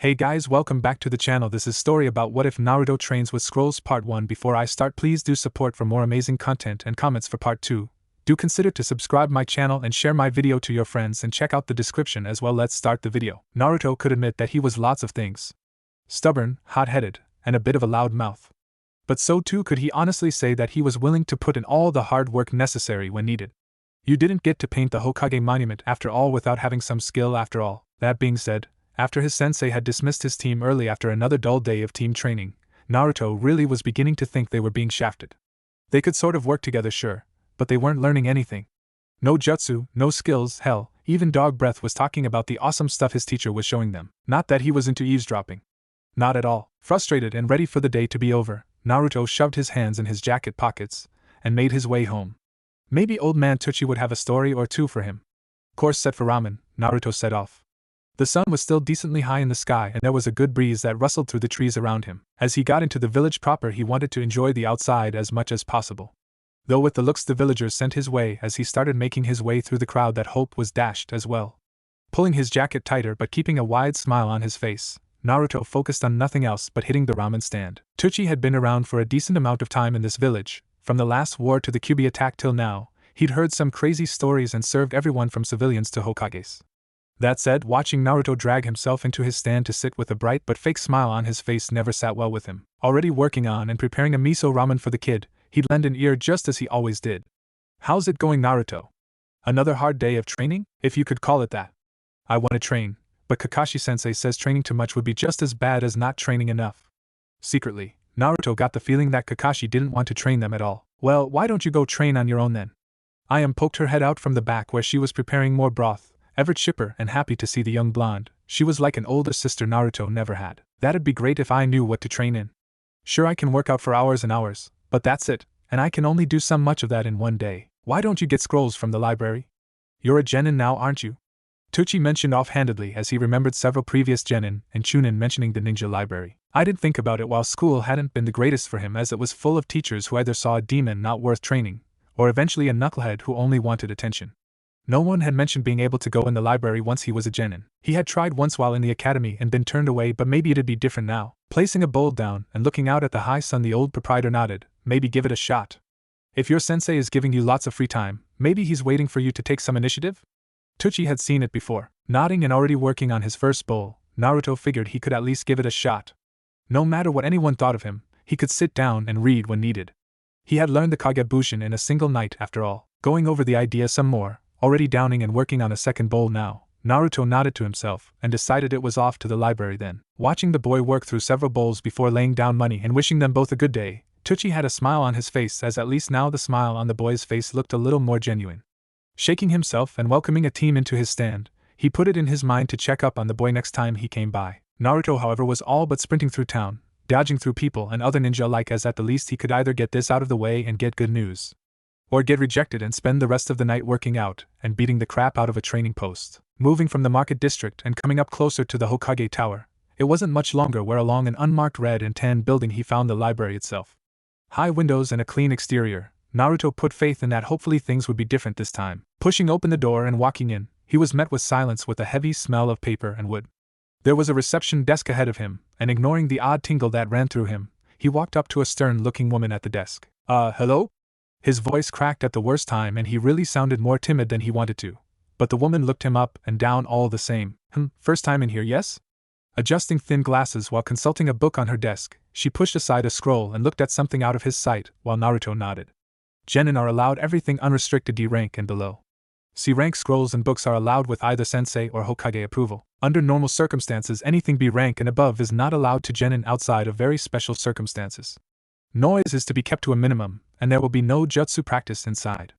Hey guys, welcome back to the channel. This is story about what if Naruto trains with scrolls part 1. Before I start, please do support for more amazing content and comments for part 2. Do consider to subscribe my channel and share my video to your friends and check out the description as well. Let's start the video. Naruto could admit that he was lots of things. Stubborn, hot-headed, and a bit of a loud mouth. But so too could he honestly say that he was willing to put in all the hard work necessary when needed. You didn't get to paint the Hokage monument after all without having some skill after all. That being said, after his sensei had dismissed his team early after another dull day of team training, Naruto really was beginning to think they were being shafted. They could sort of work together, sure, but they weren't learning anything. No jutsu, no skills, hell, even Dog Breath was talking about the awesome stuff his teacher was showing them. Not that he was into eavesdropping. Not at all. Frustrated and ready for the day to be over, Naruto shoved his hands in his jacket pockets and made his way home. Maybe old man Tsuchi would have a story or two for him. Course set for ramen, Naruto set off. The sun was still decently high in the sky and there was a good breeze that rustled through the trees around him. As he got into the village proper, he wanted to enjoy the outside as much as possible. Though with the looks the villagers sent his way, as he started making his way through the crowd, that hope was dashed as well. Pulling his jacket tighter but keeping a wide smile on his face, Naruto focused on nothing else but hitting the ramen stand. Tsuchi had been around for a decent amount of time in this village. From the last war to the Kyuubi attack till now, he'd heard some crazy stories and served everyone from civilians to Hokages. That said, watching Naruto drag himself into his stand to sit with a bright but fake smile on his face never sat well with him. Already working on and preparing a miso ramen for the kid, he'd lend an ear just as he always did. "How's it going, Naruto? Another hard day of training, if you could call it that." "I want to train, but Kakashi-sensei says training too much would be just as bad as not training enough." Secretly, Naruto got the feeling that Kakashi didn't want to train them at all. "Well, why don't you go train on your own then?" Ayam poked her head out from the back where she was preparing more broth, ever chipper and happy to see the young blonde. She was like an older sister Naruto never had. "That'd be great if I knew what to train in. Sure, I can work out for hours and hours, but that's it, and I can only do so much of that in one day. Why don't you get scrolls from the library? You're a genin now, aren't you?" Tsuchi mentioned offhandedly as he remembered several previous genin and Chunin mentioning the ninja library. I didn't think about it while school hadn't been the greatest for him, as it was full of teachers who either saw a demon not worth training, or eventually a knucklehead who only wanted attention. No one had mentioned being able to go in the library once he was a genin. He had tried once while in the academy and been turned away, but maybe it'd be different now. Placing a bowl down and looking out at the high sun, the old proprietor nodded. "Maybe give it a shot. If your sensei is giving you lots of free time, maybe he's waiting for you to take some initiative?" Tsuchi had seen it before. Nodding and already working on his first bowl, Naruto figured he could at least give it a shot. No matter what anyone thought of him, he could sit down and read when needed. He had learned the Kagebushin in a single night after all. Going over the idea some more, already downing and working on a second bowl now, Naruto nodded to himself and decided it was off to the library then. Watching the boy work through several bowls before laying down money and wishing them both a good day, Tsuchi had a smile on his face, as at least now the smile on the boy's face looked a little more genuine. Shaking himself and welcoming a team into his stand, he put it in his mind to check up on the boy next time he came by. Naruto, however, was all but sprinting through town, dodging through people and other ninja alike, as at the least he could either get this out of the way and get good news, or get rejected and spend the rest of the night working out and beating the crap out of a training post. Moving from the market district and coming up closer to the Hokage tower, it wasn't much longer where along an unmarked red and tan building he found the library itself. High windows and a clean exterior, Naruto put faith in that hopefully things would be different this time. Pushing open the door and walking in, he was met with silence with a heavy smell of paper and wood. There was a reception desk ahead of him, and ignoring the odd tingle that ran through him, he walked up to a stern-looking woman at the desk. Hello?" His voice cracked at the worst time and he really sounded more timid than he wanted to. But the woman looked him up and down all the same. First time in here, yes?" Adjusting thin glasses while consulting a book on her desk, she pushed aside a scroll and looked at something out of his sight while Naruto nodded. "Genin are allowed everything unrestricted D rank and below. C rank scrolls and books are allowed with either sensei or Hokage approval. Under normal circumstances, anything B rank and above is not allowed to genin outside of very special circumstances. Noise is to be kept to a minimum, and there will be no jutsu practice inside.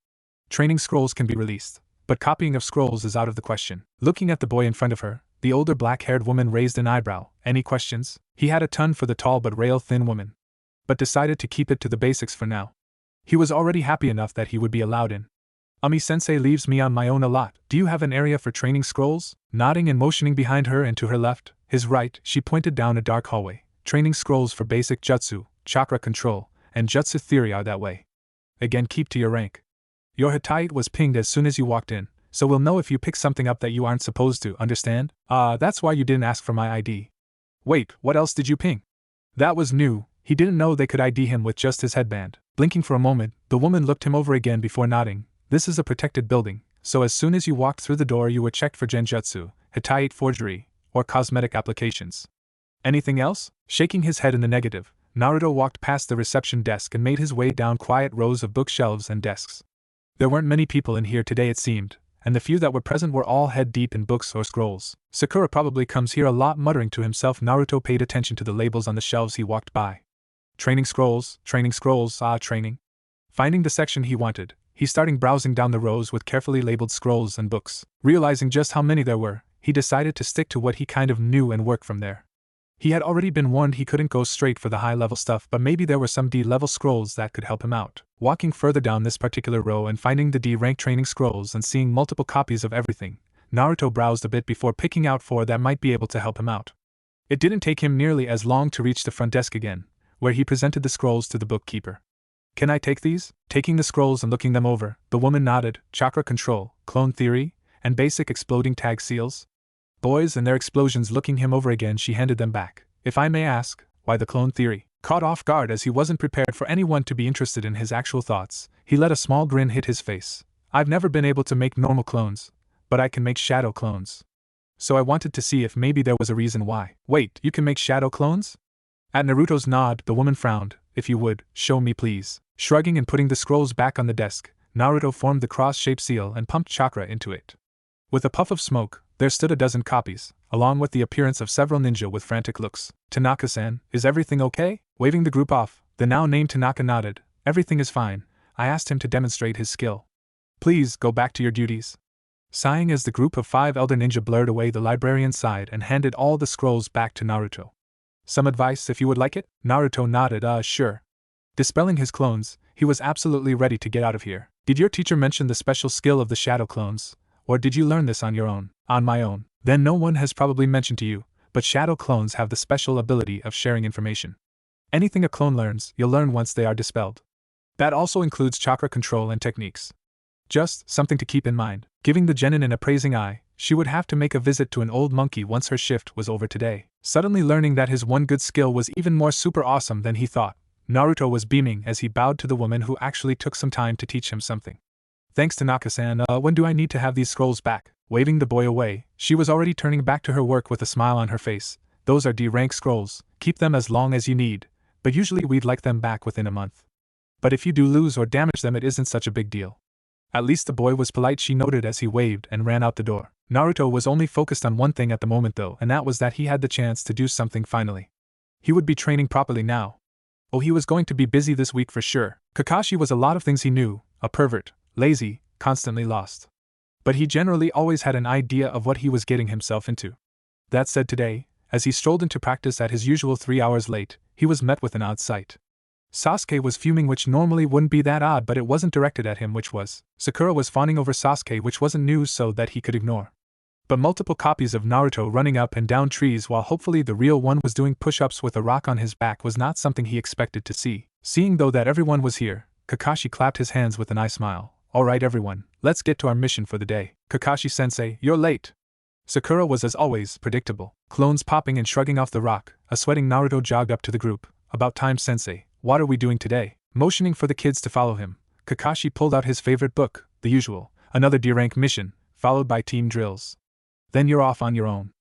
Training scrolls can be released, but copying of scrolls is out of the question." Looking at the boy in front of her, the older black-haired woman raised an eyebrow. "Any questions?" He had a ton for the tall but rail-thin woman, but decided to keep it to the basics for now. He was already happy enough that he would be allowed in. "Sensei leaves me on my own a lot. Do you have an area for training scrolls?" Nodding and motioning behind her and to her left, his right, she pointed down a dark hallway. "Training scrolls for basic jutsu, chakra control, and jutsu theory are that way. Again, keep to your rank. Your Hittite was pinged as soon as you walked in, so we'll know if you pick something up that you aren't supposed to, understand?" That's why you didn't ask for my ID." Wait, what else did you ping? That was new, he didn't know they could ID him with just his headband. Blinking for a moment, the woman looked him over again before nodding. This is a protected building, so as soon as you walked through the door you were checked for genjutsu, Hittite forgery, or cosmetic applications. Anything else? Shaking his head in the negative, Naruto walked past the reception desk and made his way down quiet rows of bookshelves and desks. There weren't many people in here today it seemed, and the few that were present were all head deep in books or scrolls. Sakura probably comes here a lot, muttering to himself. Naruto paid attention to the labels on the shelves he walked by. Training scrolls, training. Finding the section he wanted, he started browsing down the rows with carefully labeled scrolls and books. Realizing just how many there were, he decided to stick to what he kind of knew and work from there. He had already been warned he couldn't go straight for the high-level stuff, but maybe there were some D-level scrolls that could help him out. Walking further down this particular row and finding the D-rank training scrolls and seeing multiple copies of everything, Naruto browsed a bit before picking out 4 that might be able to help him out. It didn't take him nearly as long to reach the front desk again, where he presented the scrolls to the bookkeeper. Can I take these? Taking the scrolls and looking them over, the woman nodded. Chakra control, clone theory, and basic exploding tag seals. Boys and their explosions. Looking him over again, she handed them back. If I may ask, why the clone theory? Caught off guard as he wasn't prepared for anyone to be interested in his actual thoughts, he let a small grin hit his face. I've never been able to make normal clones, but I can make shadow clones. So I wanted to see if maybe there was a reason why. Wait, you can make shadow clones? At Naruto's nod, the woman frowned. If you would, show me please. Shrugging and putting the scrolls back on the desk, Naruto formed the cross-shaped seal and pumped chakra into it. With a puff of smoke, there stood a dozen copies, along with the appearance of several ninja with frantic looks. Tanaka-san, is everything okay? Waving the group off, the now-named Tanaka nodded. Everything is fine. I asked him to demonstrate his skill. Please go back to your duties. Sighing as the group of 5 elder ninja blurred away, the librarian sighed and handed all the scrolls back to Naruto. Some advice if you would like it? Naruto nodded. Sure. Dispelling his clones, he was absolutely ready to get out of here. Did your teacher mention the special skill of the shadow clones? Or did you learn this on your own? On my own. Then no one has probably mentioned to you, but shadow clones have the special ability of sharing information. Anything a clone learns, you'll learn once they are dispelled. That also includes chakra control and techniques. Just something to keep in mind. Giving the genin an appraising eye, she would have to make a visit to an old monkey once her shift was over today. Suddenly learning that his one good skill was even more super awesome than he thought, Naruto was beaming as he bowed to the woman who actually took some time to teach him something. Thanks to Tanaka-san. When do I need to have these scrolls back? Waving the boy away, she was already turning back to her work with a smile on her face. Those are D-rank scrolls, keep them as long as you need, but usually we'd like them back within a month. But if you do lose or damage them, it isn't such a big deal. At least the boy was polite, she noted as he waved and ran out the door. Naruto was only focused on one thing at the moment though, and that was that he had the chance to do something finally. He would be training properly now. Oh, he was going to be busy this week for sure. Kakashi was a lot of things he knew, a pervert, lazy, constantly lost. But he generally always had an idea of what he was getting himself into. That said, today, as he strolled into practice at his usual 3 hours late, he was met with an odd sight. Sasuke was fuming, which normally wouldn't be that odd, but it wasn't directed at him, which was. Sakura was fawning over Sasuke, which wasn't news so that he could ignore. But multiple copies of Naruto running up and down trees while hopefully the real one was doing push-ups with a rock on his back was not something he expected to see. Seeing though that everyone was here, Kakashi clapped his hands with an eye smile. Alright everyone, let's get to our mission for the day. Kakashi-sensei, you're late. Sakura was as always predictable. Clones popping and shrugging off the rock, a sweating Naruto jogged up to the group. About time, sensei. What are we doing today? Motioning for the kids to follow him, Kakashi pulled out his favorite book, the usual, another D-rank mission, followed by team drills. Then you're off on your own.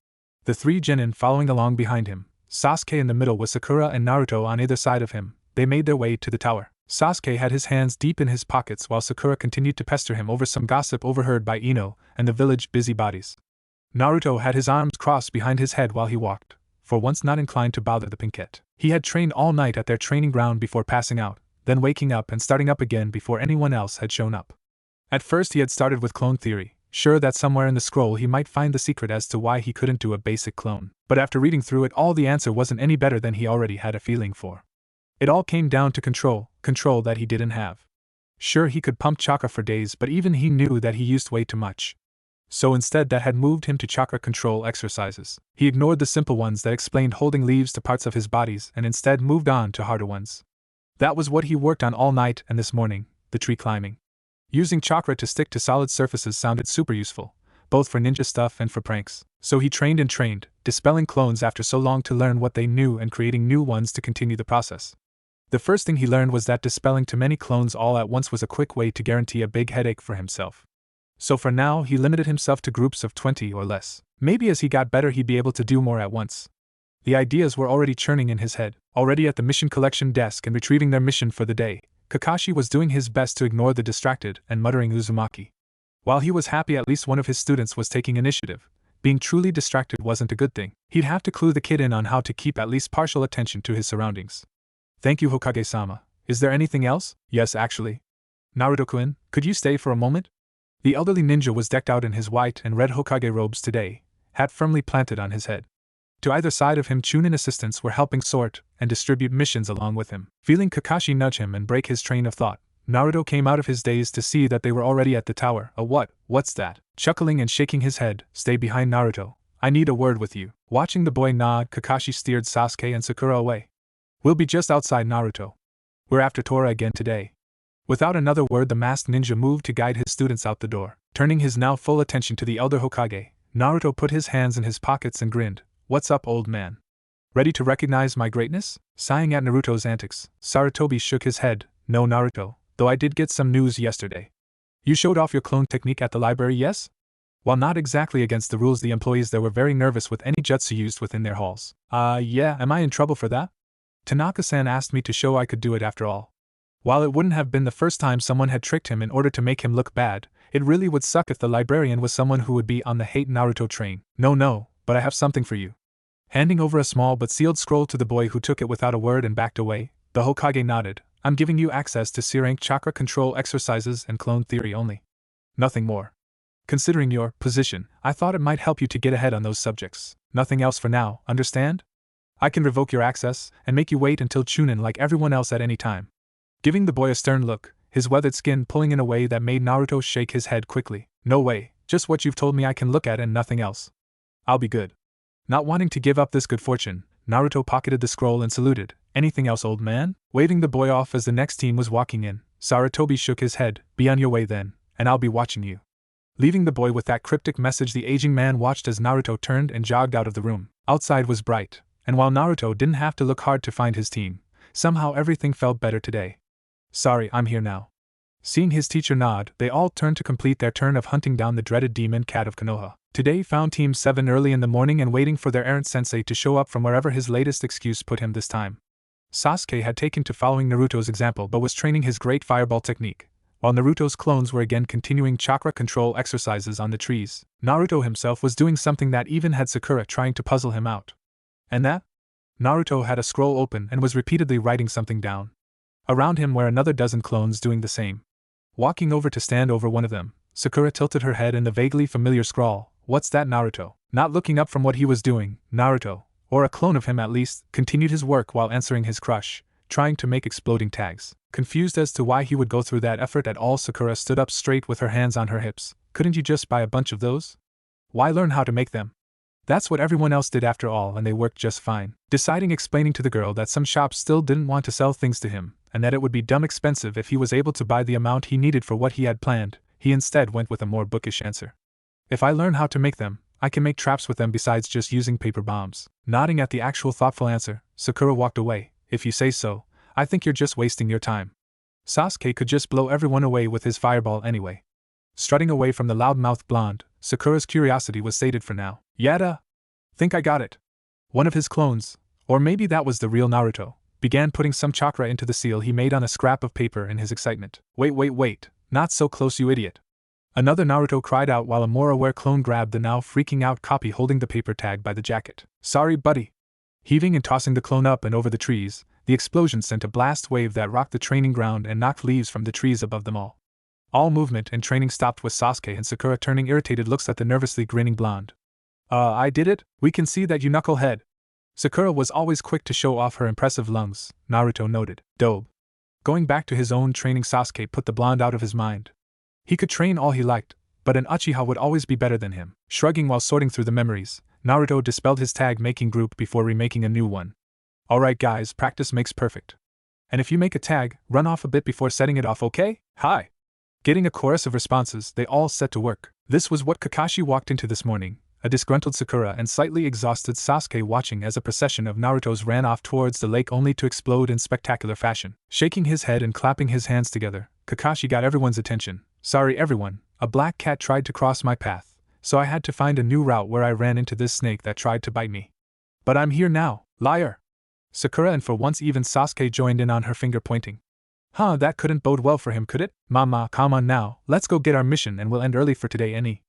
The 3 genin following along behind him, Sasuke in the middle with Sakura and Naruto on either side of him, they made their way to the tower. Sasuke had his hands deep in his pockets while Sakura continued to pester him over some gossip overheard by Ino and the village busybodies. Naruto had his arms crossed behind his head while he walked, for once not inclined to bother the pinkette. He had trained all night at their training ground before passing out, then waking up and starting up again before anyone else had shown up. At first he had started with clone theory, sure that somewhere in the scroll he might find the secret as to why he couldn't do a basic clone. But after reading through it all, the answer wasn't any better than he already had a feeling for. It all came down to control that he didn't have. Sure, he could pump chakra for days, but even he knew that he used way too much. So instead that had moved him to chakra control exercises. He ignored the simple ones that explained holding leaves to parts of his bodies and instead moved on to harder ones. That was what he worked on all night and this morning, the tree climbing. Using chakra to stick to solid surfaces sounded super useful, both for ninja stuff and for pranks. So he trained and trained, dispelling clones after so long to learn what they knew and creating new ones to continue the process. The first thing he learned was that dispelling too many clones all at once was a quick way to guarantee a big headache for himself. So for now, he limited himself to groups of 20 or less. Maybe as he got better he'd be able to do more at once. The ideas were already churning in his head. Already at the mission collection desk and retrieving their mission for the day, Kakashi was doing his best to ignore the distracted and muttering Uzumaki. While he was happy at least one of his students was taking initiative, being truly distracted wasn't a good thing. He'd have to clue the kid in on how to keep at least partial attention to his surroundings. Thank you, Hokage-sama. Is there anything else? Yes, actually. Naruto-kun, could you stay for a moment? The elderly ninja was decked out in his white and red Hokage robes today, hat firmly planted on his head. To either side of him, Chunin assistants were helping sort and distribute missions along with him. Feeling Kakashi nudge him and break his train of thought, Naruto came out of his daze to see that they were already at the tower. What's that? Chuckling and shaking his head, stay behind Naruto. I need a word with you. Watching the boy nod, Kakashi steered Sasuke and Sakura away. We'll be just outside, Naruto. We're after Tora again today. Without another word, the masked ninja moved to guide his students out the door. Turning his now full attention to the elder Hokage, Naruto put his hands in his pockets and grinned. What's up, old man? Ready to recognize my greatness? Sighing at Naruto's antics, Sarutobi shook his head. No, Naruto, though I did get some news yesterday. You showed off your clone technique at the library, yes? While not exactly against the rules, the employees there were very nervous with any jutsu used within their halls. Yeah, am I in trouble for that? Tanaka-san asked me to show I could do it after all. While it wouldn't have been the first time someone had tricked him in order to make him look bad, it really would suck if the librarian was someone who would be on the hate Naruto train. No, but I have something for you. Handing over a small but sealed scroll to the boy, who took it without a word and backed away, the Hokage nodded. I'm giving you access to C-rank chakra control exercises and clone theory only. Nothing more. Considering your position, I thought it might help you to get ahead on those subjects. Nothing else for now, understand? I can revoke your access and make you wait until Chunin like everyone else at any time. Giving the boy a stern look, his weathered skin pulling in a way that made Naruto shake his head quickly. No way, just what you've told me I can look at and nothing else. I'll be good. Not wanting to give up this good fortune, Naruto pocketed the scroll and saluted. Anything else, old man? Waving the boy off as the next team was walking in, Sarutobi shook his head. Be on your way then, and I'll be watching you. Leaving the boy with that cryptic message, the aging man watched as Naruto turned and jogged out of the room. Outside was bright, and while Naruto didn't have to look hard to find his team, somehow everything felt better today. Sorry, I'm here now. Seeing his teacher nod, they all turned to complete their turn of hunting down the dreaded demon cat of Konoha. Today found Team 7 early in the morning and waiting for their errant sensei to show up from wherever his latest excuse put him this time. Sasuke had taken to following Naruto's example but was training his great fireball technique, while Naruto's clones were again continuing chakra control exercises on the trees. Naruto himself was doing something that even had Sakura trying to puzzle him out. And that? Naruto had a scroll open and was repeatedly writing something down. Around him were another dozen clones doing the same. Walking over to stand over one of them, Sakura tilted her head in the vaguely familiar scrawl. What's that, Naruto? Not looking up from what he was doing, Naruto, or a clone of him at least, continued his work while answering his crush, trying to make exploding tags. Confused as to why he would go through that effort at all, Sakura stood up straight with her hands on her hips. Couldn't you just buy a bunch of those? Why learn how to make them? That's what everyone else did after all, and they worked just fine. Deciding explaining to the girl that some shops still didn't want to sell things to him, and that it would be dumb expensive if he was able to buy the amount he needed for what he had planned, he instead went with a more bookish answer. If I learn how to make them, I can make traps with them besides just using paper bombs. Nodding at the actual thoughtful answer, Sakura walked away. If you say so, I think you're just wasting your time. Sasuke could just blow everyone away with his fireball anyway. Strutting away from the loudmouthed blonde, Sakura's curiosity was sated for now. Yada! Think I got it. One of his clones, or maybe that was the real Naruto, began putting some chakra into the seal he made on a scrap of paper in his excitement. Wait, not so close, you idiot. Another Naruto cried out while a more aware clone grabbed the now freaking out copy holding the paper tag by the jacket. Sorry, buddy. Heaving and tossing the clone up and over the trees, the explosion sent a blast wave that rocked the training ground and knocked leaves from the trees above them all. All movement and training stopped with Sasuke and Sakura turning irritated looks at the nervously grinning blonde. I did it? We can see that, you knucklehead. Sakura was always quick to show off her impressive lungs, Naruto noted. Dope. Going back to his own training, Sasuke put the blonde out of his mind. He could train all he liked, but an Uchiha would always be better than him. Shrugging while sorting through the memories, Naruto dispelled his tag-making group before remaking a new one. Alright guys, practice makes perfect. And if you make a tag, run off a bit before setting it off, okay? Hi! Getting a chorus of responses, they all set to work. This was what Kakashi walked into this morning, a disgruntled Sakura and slightly exhausted Sasuke watching as a procession of Narutos ran off towards the lake only to explode in spectacular fashion. Shaking his head and clapping his hands together, Kakashi got everyone's attention. Sorry everyone, a black cat tried to cross my path, so I had to find a new route where I ran into this snake that tried to bite me. But I'm here now, liar! Sakura and for once even Sasuke joined in on her finger pointing. Huh, that couldn't bode well for him, could it? Mama, come on now, let's go get our mission and we'll end early for today.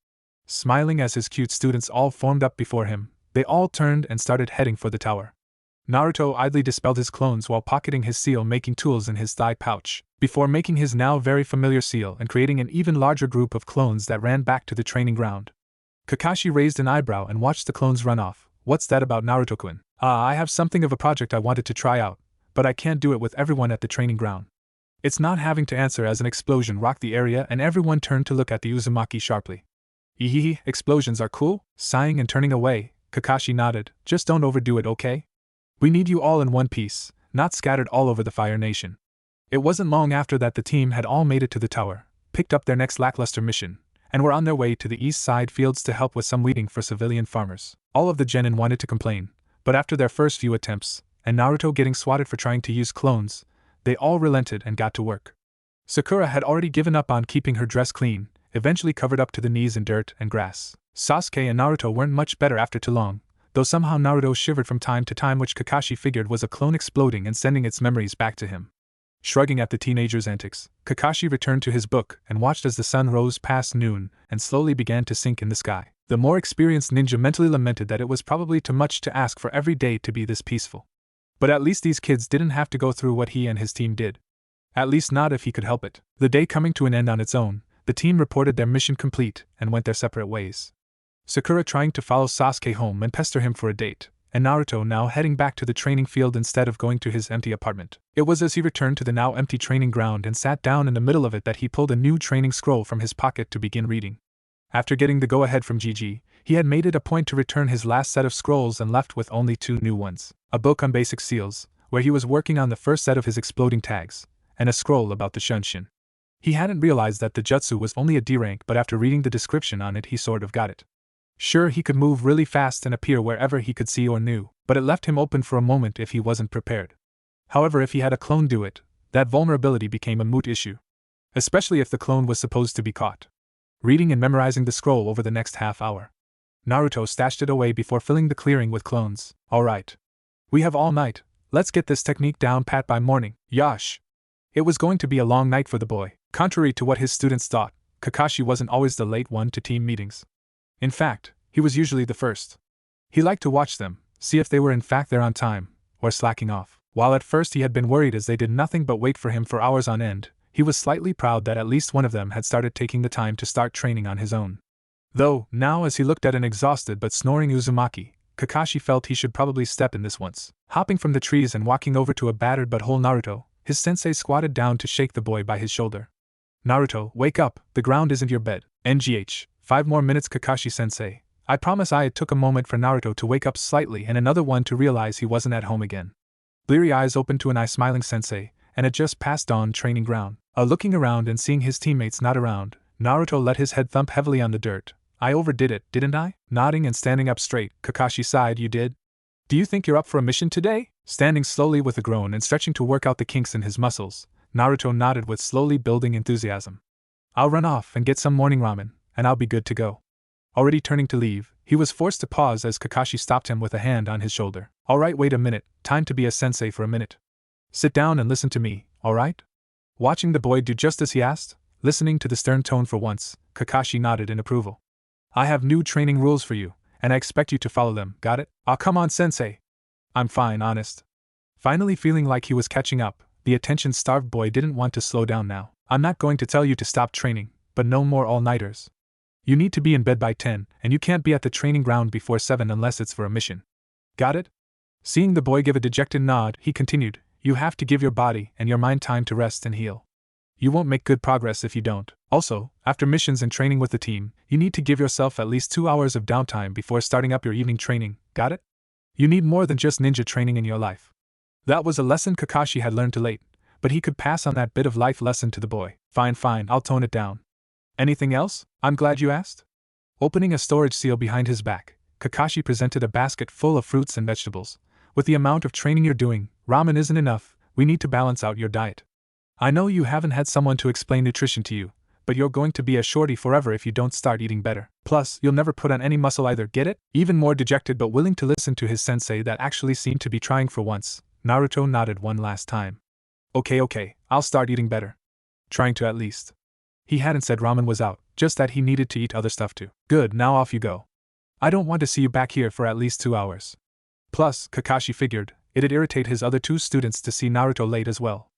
Smiling as his cute students all formed up before him, they all turned and started heading for the tower. Naruto idly dispelled his clones while pocketing his seal-making tools in his thigh pouch, before making his now very familiar seal and creating an even larger group of clones that ran back to the training ground. Kakashi raised an eyebrow and watched the clones run off. What's that about Naruto-kun? I have something of a project I wanted to try out, but I can't do it with everyone at the training ground. It's not having to answer as an explosion rocked the area and everyone turned to look at the Uzumaki sharply. Ehehe, explosions are cool? Sighing and turning away, Kakashi nodded. Just don't overdo it, okay? We need you all in one piece, not scattered all over the Fire Nation. It wasn't long after that the team had all made it to the tower, picked up their next lackluster mission, and were on their way to the east side fields to help with some weeding for civilian farmers. All of the genin wanted to complain, but after their first few attempts, and Naruto getting swatted for trying to use clones, they all relented and got to work. Sakura had already given up on keeping her dress clean, eventually covered up to the knees in dirt and grass. Sasuke and Naruto weren't much better after too long, though somehow Naruto shivered from time to time, which Kakashi figured was a clone exploding and sending its memories back to him. Shrugging at the teenager's antics, Kakashi returned to his book and watched as the sun rose past noon and slowly began to sink in the sky. The more experienced ninja mentally lamented that it was probably too much to ask for every day to be this peaceful. But at least these kids didn't have to go through what he and his team did. At least not if he could help it. The day coming to an end on its own, the team reported their mission complete and went their separate ways. Sakura trying to follow Sasuke home and pester him for a date, and Naruto now heading back to the training field instead of going to his empty apartment. It was as he returned to the now empty training ground and sat down in the middle of it that he pulled a new training scroll from his pocket to begin reading. After getting the go-ahead from Gigi, he had made it a point to return his last set of scrolls and left with only 2 new ones. A book on basic seals, where he was working on the first set of his exploding tags, and a scroll about the Shunshin. He hadn't realized that the jutsu was only a D rank, but after reading the description on it he sort of got it. Sure, he could move really fast and appear wherever he could see or knew, but it left him open for a moment if he wasn't prepared. However, if he had a clone do it, that vulnerability became a moot issue. Especially if the clone was supposed to be caught. Reading and memorizing the scroll over the next half hour, Naruto stashed it away before filling the clearing with clones. Alright. We have all night, let's get this technique down pat by morning, Yash. It was going to be a long night for the boy. Contrary to what his students thought, Kakashi wasn't always the late one to team meetings. In fact, he was usually the first. He liked to watch them, see if they were in fact there on time, or slacking off. While at first he had been worried as they did nothing but wait for him for hours on end, he was slightly proud that at least one of them had started taking the time to start training on his own. Though, now as he looked at an exhausted but snoring Uzumaki, Kakashi felt he should probably step in this once. Hopping from the trees and walking over to a battered but whole Naruto, his sensei squatted down to shake the boy by his shoulder. Naruto, wake up, the ground isn't your bed. NGH, 5 more minutes Kakashi-sensei. I promise. It took a moment for Naruto to wake up slightly and another one to realize he wasn't at home again. Bleary eyes opened to an eye smiling sensei, and had just passed on training ground. Looking around and seeing his teammates not around, Naruto let his head thump heavily on the dirt. I overdid it, didn't I? Nodding and standing up straight, Kakashi sighed. You did? Do you think you're up for a mission today? Standing slowly with a groan and stretching to work out the kinks in his muscles, Naruto nodded with slowly building enthusiasm. I'll run off and get some morning ramen, and I'll be good to go. Already turning to leave, he was forced to pause as Kakashi stopped him with a hand on his shoulder. Alright, wait a minute, time to be a sensei for a minute. Sit down and listen to me, alright? Watching the boy do just as he asked, listening to the stern tone for once, Kakashi nodded in approval. I have new training rules for you, and I expect you to follow them, got it? Aw, come on, sensei. I'm fine, honest. Finally feeling like he was catching up, the attention-starved boy didn't want to slow down now. I'm not going to tell you to stop training, but no more all-nighters. You need to be in bed by 10, and you can't be at the training ground before 7 unless it's for a mission. Got it? Seeing the boy give a dejected nod, he continued, you have to give your body and your mind time to rest and heal. You won't make good progress if you don't. Also, after missions and training with the team, you need to give yourself at least 2 hours of downtime before starting up your evening training, got it? You need more than just ninja training in your life. That was a lesson Kakashi had learned too late, but he could pass on that bit of life lesson to the boy. Fine, I'll tone it down. Anything else? I'm glad you asked. Opening a storage seal behind his back, Kakashi presented a basket full of fruits and vegetables. With the amount of training you're doing, ramen isn't enough, we need to balance out your diet. I know you haven't had someone to explain nutrition to you, but you're going to be a shorty forever if you don't start eating better. Plus, you'll never put on any muscle either, get it? Even more dejected but willing to listen to his sensei that actually seemed to be trying for once, Naruto nodded one last time. Okay, I'll start eating better. Trying to at least. He hadn't said ramen was out, just that he needed to eat other stuff too. Good, now off you go. I don't want to see you back here for at least 2 hours. Plus, Kakashi figured, it'd irritate his other 2 students to see Naruto late as well.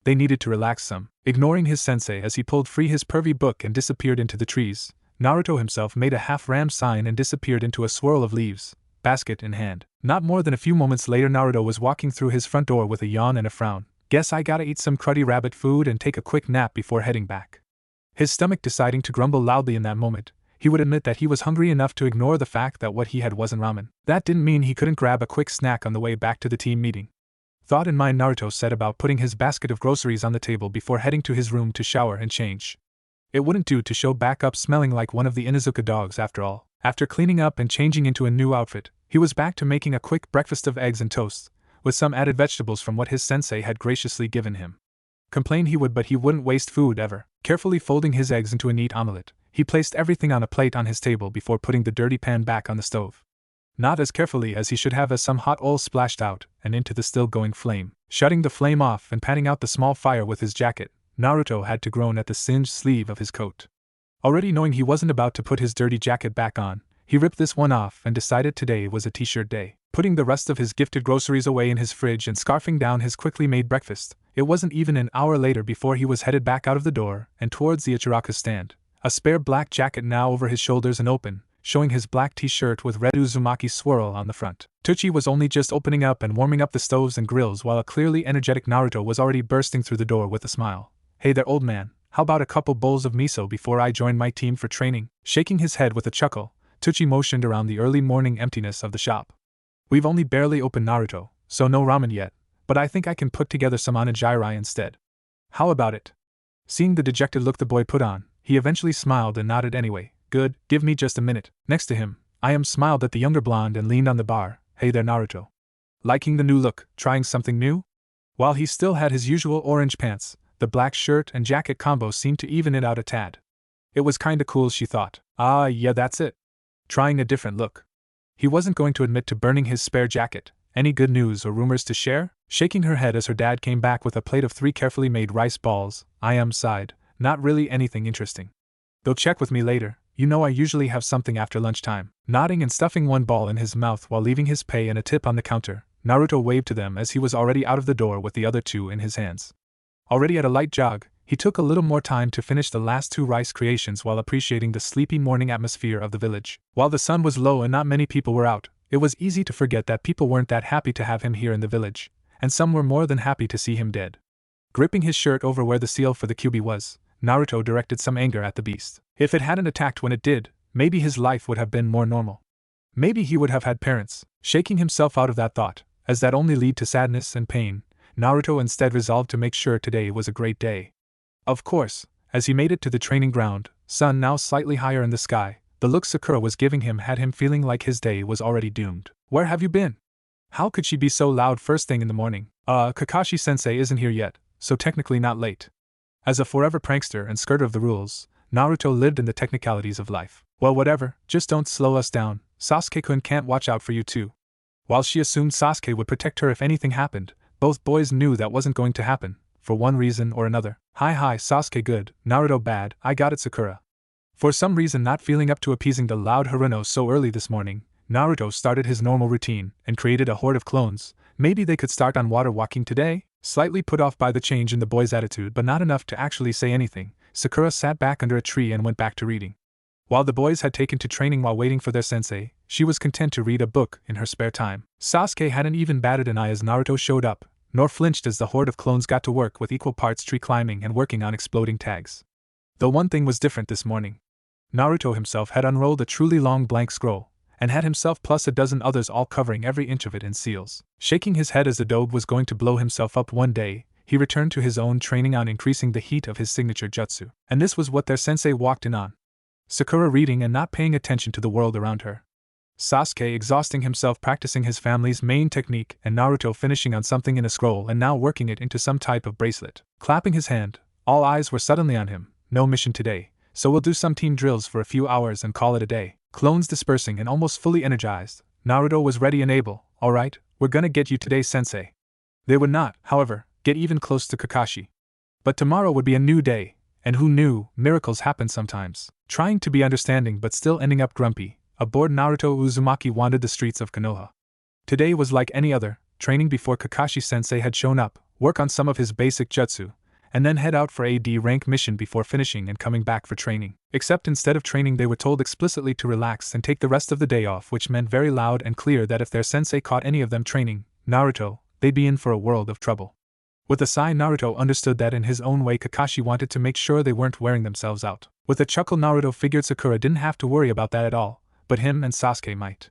They needed to relax some. Ignoring his sensei as he pulled free his pervy book and disappeared into the trees, Naruto himself made a half-ram sign and disappeared into a swirl of leaves, basket in hand. Not more than a few moments later Naruto was walking through his front door with a yawn and a frown. Guess I gotta eat some cruddy rabbit food and take a quick nap before heading back. His stomach deciding to grumble loudly in that moment, he would admit that he was hungry enough to ignore the fact that what he had wasn't ramen. That didn't mean he couldn't grab a quick snack on the way back to the team meeting. Thought in mind, Naruto set about putting his basket of groceries on the table before heading to his room to shower and change. It wouldn't do to show back up smelling like one of the Inuzuka dogs after all. After cleaning up and changing into a new outfit, he was back to making a quick breakfast of eggs and toast, with some added vegetables from what his sensei had graciously given him. Complain he would, but he wouldn't waste food ever. Carefully folding his eggs into a neat omelette, he placed everything on a plate on his table before putting the dirty pan back on the stove. Not as carefully as he should have, as some hot oil splashed out and into the still-going flame. Shutting the flame off and patting out the small fire with his jacket, Naruto had to groan at the singed sleeve of his coat. Already knowing he wasn't about to put his dirty jacket back on, he ripped this one off and decided today was a t-shirt day. Putting the rest of his gifted groceries away in his fridge and scarfing down his quickly made breakfast, it wasn't even an hour later before he was headed back out of the door and towards the Ichiraku stand, a spare black jacket now over his shoulders and open, showing his black t-shirt with red Uzumaki swirl on the front. Tucci was only just opening up and warming up the stoves and grills while a clearly energetic Naruto was already bursting through the door with a smile. Hey there, old man, how about a couple bowls of miso before I join my team for training? Shaking his head with a chuckle, Tucci motioned around the early morning emptiness of the shop. We've only barely opened, Naruto, so no ramen yet, but I think I can put together some onigiri instead. How about it? Seeing the dejected look the boy put on, he eventually smiled and nodded anyway. Good, give me just a minute. Next to him, I smiled at the younger blonde and leaned on the bar. Hey there, Naruto. Liking the new look, trying something new? While he still had his usual orange pants, the black shirt and jacket combo seemed to even it out a tad. It was kinda cool, she thought. Ah, yeah, that's it. Trying a different look. He wasn't going to admit to burning his spare jacket. Any good news or rumors to share? Shaking her head as her dad came back with a plate of 3 carefully made rice balls, sighed. Not really anything interesting. They'll check with me later. You know I usually have something after lunchtime. Nodding and stuffing one ball in his mouth while leaving his pay and a tip on the counter, Naruto waved to them as he was already out of the door with the other 2 in his hands. Already at a light jog, he took a little more time to finish the last 2 rice creations while appreciating the sleepy morning atmosphere of the village. While the sun was low and not many people were out, it was easy to forget that people weren't that happy to have him here in the village, and some were more than happy to see him dead. Gripping his shirt over where the seal for the Kyuubi was, Naruto directed some anger at the beast. If it hadn't attacked when it did, maybe his life would have been more normal. Maybe he would have had parents. Shaking himself out of that thought, as that only lead to sadness and pain, Naruto instead resolved to make sure today was a great day. Of course, as he made it to the training ground, sun now slightly higher in the sky, the look Sakura was giving him had him feeling like his day was already doomed. Where have you been? How could she be so loud first thing in the morning? Kakashi-sensei isn't here yet, so technically not late. As a forever prankster and skirter of the rules, Naruto lived in the technicalities of life. Well, whatever, just don't slow us down. Sasuke-kun can't watch out for you too. While she assumed Sasuke would protect her if anything happened, both boys knew that wasn't going to happen, for one reason or another. Hi, Sasuke good, Naruto bad, I got it, Sakura. For some reason not feeling up to appeasing the loud Haruno so early this morning, Naruto started his normal routine and created a horde of clones. Maybe they could start on water walking today? Slightly put off by the change in the boy's attitude but not enough to actually say anything, Sakura sat back under a tree and went back to reading. While the boys had taken to training while waiting for their sensei, she was content to read a book in her spare time. Sasuke hadn't even batted an eye as Naruto showed up, nor flinched as the horde of clones got to work with equal parts tree climbing and working on exploding tags. Though one thing was different this morning. Naruto himself had unrolled a truly long blank scroll, and had himself plus a dozen others all covering every inch of it in seals. Shaking his head as the dobe was going to blow himself up one day, he returned to his own training on increasing the heat of his signature jutsu. And this was what their sensei walked in on. Sakura reading and not paying attention to the world around her. Sasuke exhausting himself practicing his family's main technique, and Naruto finishing on something in a scroll and now working it into some type of bracelet. Clapping his hand, all eyes were suddenly on him. No mission today, so we'll do some team drills for a few hours and call it a day. Clones dispersing and almost fully energized, Naruto was ready and able. Alright, we're gonna get you today, sensei. They would not, however, get even close to Kakashi. But tomorrow would be a new day, and who knew, miracles happen sometimes. Trying to be understanding but still ending up grumpy, aboard Naruto Uzumaki wandered the streets of Konoha. Today was like any other, training before Kakashi-sensei had shown up, work on some of his basic jutsu, and then head out for a D-rank mission before finishing and coming back for training. Except instead of training they were told explicitly to relax and take the rest of the day off, which meant very loud and clear that if their sensei caught any of them training Naruto, they'd be in for a world of trouble. With a sigh, Naruto understood that in his own way Kakashi wanted to make sure they weren't wearing themselves out. With a chuckle, Naruto figured Sakura didn't have to worry about that at all, but him and Sasuke might.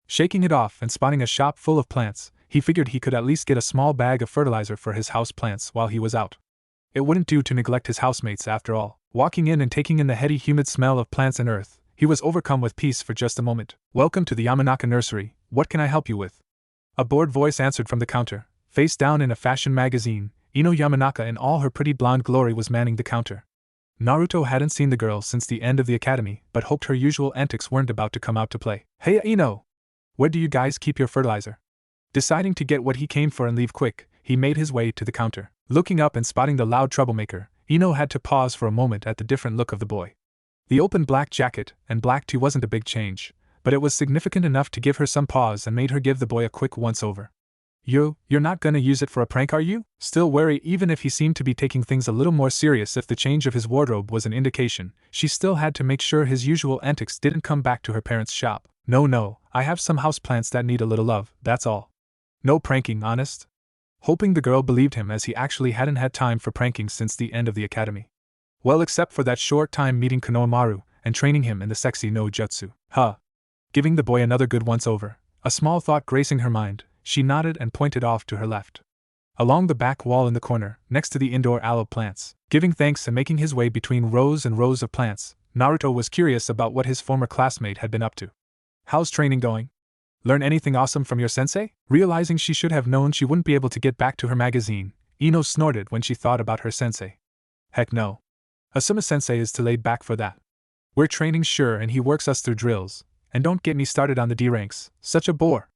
Shaking it off and spotting a shop full of plants, he figured he could at least get a small bag of fertilizer for his house plants while he was out. It wouldn't do to neglect his housemates after all. Walking in and taking in the heady humid smell of plants and earth, he was overcome with peace for just a moment. Welcome to the Yamanaka nursery, what can I help you with? A bored voice answered from the counter. Face down in a fashion magazine, Ino Yamanaka in all her pretty blonde glory was manning the counter. Naruto hadn't seen the girl since the end of the academy, but hoped her usual antics weren't about to come out to play. Hey Ino! Where do you guys keep your fertilizer? Deciding to get what he came for and leave quick, he made his way to the counter. Looking up and spotting the loud troublemaker, Ino had to pause for a moment at the different look of the boy. The open black jacket and black tee wasn't a big change, but it was significant enough to give her some pause and made her give the boy a quick once-over. You're not gonna use it for a prank, are you? Still wary even if he seemed to be taking things a little more serious. If the change of his wardrobe was an indication, she still had to make sure his usual antics didn't come back to her parents' shop. No, I have some houseplants that need a little love, that's all. No pranking, honest? Hoping the girl believed him, as he actually hadn't had time for pranking since the end of the academy. Well, except for that short time meeting Konohamaru and training him in the sexy no jutsu. Giving the boy another good once-over, a small thought gracing her mind, she nodded and pointed off to her left. Along the back wall in the corner, next to the indoor aloe plants, giving thanks and making his way between rows and rows of plants, Naruto was curious about what his former classmate had been up to. How's training going? Learn anything awesome from your sensei? Realizing she should have known she wouldn't be able to get back to her magazine, Ino snorted when she thought about her sensei. Heck no. Asuma-sensei is too laid back for that. We're training sure, and he works us through drills, and don't get me started on the D ranks, such a bore.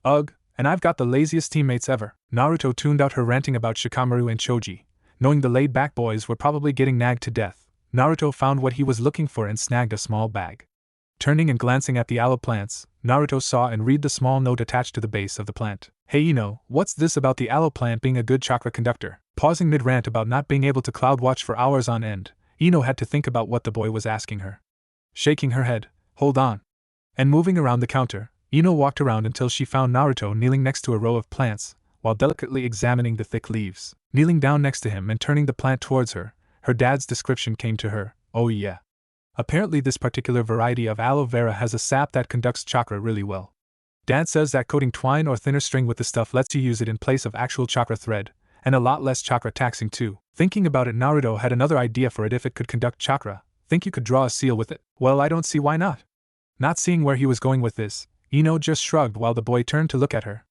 Ugh, and I've got the laziest teammates ever. Naruto tuned out her ranting about Shikamaru and Choji. Knowing the laid-back boys were probably getting nagged to death, Naruto found what he was looking for and snagged a small bag. Turning and glancing at the aloe plants, Naruto saw and read the small note attached to the base of the plant. Hey Ino, what's this about the aloe plant being a good chakra conductor? Pausing mid-rant about not being able to cloud watch for hours on end, Ino had to think about what the boy was asking her. Shaking her head, hold on. And moving around the counter, Ino walked around until she found Naruto kneeling next to a row of plants, while delicately examining the thick leaves. Kneeling down next to him and turning the plant towards her, her dad's description came to her. Oh yeah. Apparently this particular variety of aloe vera has a sap that conducts chakra really well. Dad says that coating twine or thinner string with the stuff lets you use it in place of actual chakra thread, and a lot less chakra taxing too. Thinking about it, Naruto had another idea for it if it could conduct chakra. Think you could draw a seal with it? Well, I don't see why not. Not seeing where he was going with this, Ino just shrugged while the boy turned to look at her.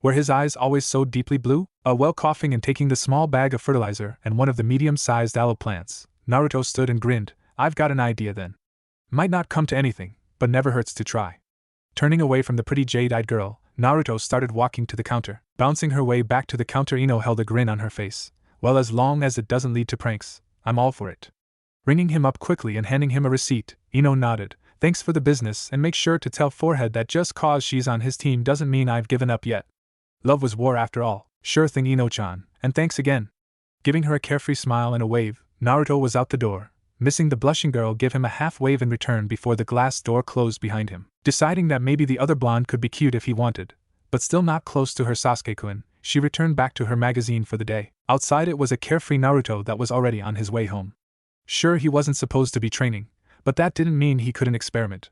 Were his eyes always so deeply blue? While coughing and taking the small bag of fertilizer and one of the medium-sized aloe plants, Naruto stood and grinned. I've got an idea then. Might not come to anything, but never hurts to try. Turning away from the pretty jade-eyed girl, Naruto started walking to the counter. Bouncing her way back to the counter, Ino held a grin on her face. Well, as long as it doesn't lead to pranks, I'm all for it. Ringing him up quickly and handing him a receipt, Ino nodded. Thanks for the business, and make sure to tell Forehead that just cause she's on his team doesn't mean I've given up yet. Love was war after all. Sure thing, Ino-chan, and thanks again. Giving her a carefree smile and a wave, Naruto was out the door, missing the blushing girl give him a half wave in return before the glass door closed behind him. Deciding that maybe the other blonde could be cute if he wanted, but still not close to her Sasuke-kun, she returned back to her magazine for the day. Outside it was a carefree Naruto that was already on his way home. Sure, he wasn't supposed to be training, but that didn't mean he couldn't experiment.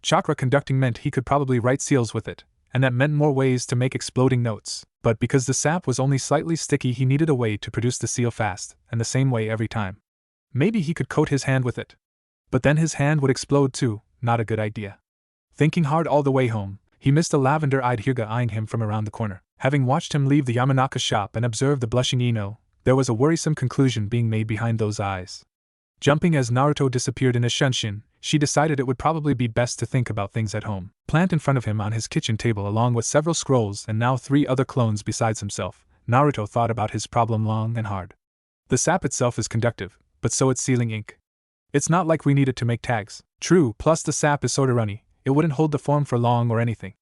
Chakra conducting meant he could probably write seals with it, and that meant more ways to make exploding notes. But because the sap was only slightly sticky, he needed a way to produce the seal fast, and the same way every time. Maybe he could coat his hand with it. But then his hand would explode too, not a good idea. Thinking hard all the way home, he missed a lavender-eyed Hyuga eyeing him from around the corner. Having watched him leave the Yamanaka shop and observed the blushing Ino, there was a worrisome conclusion being made behind those eyes. Jumping as Naruto disappeared in a shunshin, she decided it would probably be best to think about things at home. Plant in front of him on his kitchen table along with several scrolls and now 3 other clones besides himself, Naruto thought about his problem long and hard. The sap itself is conductive, but so is sealing ink. It's not like we need it to make tags. True, plus the sap is sorta runny, it wouldn't hold the form for long or anything.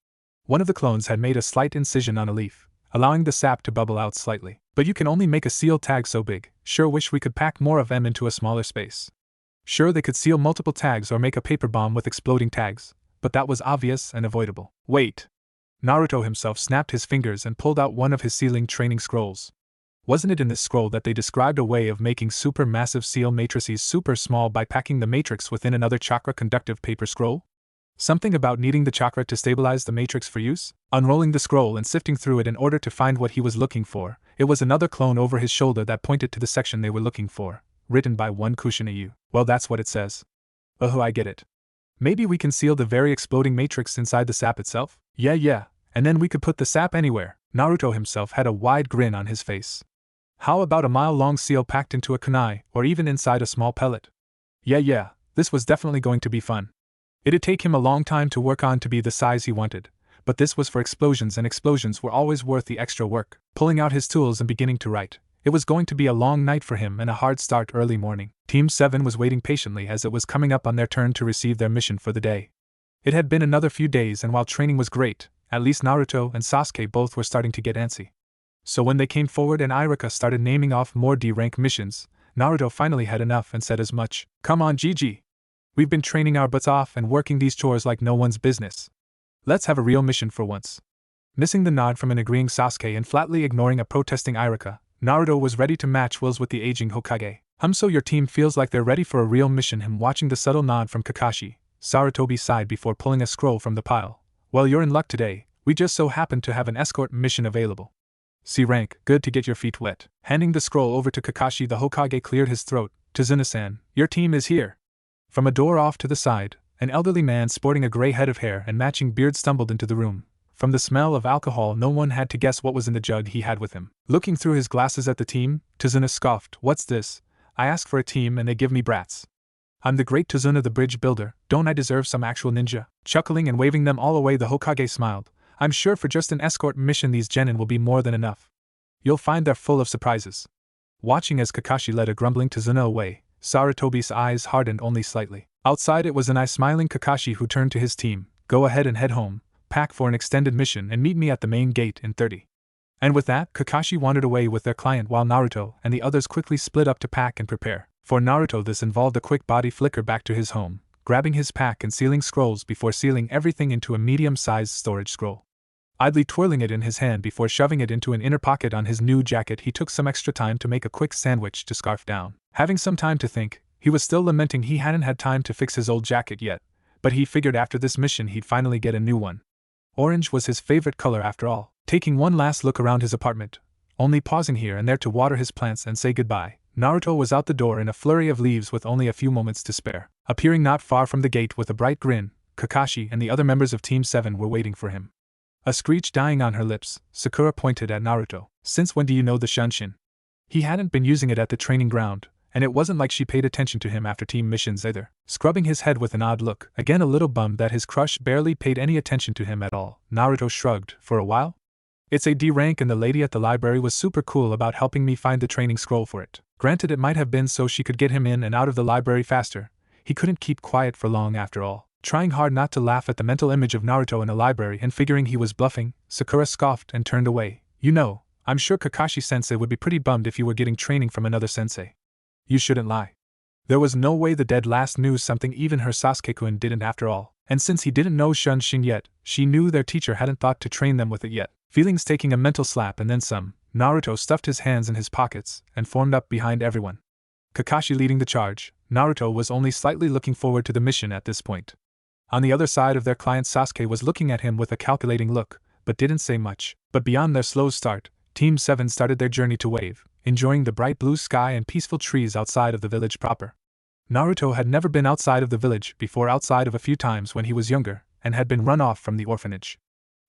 One of the clones had made a slight incision on a leaf, allowing the sap to bubble out slightly. But you can only make a seal tag so big. Sure wish we could pack more of them into a smaller space. Sure they could seal multiple tags or make a paper bomb with exploding tags, but that was obvious and avoidable. Wait! Naruto himself snapped his fingers and pulled out one of his sealing training scrolls. Wasn't it in this scroll that they described a way of making super massive seal matrices super small by packing the matrix within another chakra conductive paper scroll? Something about needing the chakra to stabilize the matrix for use? Unrolling the scroll and sifting through it in order to find what he was looking for, it was another clone over his shoulder that pointed to the section they were looking for, written by one Kushinayu. Well, that's what it says. Oh, I get it. Maybe we can seal the very exploding matrix inside the sap itself? Yeah, and then we could put the sap anywhere. Naruto himself had a wide grin on his face. How about a mile-long seal packed into a kunai, or even inside a small pellet? Yeah, this was definitely going to be fun. It'd take him a long time to work on to be the size he wanted, but this was for explosions and explosions were always worth the extra work. Pulling out his tools and beginning to write, it was going to be a long night for him and a hard start early morning. Team 7 was waiting patiently as it was coming up on their turn to receive their mission for the day. It had been another few days and while training was great, at least Naruto and Sasuke both were starting to get antsy. So when they came forward and Irika started naming off more D-rank missions, Naruto finally had enough and said as much. Come on GG. We've been training our butts off and working these chores like no one's business. Let's have a real mission for once. Missing the nod from an agreeing Sasuke and flatly ignoring a protesting Irika, Naruto was ready to match wills with the aging Hokage. So your team feels like they're ready for a real mission. Him watching the subtle nod from Kakashi, Sarutobi sighed before pulling a scroll from the pile. Well, you're in luck today, we just so happen to have an escort mission available. C rank, good to get your feet wet. Handing the scroll over to Kakashi, the Hokage cleared his throat. Tazuna-san, your team is here. From a door off to the side, an elderly man sporting a gray head of hair and matching beard stumbled into the room. From the smell of alcohol, no one had to guess what was in the jug he had with him. Looking through his glasses at the team, Tazuna scoffed. What's this? I ask for a team and they give me brats. I'm the great Tazuna the bridge builder, don't I deserve some actual ninja? Chuckling and waving them all away, the Hokage smiled. I'm sure for just an escort mission these genin will be more than enough. You'll find they're full of surprises. Watching as Kakashi led a grumbling Tazuna away, Sarutobi's eyes hardened only slightly. Outside it was an eye-smiling Kakashi who turned to his team. Go ahead and head home, pack for an extended mission and meet me at the main gate in 30. And with that, Kakashi wandered away with their client while Naruto and the others quickly split up to pack and prepare. For Naruto this involved a quick body flicker back to his home, grabbing his pack and sealing scrolls before sealing everything into a medium-sized storage scroll. Idly twirling it in his hand before shoving it into an inner pocket on his new jacket, he took some extra time to make a quick sandwich to scarf down. Having some time to think, he was still lamenting he hadn't had time to fix his old jacket yet, but he figured after this mission he'd finally get a new one. Orange was his favorite color after all. Taking one last look around his apartment, only pausing here and there to water his plants and say goodbye, Naruto was out the door in a flurry of leaves with only a few moments to spare. Appearing not far from the gate with a bright grin, Kakashi and the other members of Team 7 were waiting for him. A screech dying on her lips, Sakura pointed at Naruto. Since when do you know the Shunshin? He hadn't been using it at the training ground, and it wasn't like she paid attention to him after team missions either. Scrubbing his head with an odd look, again a little bummed that his crush barely paid any attention to him at all, Naruto shrugged. For a while? It's a D rank and the lady at the library was super cool about helping me find the training scroll for it. Granted, it might have been so she could get him in and out of the library faster. He couldn't keep quiet for long after all. Trying hard not to laugh at the mental image of Naruto in a library and figuring he was bluffing, Sakura scoffed and turned away. You know, I'm sure Kakashi-sensei would be pretty bummed if you were getting training from another sensei. You shouldn't lie. There was no way the dead last knew something even her Sasuke-kun didn't after all, and since he didn't know Shunshin yet, she knew their teacher hadn't thought to train them with it yet. Feelings taking a mental slap and then some, Naruto stuffed his hands in his pockets and formed up behind everyone. Kakashi leading the charge, Naruto was only slightly looking forward to the mission at this point. On the other side of their client, Sasuke was looking at him with a calculating look, but didn't say much. But beyond their slow start, Team 7 started their journey to Wave, enjoying the bright blue sky and peaceful trees outside of the village proper. Naruto had never been outside of the village before, outside of a few times when he was younger, and had been run off from the orphanage.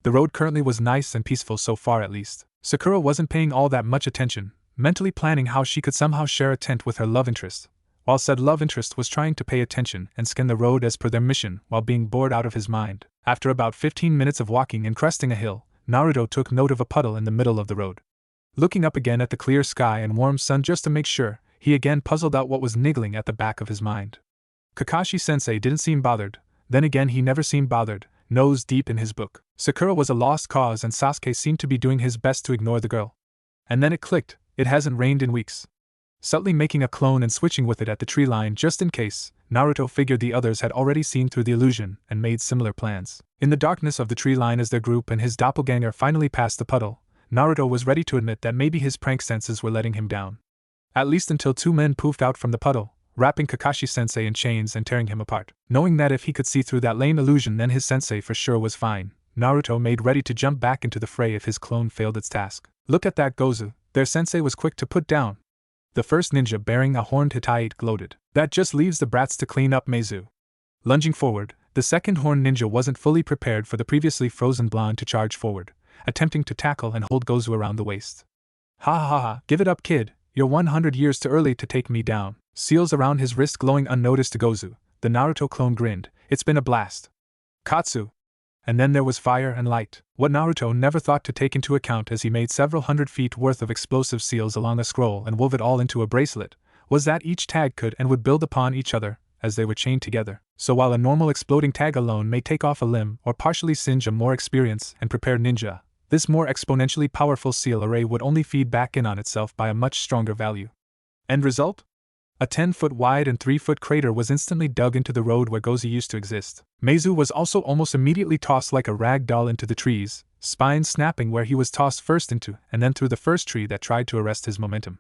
The road currently was nice and peaceful, so far at least. Sakura wasn't paying all that much attention, mentally planning how she could somehow share a tent with her love interest, while said love interest was trying to pay attention and scan the road as per their mission while being bored out of his mind. After about 15 minutes of walking and cresting a hill, Naruto took note of a puddle in the middle of the road. Looking up again at the clear sky and warm sun just to make sure, he again puzzled out what was niggling at the back of his mind. Kakashi-sensei didn't seem bothered, then again he never seemed bothered, nose deep in his book. Sakura was a lost cause and Sasuke seemed to be doing his best to ignore the girl. And then it clicked, it hasn't rained in weeks. Subtly making a clone and switching with it at the tree line just in case, Naruto figured the others had already seen through the illusion and made similar plans. In the darkness of the tree line as their group and his doppelganger finally passed the puddle, Naruto was ready to admit that maybe his prank senses were letting him down. At least until two men poofed out from the puddle, wrapping Kakashi-sensei in chains and tearing him apart. Knowing that if he could see through that lame illusion then his sensei for sure was fine, Naruto made ready to jump back into the fray if his clone failed its task. Look at that Gozu, their sensei was quick to put down. The first ninja bearing a horned Hittite gloated. That just leaves the brats to clean up Meizu. Lunging forward, the second horned ninja wasn't fully prepared for the previously frozen blonde to charge forward, attempting to tackle and hold Gozu around the waist. Ha ha ha, give it up kid, you're 100 years too early to take me down. Seals around his wrist glowing unnoticed to Gozu, the Naruto clone grinned, it's been a blast. Katsu. And then there was fire and light. What Naruto never thought to take into account as he made several 100 feet worth of explosive seals along a scroll and wove it all into a bracelet, was that each tag could and would build upon each other as they were chained together. So while a normal exploding tag alone may take off a limb or partially singe a more experienced and prepared ninja, this more exponentially powerful seal array would only feed back in on itself by a much stronger value. End result? A 10-foot wide and 3-foot crater was instantly dug into the road where Gozu used to exist. Meizu was also almost immediately tossed like a rag doll into the trees, spine snapping where he was tossed first into and then through the first tree that tried to arrest his momentum.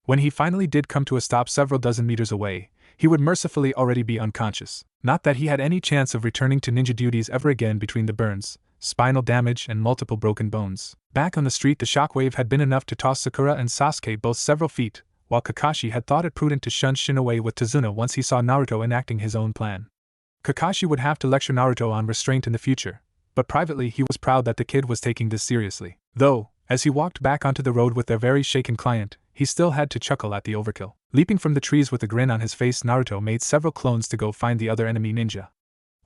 When he finally did come to a stop several dozen meters away, he would mercifully already be unconscious. Not that he had any chance of returning to ninja duties ever again between the burns, spinal damage and multiple broken bones. Back on the street the shockwave had been enough to toss Sakura and Sasuke both several feet, while Kakashi had thought it prudent to shun Shin away with Tazuna once he saw Naruto enacting his own plan. Kakashi would have to lecture Naruto on restraint in the future, but privately he was proud that the kid was taking this seriously. Though, as he walked back onto the road with their very shaken client, he still had to chuckle at the overkill. Leaping from the trees with a grin on his face, Naruto made several clones to go find the other enemy ninja.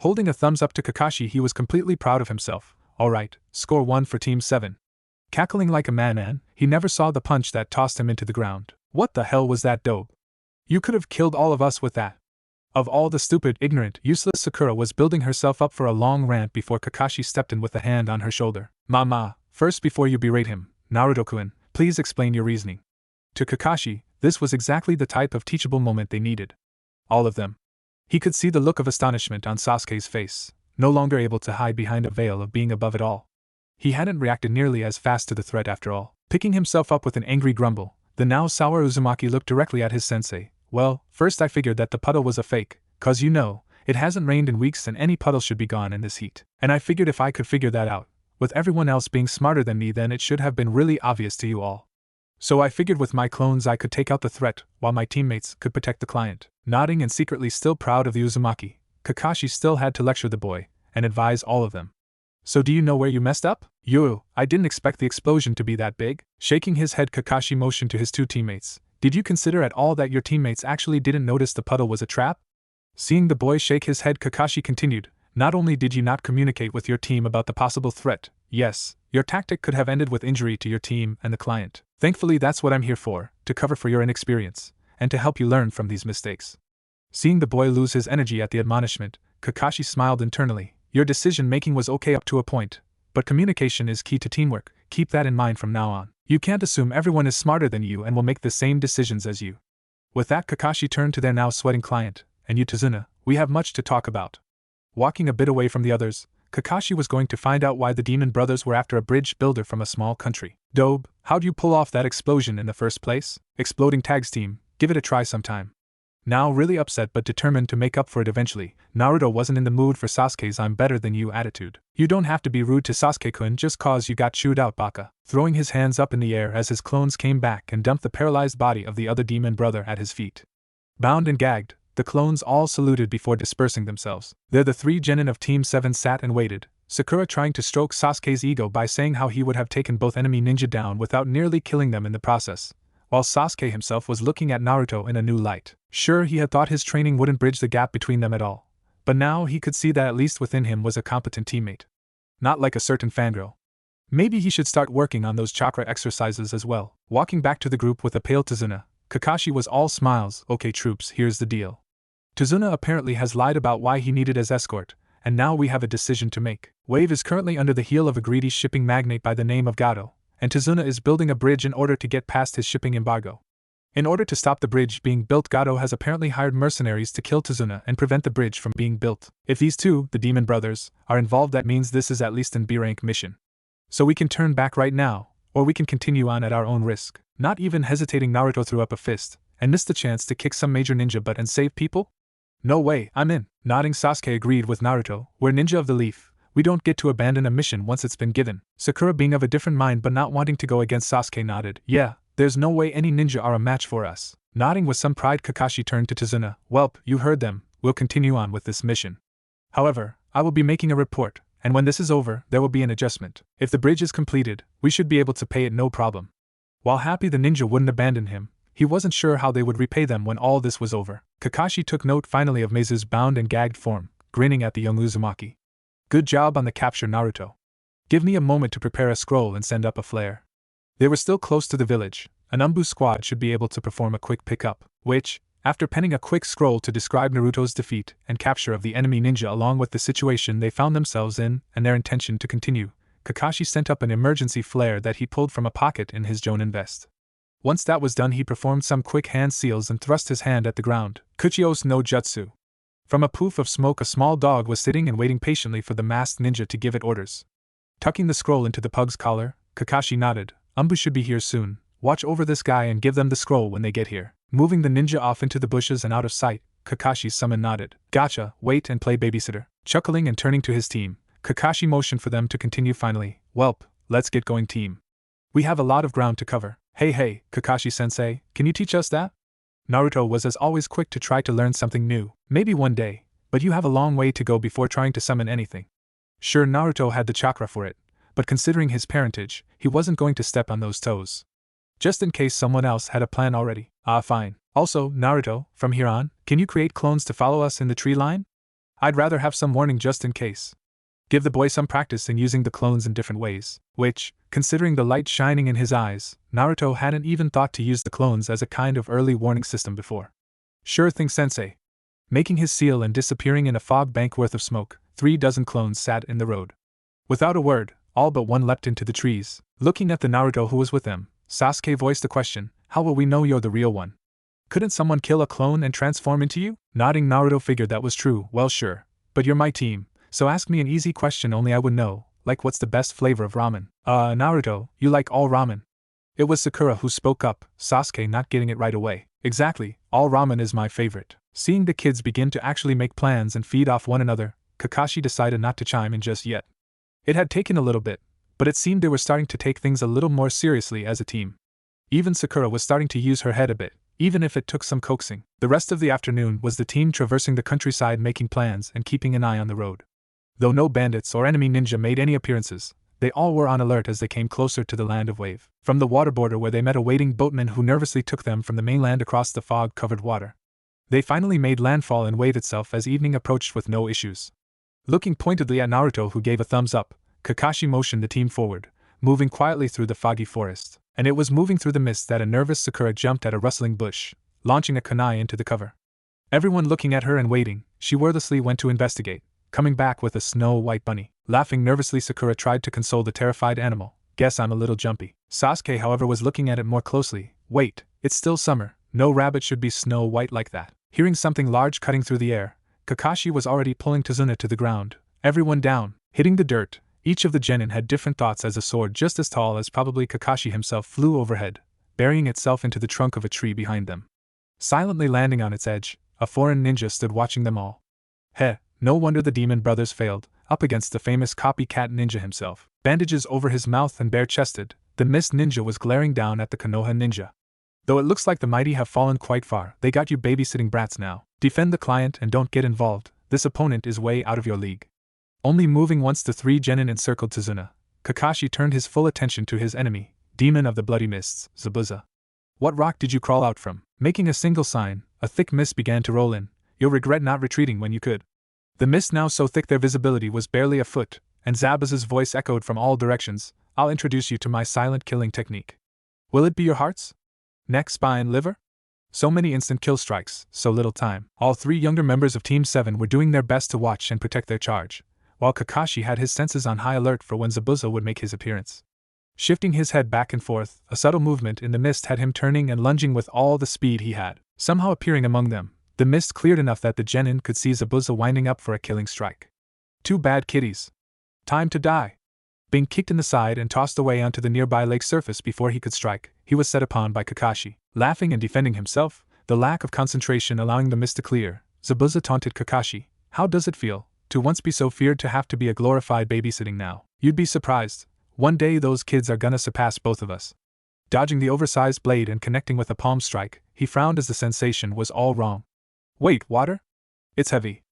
Holding a thumbs up to Kakashi, he was completely proud of himself. Alright, score 1 for Team 7. Cackling like a madman, he never saw the punch that tossed him into the ground. What the hell was that dope? You could have killed all of us with that. Of all the stupid, ignorant, useless, Sakura was building herself up for a long rant before Kakashi stepped in with a hand on her shoulder. Mama, first before you berate him, Naruto-kun, please explain your reasoning. To Kakashi, this was exactly the type of teachable moment they needed. All of them. He could see the look of astonishment on Sasuke's face, no longer able to hide behind a veil of being above it all. He hadn't reacted nearly as fast to the threat after all. Picking himself up with an angry grumble, the now sour Uzumaki looked directly at his sensei. Well, first I figured that the puddle was a fake, 'cause you know, it hasn't rained in weeks and any puddle should be gone in this heat. And I figured if I could figure that out, with everyone else being smarter than me, then it should have been really obvious to you all. So I figured with my clones I could take out the threat, while my teammates could protect the client. Nodding and secretly still proud of the Uzumaki, Kakashi still had to lecture the boy, and advise all of them. So do you know where you messed up? I didn't expect the explosion to be that big. Shaking his head, Kakashi motioned to his two teammates. Did you consider at all that your teammates actually didn't notice the puddle was a trap? Seeing the boy shake his head, Kakashi continued, not only did you not communicate with your team about the possible threat, yes, your tactic could have ended with injury to your team and the client. Thankfully that's what I'm here for, to cover for your inexperience, and to help you learn from these mistakes. Seeing the boy lose his energy at the admonishment, Kakashi smiled internally. Your decision-making was okay up to a point, but communication is key to teamwork, keep that in mind from now on. You can't assume everyone is smarter than you and will make the same decisions as you. With that, Kakashi turned to their now sweating client, and you Tazuna, we have much to talk about. Walking a bit away from the others, Kakashi was going to find out why the demon brothers were after a bridge builder from a small country. Dobe, how'd you pull off that explosion in the first place? Exploding tags team, give it a try sometime. Now really upset but determined to make up for it eventually, Naruto wasn't in the mood for Sasuke's "I'm better than you" attitude. "You don't have to be rude to Sasuke-kun just cause you got chewed out, baka." Throwing his hands up in the air as his clones came back and dumped the paralyzed body of the other demon brother at his feet. Bound and gagged, the clones all saluted before dispersing themselves. There the 3 genin of Team 7 sat and waited, Sakura trying to stroke Sasuke's ego by saying how he would have taken both enemy ninja down without nearly killing them in the process, while Sasuke himself was looking at Naruto in a new light. Sure, he had thought his training wouldn't bridge the gap between them at all, but now he could see that at least within him was a competent teammate. Not like a certain fangirl. Maybe he should start working on those chakra exercises as well. Walking back to the group with a pale Tazuna, Kakashi was all smiles. "Okay troops, here's the deal. Tazuna apparently has lied about why he needed as escort, and now we have a decision to make. Wave is currently under the heel of a greedy shipping magnate by the name of Gato, and Tazuna is building a bridge in order to get past his shipping embargo. In order to stop the bridge being built, Gato has apparently hired mercenaries to kill Tazuna and prevent the bridge from being built. If these two, the demon brothers, are involved, that means this is at least an B-rank mission. So we can turn back right now, or we can continue on at our own risk." Not even hesitating, Naruto threw up a fist, and missed the chance to kick some major ninja butt and save people? "No way, I'm in." Nodding, Sasuke agreed with Naruto. "We're ninja of the leaf. We don't get to abandon a mission once it's been given." Sakura, being of a different mind but not wanting to go against Sasuke, nodded. "Yeah, there's no way any ninja are a match for us." Nodding with some pride, Kakashi turned to Tazuna. "Welp, you heard them. We'll continue on with this mission. However, I will be making a report, and when this is over, there will be an adjustment. If the bridge is completed, we should be able to pay it no problem." While happy the ninja wouldn't abandon him, he wasn't sure how they would repay them when all this was over. Kakashi took note finally of Meizu's bound and gagged form, grinning at the young Uzumaki. "Good job on the capture, Naruto. Give me a moment to prepare a scroll and send up a flare." They were still close to the village. An Umbu squad should be able to perform a quick pickup, which, after penning a quick scroll to describe Naruto's defeat and capture of the enemy ninja along with the situation they found themselves in and their intention to continue, Kakashi sent up an emergency flare that he pulled from a pocket in his Jonin vest. Once that was done, he performed some quick hand seals and thrust his hand at the ground. Kuchios no Jutsu. From a poof of smoke, a small dog was sitting and waiting patiently for the masked ninja to give it orders. Tucking the scroll into the pug's collar, Kakashi nodded. "Umbu should be here soon. Watch over this guy and give them the scroll when they get here." Moving the ninja off into the bushes and out of sight, Kakashi's summon nodded. "Gotcha, wait and play babysitter." Chuckling and turning to his team, Kakashi motioned for them to continue finally. "Welp, let's get going, team. We have a lot of ground to cover." Hey, Kakashi-sensei, can you teach us that?" Naruto was as always quick to try to learn something new. "Maybe one day, but you have a long way to go before trying to summon anything." Sure, Naruto had the chakra for it, but considering his parentage, he wasn't going to step on those toes. Just in case someone else had a plan already. Fine. Also, Naruto, from here on, can you create clones to follow us in the tree line? I'd rather have some warning just in case. Give the boy some practice in using the clones in different ways, which, considering the light shining in his eyes, Naruto hadn't even thought to use the clones as a kind of early warning system before. "Sure thing, Sensei." Making his seal and disappearing in a fog bank worth of smoke, 36 clones sat in the road. Without a word, all but one leapt into the trees. Looking at the Naruto who was with them, Sasuke voiced the question, "How will we know you're the real one? Couldn't someone kill a clone and transform into you?" Nodding, Naruto figured that was true. "Well, sure, but you're my team. So ask me an easy question only I would know, like what's the best flavor of ramen?" Naruto, you like all ramen?" It was Sakura who spoke up, Sasuke not getting it right away. "Exactly, all ramen is my favorite." Seeing the kids begin to actually make plans and feed off one another, Kakashi decided not to chime in just yet. It had taken a little bit, but it seemed they were starting to take things a little more seriously as a team. Even Sakura was starting to use her head a bit, even if it took some coaxing. The rest of the afternoon was the team traversing the countryside, making plans and keeping an eye on the road. Though no bandits or enemy ninja made any appearances, they all were on alert as they came closer to the land of Wave. From the water border where they met a waiting boatman who nervously took them from the mainland across the fog-covered water. They finally made landfall in Wave itself as evening approached with no issues. Looking pointedly at Naruto, who gave a thumbs up, Kakashi motioned the team forward, moving quietly through the foggy forest. And it was moving through the mist that a nervous Sakura jumped at a rustling bush, launching a kunai into the cover. Everyone looking at her and waiting, she wordlessly went to investigate, coming back with a snow-white bunny. Laughing nervously, Sakura tried to console the terrified animal. "Guess I'm a little jumpy." Sasuke, however, was looking at it more closely. "Wait, it's still summer. No rabbit should be snow-white like that." Hearing something large cutting through the air, Kakashi was already pulling Tazuna to the ground. "Everyone down." Hitting the dirt, each of the genin had different thoughts as a sword just as tall as probably Kakashi himself flew overhead, burying itself into the trunk of a tree behind them. Silently landing on its edge, a foreign ninja stood watching them all. Heh, no wonder the demon brothers failed, up against the famous copycat ninja himself. Bandages over his mouth and bare-chested, the mist ninja was glaring down at the Konoha ninja. Though it looks like the mighty have fallen quite far, they got you babysitting brats now. Defend the client and don't get involved, this opponent is way out of your league. Only moving once the three genin encircled Tazuna, Kakashi turned his full attention to his enemy, demon of the bloody mists, Zabuza. What rock did you crawl out from? Making a single sign, a thick mist began to roll in. You'll regret not retreating when you could. The mist now so thick their visibility was barely a foot, and Zabuza's voice echoed from all directions. I'll introduce you to my silent killing technique. Will it be your hearts? Neck, spine, liver? So many instant kill strikes, so little time. All three younger members of Team 7 were doing their best to watch and protect their charge, while Kakashi had his senses on high alert for when Zabuza would make his appearance. Shifting his head back and forth, a subtle movement in the mist had him turning and lunging with all the speed he had. Somehow appearing among them, the mist cleared enough that the genin could see Zabuza winding up for a killing strike. Two bad kitties. Time to die. Being kicked in the side and tossed away onto the nearby lake surface before he could strike, he was set upon by Kakashi. Laughing and defending himself, the lack of concentration allowing the mist to clear, Zabuza taunted Kakashi. How does it feel, to once be so feared to have to be a glorified babysitting now? You'd be surprised. One day those kids are gonna surpass both of us. Dodging the oversized blade and connecting with a palm strike, he frowned as the sensation was all wrong. Wait, water? It's heavy.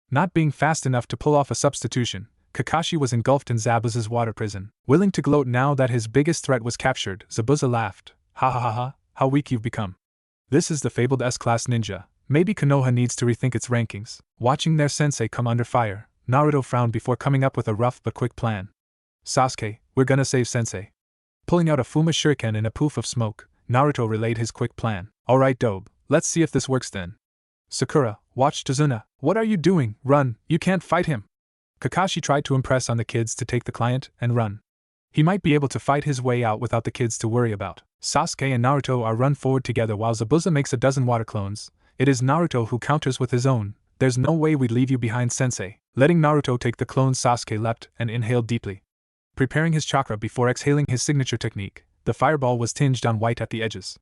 Not being fast enough to pull off a substitution, Kakashi was engulfed in Zabuza's water prison. Willing to gloat now that his biggest threat was captured, Zabuza laughed. Ha ha ha ha, how weak you've become. This is the fabled S-class ninja. Maybe Konoha needs to rethink its rankings. Watching their sensei come under fire, Naruto frowned before coming up with a rough but quick plan. Sasuke, we're gonna save Sensei. Pulling out a Fuma shuriken in a poof of smoke, Naruto relayed his quick plan. Alright Dobe, let's see if this works then. Sakura, watch Tazuna. What are you doing? Run, you can't fight him. Kakashi tried to impress on the kids to take the client and run. He might be able to fight his way out without the kids to worry about. Sasuke and Naruto are run forward together while Zabuza makes a dozen water clones. It is Naruto who counters with his own. There's no way we'd leave you behind, Sensei. Letting Naruto take the clones, Sasuke leapt and inhaled deeply. Preparing his chakra before exhaling his signature technique, the fireball was tinged on white at the edges.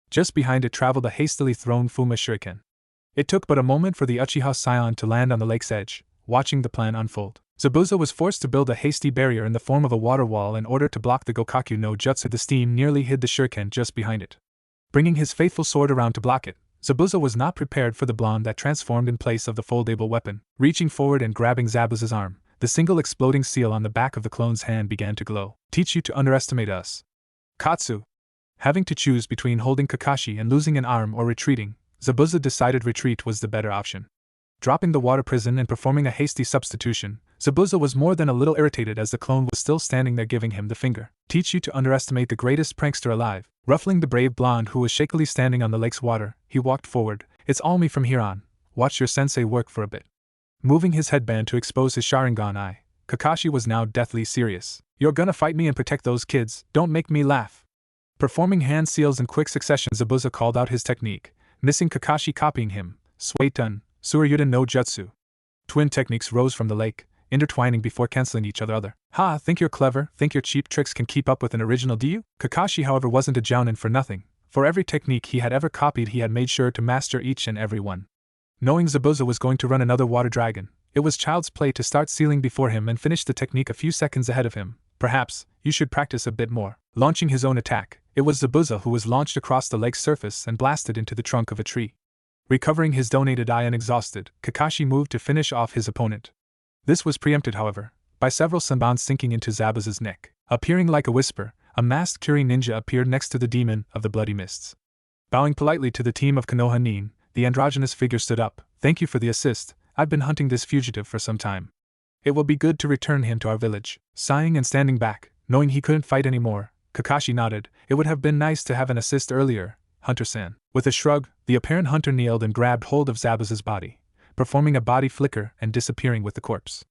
Just behind it traveled a hastily thrown Fuma shuriken. It took but a moment for the Uchiha Scion to land on the lake's edge. Watching the plan unfold, Zabuza was forced to build a hasty barrier in the form of a water wall in order to block the Gokaku no Jutsu. The steam nearly hid the shuriken just behind it. Bringing his faithful sword around to block it, Zabuza was not prepared for the blonde that transformed in place of the foldable weapon. Reaching forward and grabbing Zabuza's arm, the single exploding seal on the back of the clone's hand began to glow. Teach you to underestimate us. Katsu. Having to choose between holding Kakashi and losing an arm or retreating, Zabuza decided retreat was the better option. Dropping the water prison and performing a hasty substitution, Zabuza was more than a little irritated as the clone was still standing there giving him the finger. Teach you to underestimate the greatest prankster alive. Ruffling the brave blonde who was shakily standing on the lake's water, he walked forward. It's all me from here on. Watch your sensei work for a bit. Moving his headband to expose his Sharingan eye, Kakashi was now deathly serious. You're gonna fight me and protect those kids, don't make me laugh. Performing hand seals in quick succession, Zabuza called out his technique, missing Kakashi copying him. Suiton, Suryudan no Jutsu. Twin techniques rose from the lake, intertwining before canceling each other. Ha, think you're clever, think your cheap tricks can keep up with an original, do you? Kakashi, however, wasn't a jounin for nothing. For every technique he had ever copied, he had made sure to master each and every one. Knowing Zabuza was going to run another water dragon, it was child's play to start sealing before him and finish the technique a few seconds ahead of him. Perhaps, you should practice a bit more. Launching his own attack, it was Zabuza who was launched across the lake's surface and blasted into the trunk of a tree. Recovering his donated eye unexhausted, Kakashi moved to finish off his opponent. This was preempted, however, by several senbons sinking into Zabuza's neck. Appearing like a whisper, a masked Kiri ninja appeared next to the demon of the bloody mists. Bowing politely to the team of Konoha Nin, the androgynous figure stood up. Thank you for the assist. I've been hunting this fugitive for some time. It will be good to return him to our village. Sighing and standing back, knowing he couldn't fight anymore, Kakashi nodded. It would have been nice to have an assist earlier, Hunter-san. With a shrug, the apparent hunter kneeled and grabbed hold of Zabuza's body, performing a body flicker and disappearing with the corpse.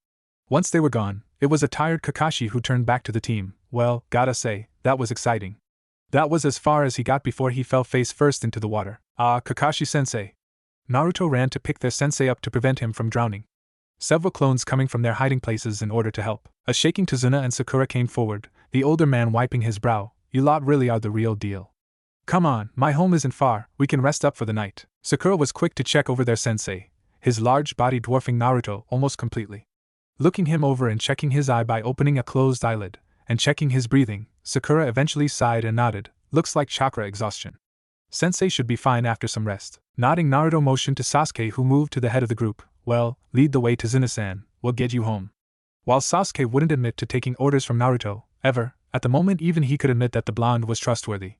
Once they were gone, it was a tired Kakashi who turned back to the team. Well, gotta say, that was exciting. That was as far as he got before he fell face first into the water. Ah, Kakashi-sensei. Naruto ran to pick their sensei up to prevent him from drowning. Several clones coming from their hiding places in order to help. A shaking Tazuna and Sakura came forward, the older man wiping his brow. You lot really are the real deal. Come on, my home isn't far, we can rest up for the night. Sakura was quick to check over their sensei, his large body dwarfing Naruto almost completely. Looking him over and checking his eye by opening a closed eyelid, and checking his breathing, Sakura eventually sighed and nodded, looks like chakra exhaustion. Sensei should be fine after some rest. Nodding, Naruto motioned to Sasuke, who moved to the head of the group. Well, lead the way to Zuna-san, we'll get you home. While Sasuke wouldn't admit to taking orders from Naruto, ever, at the moment even he could admit that the blonde was trustworthy.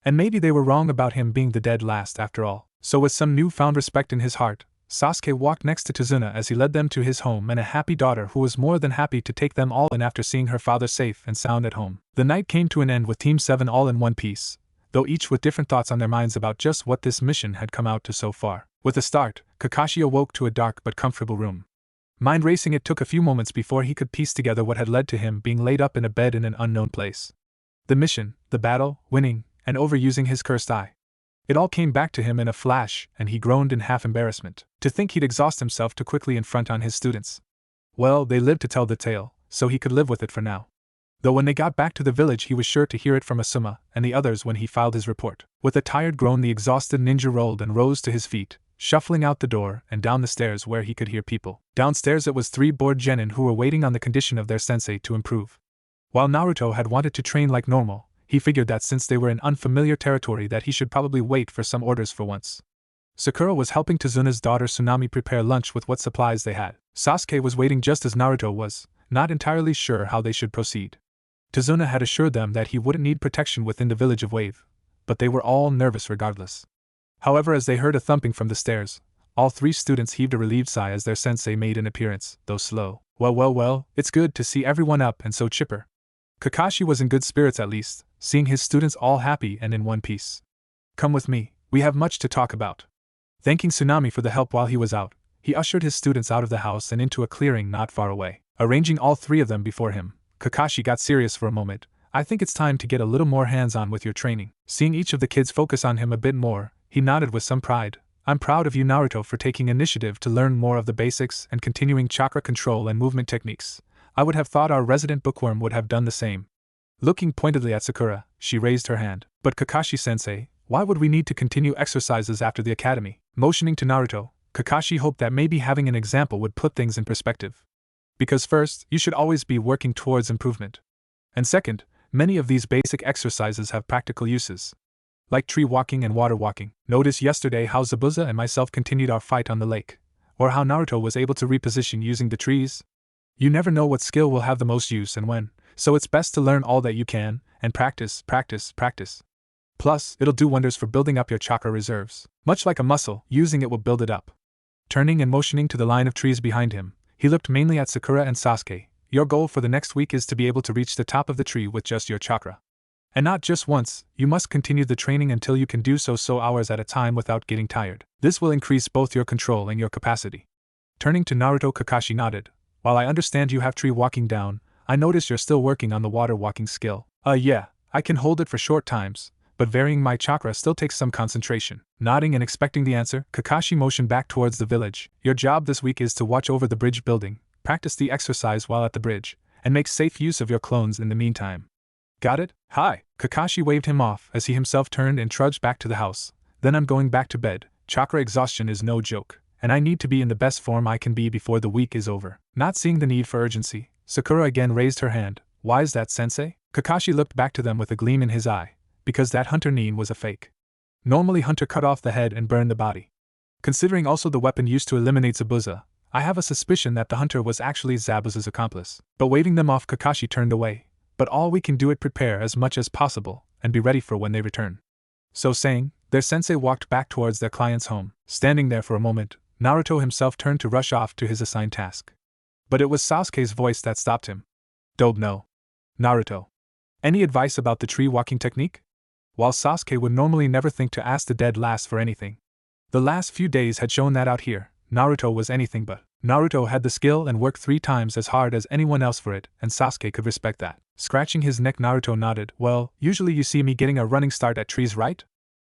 And maybe they were wrong about him being the dead last after all. So with some newfound respect in his heart, Sasuke walked next to Tazuna as he led them to his home and a happy daughter who was more than happy to take them all in after seeing her father safe and sound at home. The night came to an end with Team 7 all in one piece, though each with different thoughts on their minds about just what this mission had come out to so far. With a start, Kakashi awoke to a dark but comfortable room. Mind racing, it took a few moments before he could piece together what had led to him being laid up in a bed in an unknown place. The mission, the battle, winning, and overusing his cursed eye. It all came back to him in a flash, and he groaned in half embarrassment. To think he'd exhaust himself too quickly in front on his students. Well, they lived to tell the tale, so he could live with it for now. Though when they got back to the village he was sure to hear it from Asuma and the others when he filed his report. With a tired groan the exhausted ninja rolled and rose to his feet, shuffling out the door and down the stairs where he could hear people. Downstairs it was 3 bored genin who were waiting on the condition of their sensei to improve. While Naruto had wanted to train like normal, he figured that since they were in unfamiliar territory that he should probably wait for some orders for once. Sakura was helping Tazuna's daughter Tsunami prepare lunch with what supplies they had. Sasuke was waiting just as Naruto was, not entirely sure how they should proceed. Tazuna had assured them that he wouldn't need protection within the village of Wave, but they were all nervous regardless. However, as they heard a thumping from the stairs, all 3 students heaved a relieved sigh as their sensei made an appearance, though slow. Well, it's good to see everyone up and so chipper. Kakashi was in good spirits at least, seeing his students all happy and in one piece. Come with me, we have much to talk about. Thanking Tsunami for the help while he was out, he ushered his students out of the house and into a clearing not far away. Arranging all 3 of them before him, Kakashi got serious for a moment. I think it's time to get a little more hands-on with your training. Seeing each of the kids focus on him a bit more, he nodded with some pride. I'm proud of you, Naruto, for taking initiative to learn more of the basics and continuing chakra control and movement techniques. I would have thought our resident bookworm would have done the same. Looking pointedly at Sakura, she raised her hand. But Kakashi-sensei, why would we need to continue exercises after the academy? Motioning to Naruto, Kakashi hoped that maybe having an example would put things in perspective. Because first, you should always be working towards improvement. And second, many of these basic exercises have practical uses. Like tree walking and water walking. Notice yesterday how Zabuza and myself continued our fight on the lake. Or how Naruto was able to reposition using the trees. You never know what skill will have the most use and when, so it's best to learn all that you can, and practice. Plus, it'll do wonders for building up your chakra reserves. Much like a muscle, using it will build it up. Turning and motioning to the line of trees behind him, he looked mainly at Sakura and Sasuke. Your goal for the next week is to be able to reach the top of the tree with just your chakra. And not just once, you must continue the training until you can do so hours at a time without getting tired. This will increase both your control and your capacity. Turning to Naruto, Kakashi nodded. While I understand you have tree walking down, I notice you're still working on the water walking skill. Yeah, I can hold it for short times, but varying my chakra still takes some concentration. Nodding and expecting the answer, Kakashi motioned back towards the village. Your job this week is to watch over the bridge building, practice the exercise while at the bridge, and make safe use of your clones in the meantime. Got it? Hi! Kakashi waved him off as he himself turned and trudged back to the house. Then I'm going back to bed. Chakra exhaustion is no joke, and I need to be in the best form I can be before the week is over. Not seeing the need for urgency, Sakura again raised her hand. Why is that, sensei? Kakashi looked back to them with a gleam in his eye. Because that hunter Nin was a fake. Normally hunter cut off the head and burned the body. Considering also the weapon used to eliminate Zabuza, I have a suspicion that the hunter was actually Zabuza's accomplice. But waving them off, Kakashi turned away. But all we can do is prepare as much as possible, and be ready for when they return. So saying, their sensei walked back towards their client's home. Standing there for a moment, Naruto himself turned to rush off to his assigned task. But it was Sasuke's voice that stopped him. Don't know. Naruto. Any advice about the tree walking technique? While Sasuke would normally never think to ask the dead last for anything, the last few days had shown that out here, Naruto was anything but. Naruto had the skill and worked 3 times as hard as anyone else for it, and Sasuke could respect that. Scratching his neck, Naruto nodded. Well, usually you see me getting a running start at trees, right?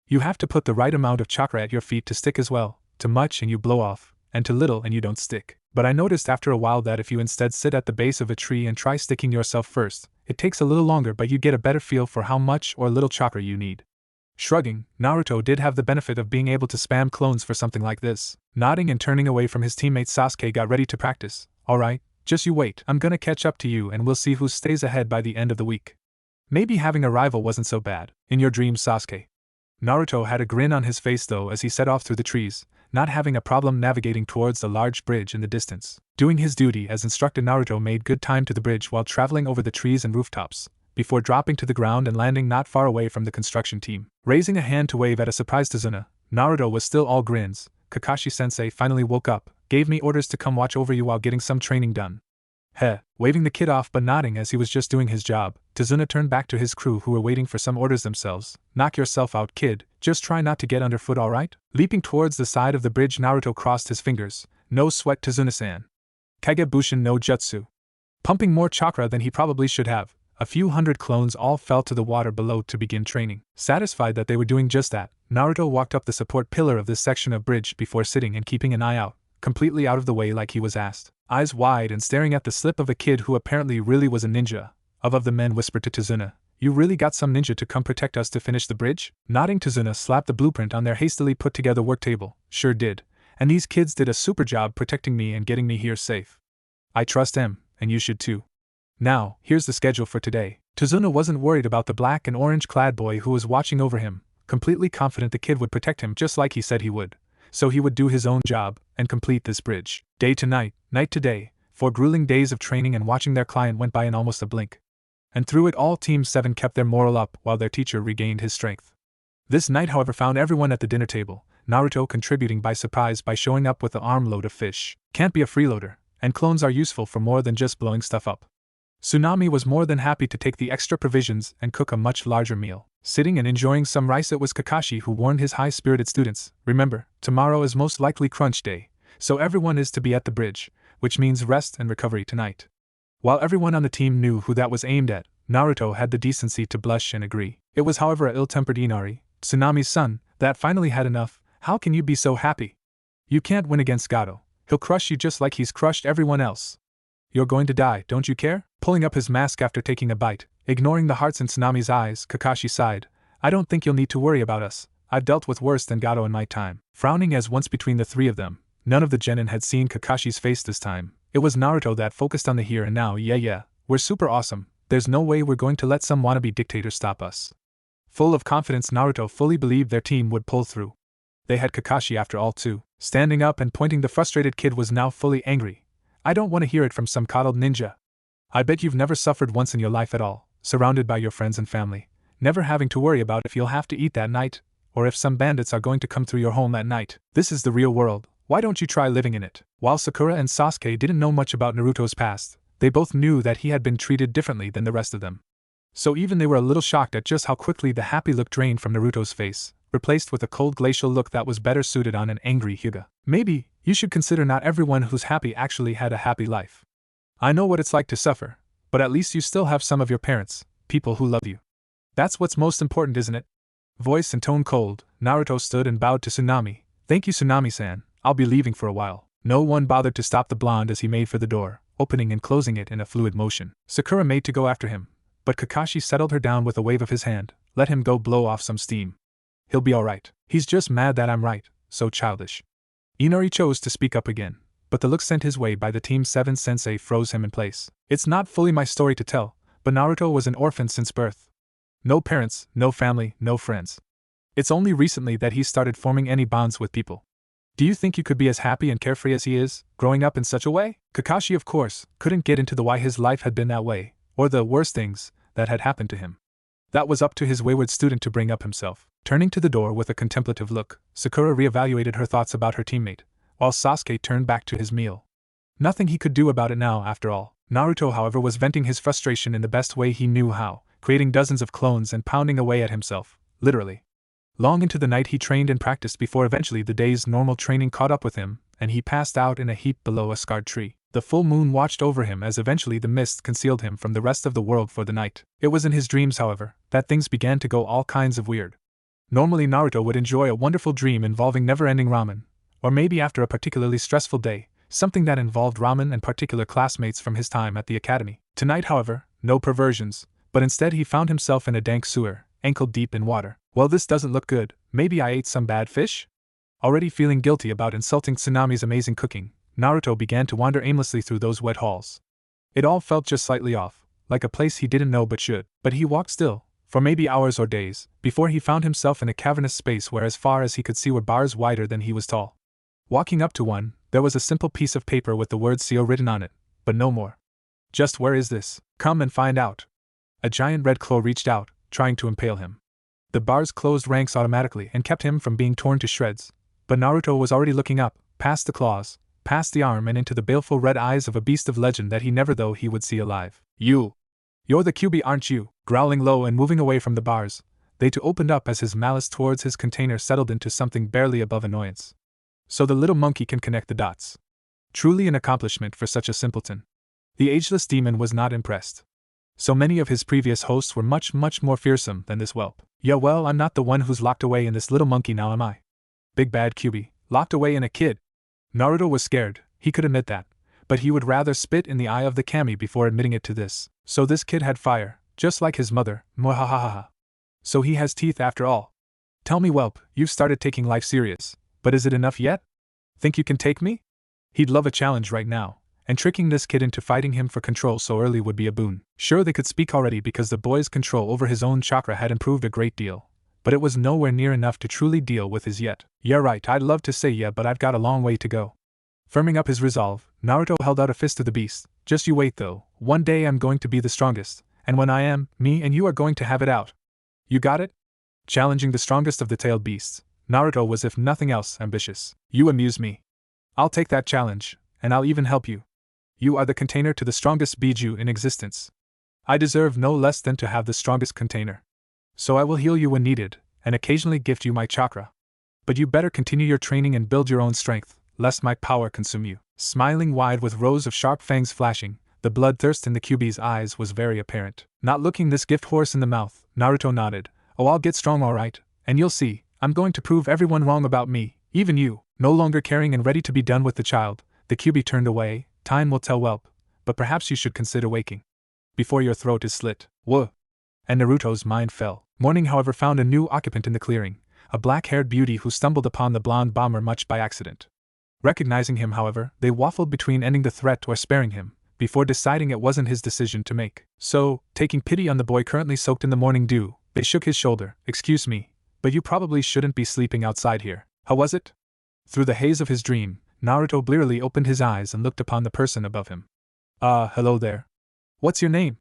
You have to put the right amount of chakra at your feet to stick as well. Too much and you blow off, and too little and you don't stick. But I noticed after a while that if you instead sit at the base of a tree and try sticking yourself first, it takes a little longer but you get a better feel for how much or little chakra you need. Shrugging, Naruto did have the benefit of being able to spam clones for something like this. Nodding and turning away from his teammate Sasuke got ready to practice. Alright, just you wait, I'm gonna catch up to you and we'll see who stays ahead by the end of the week. Maybe having a rival wasn't so bad. In your dreams, Sasuke. Naruto had a grin on his face though as he set off through the trees, not having a problem navigating towards the large bridge in the distance. Doing his duty as instructed, Naruto made good time to the bridge while traveling over the trees and rooftops, before dropping to the ground and landing not far away from the construction team. Raising a hand to wave at a surprised Tazuna, Naruto was still all grins. Kakashi-sensei finally woke up, gave me orders to come watch over you while getting some training done. Heh, waving the kid off but nodding as he was just doing his job, Tazuna turned back to his crew who were waiting for some orders themselves. Knock yourself out, kid, just try not to get underfoot, alright? Leaping towards the side of the bridge, Naruto crossed his fingers. No sweat, Tazuna-san. Kagebushin no jutsu. Pumping more chakra than he probably should have, a few hundred clones all fell to the water below to begin training. Satisfied that they were doing just that, Naruto walked up the support pillar of this section of bridge before sitting and keeping an eye out, completely out of the way like he was asked. Eyes wide and staring at the slip of a kid who apparently really was a ninja. Of the men whispered to Tazuna, you really got some ninja to come protect us to finish the bridge? Nodding, Tazuna slapped the blueprint on their hastily put together work table. Sure did. And these kids did a super job protecting me and getting me here safe. I trust them, and you should too. Now, here's the schedule for today. Tazuna wasn't worried about the black and orange clad boy who was watching over him, completely confident the kid would protect him just like he said he would. So he would do his own job and complete this bridge. Day to night, night to day, 4 grueling days of training and watching their client went by in almost a blink. And through it all, Team 7 kept their morale up while their teacher regained his strength. This night, however, found everyone at the dinner table, Naruto contributing by surprise by showing up with an armload of fish. Can't be a freeloader, and clones are useful for more than just blowing stuff up. Tsunami was more than happy to take the extra provisions and cook a much larger meal. Sitting and enjoying some rice, it was Kakashi who warned his high-spirited students, remember, tomorrow is most likely crunch day, so everyone is to be at the bridge, which means rest and recovery tonight. While everyone on the team knew who that was aimed at, Naruto had the decency to blush and agree. It was however a ill-tempered Inari, Tsunami's son, that finally had enough. How can you be so happy? You can't win against Gato. He'll crush you just like he's crushed everyone else. You're going to die, don't you care? Pulling up his mask after taking a bite, ignoring the hearts in Tsunami's eyes, Kakashi sighed. I don't think you'll need to worry about us. I've dealt with worse than Gato in my time. Frowning as once between the three of them, none of the genin had seen Kakashi's face this time. It was Naruto that focused on the here and now. Yeah, we're super awesome. There's no way we're going to let some wannabe dictator stop us. Full of confidence, Naruto fully believed their team would pull through. They had Kakashi after all too. Standing up and pointing, the frustrated kid was now fully angry. I don't want to hear it from some coddled ninja. I bet you've never suffered once in your life at all, surrounded by your friends and family, never having to worry about if you'll have to eat that night, or if some bandits are going to come through your home at night. This is the real world. Why don't you try living in it? While Sakura and Sasuke didn't know much about Naruto's past, they both knew that he had been treated differently than the rest of them. So even they were a little shocked at just how quickly the happy look drained from Naruto's face, replaced with a cold glacial look that was better suited on an angry Hyuga. Maybe you should consider not everyone who's happy actually had a happy life. I know what it's like to suffer, but at least you still have some of your parents, people who love you. That's what's most important, isn't it? Voice and tone cold, Naruto stood and bowed to Tsunami. Thank you, Tsunami-san. I'll be leaving for a while. No one bothered to stop the blonde as he made for the door, opening and closing it in a fluid motion. Sakura made to go after him, but Kakashi settled her down with a wave of his hand. Let him go blow off some steam. He'll be alright. He's just mad that I'm right, so childish. Inari chose to speak up again, but the look sent his way by the Team 7 sensei froze him in place. It's not fully my story to tell, but Naruto was an orphan since birth. No parents, no family, no friends. It's only recently that he started forming any bonds with people. Do you think you could be as happy and carefree as he is, growing up in such a way? Kakashi, of course, couldn't get into the why his life had been that way, or the worst things that had happened to him. That was up to his wayward student to bring up himself. Turning to the door with a contemplative look, Sakura reevaluated her thoughts about her teammate, while Sasuke turned back to his meal. Nothing he could do about it now, after all. Naruto, however, was venting his frustration in the best way he knew how, creating dozens of clones and pounding away at himself, literally. Long into the night he trained and practiced before eventually the day's normal training caught up with him, and he passed out in a heap below a scarred tree. The full moon watched over him as eventually the mist concealed him from the rest of the world for the night. It was in his dreams, however, that things began to go all kinds of weird. Normally Naruto would enjoy a wonderful dream involving never-ending ramen, or maybe after a particularly stressful day, something that involved ramen and particular classmates from his time at the academy. Tonight, however, no perversions, but instead he found himself in a dank sewer, ankle deep in water. Well, this doesn't look good. Maybe I ate some bad fish? Already feeling guilty about insulting Tsunami's amazing cooking, Naruto began to wander aimlessly through those wet halls. It all felt just slightly off, like a place he didn't know but should. But he walked still, for maybe hours or days, before he found himself in a cavernous space where as far as he could see were bars wider than he was tall. Walking up to one, there was a simple piece of paper with the word "CO" written on it, but no more. Just where is this? Come and find out. A giant red claw reached out, trying to impale him. The bars closed ranks automatically and kept him from being torn to shreds, but Naruto was already looking up, past the claws, past the arm and into the baleful red eyes of a beast of legend that he never thought he would see alive. You're the QB, aren't you? Growling low and moving away from the bars, they too opened up as his malice towards his container settled into something barely above annoyance. So the little monkey can connect the dots. Truly an accomplishment for such a simpleton. The ageless demon was not impressed. So many of his previous hosts were much more fearsome than this whelp. Yeah, well, I'm not the one who's locked away in this little monkey now, am I? Big bad QB, locked away in a kid. Naruto was scared, he could admit that, but he would rather spit in the eye of the kami before admitting it to this. So this kid had fire, just like his mother, mwahahaha. So he has teeth after all. Tell me, whelp, you've started taking life serious, but is it enough yet? Think you can take me? He'd love a challenge right now, and tricking this kid into fighting him for control so early would be a boon. Sure, they could speak already because the boy's control over his own chakra had improved a great deal, but it was nowhere near enough to truly deal with his yet. Yeah, right, I'd love to say yeah, but I've got a long way to go. Firming up his resolve, Naruto held out a fist to the beast. Just you wait though, one day I'm going to be the strongest, and when I am, me and you are going to have it out. You got it? Challenging the strongest of the tailed beasts, Naruto was if nothing else ambitious. You amuse me. I'll take that challenge, and I'll even help you. You are the container to the strongest Biju in existence. I deserve no less than to have the strongest container. So I will heal you when needed, and occasionally gift you my chakra. But you better continue your training and build your own strength, lest my power consume you. Smiling wide with rows of sharp fangs flashing, the bloodthirst in the QB's eyes was very apparent. Not looking this gift horse in the mouth, Naruto nodded. Oh, I'll get strong alright, and you'll see, I'm going to prove everyone wrong about me, even you. No longer caring and ready to be done with the child, the QB turned away. Time will tell, whelp, but perhaps you should consider waking before your throat is slit. Whoa! And Naruto's mind fell. Morning, however, found a new occupant in the clearing, a black-haired beauty who stumbled upon the blonde bomber much by accident. Recognizing him, however, they waffled between ending the threat or sparing him, before deciding it wasn't his decision to make. So, taking pity on the boy currently soaked in the morning dew, they shook his shoulder. Excuse me, but you probably shouldn't be sleeping outside here. How was it? Through the haze of his dream, Naruto blearily opened his eyes and looked upon the person above him. Hello there. What's your name?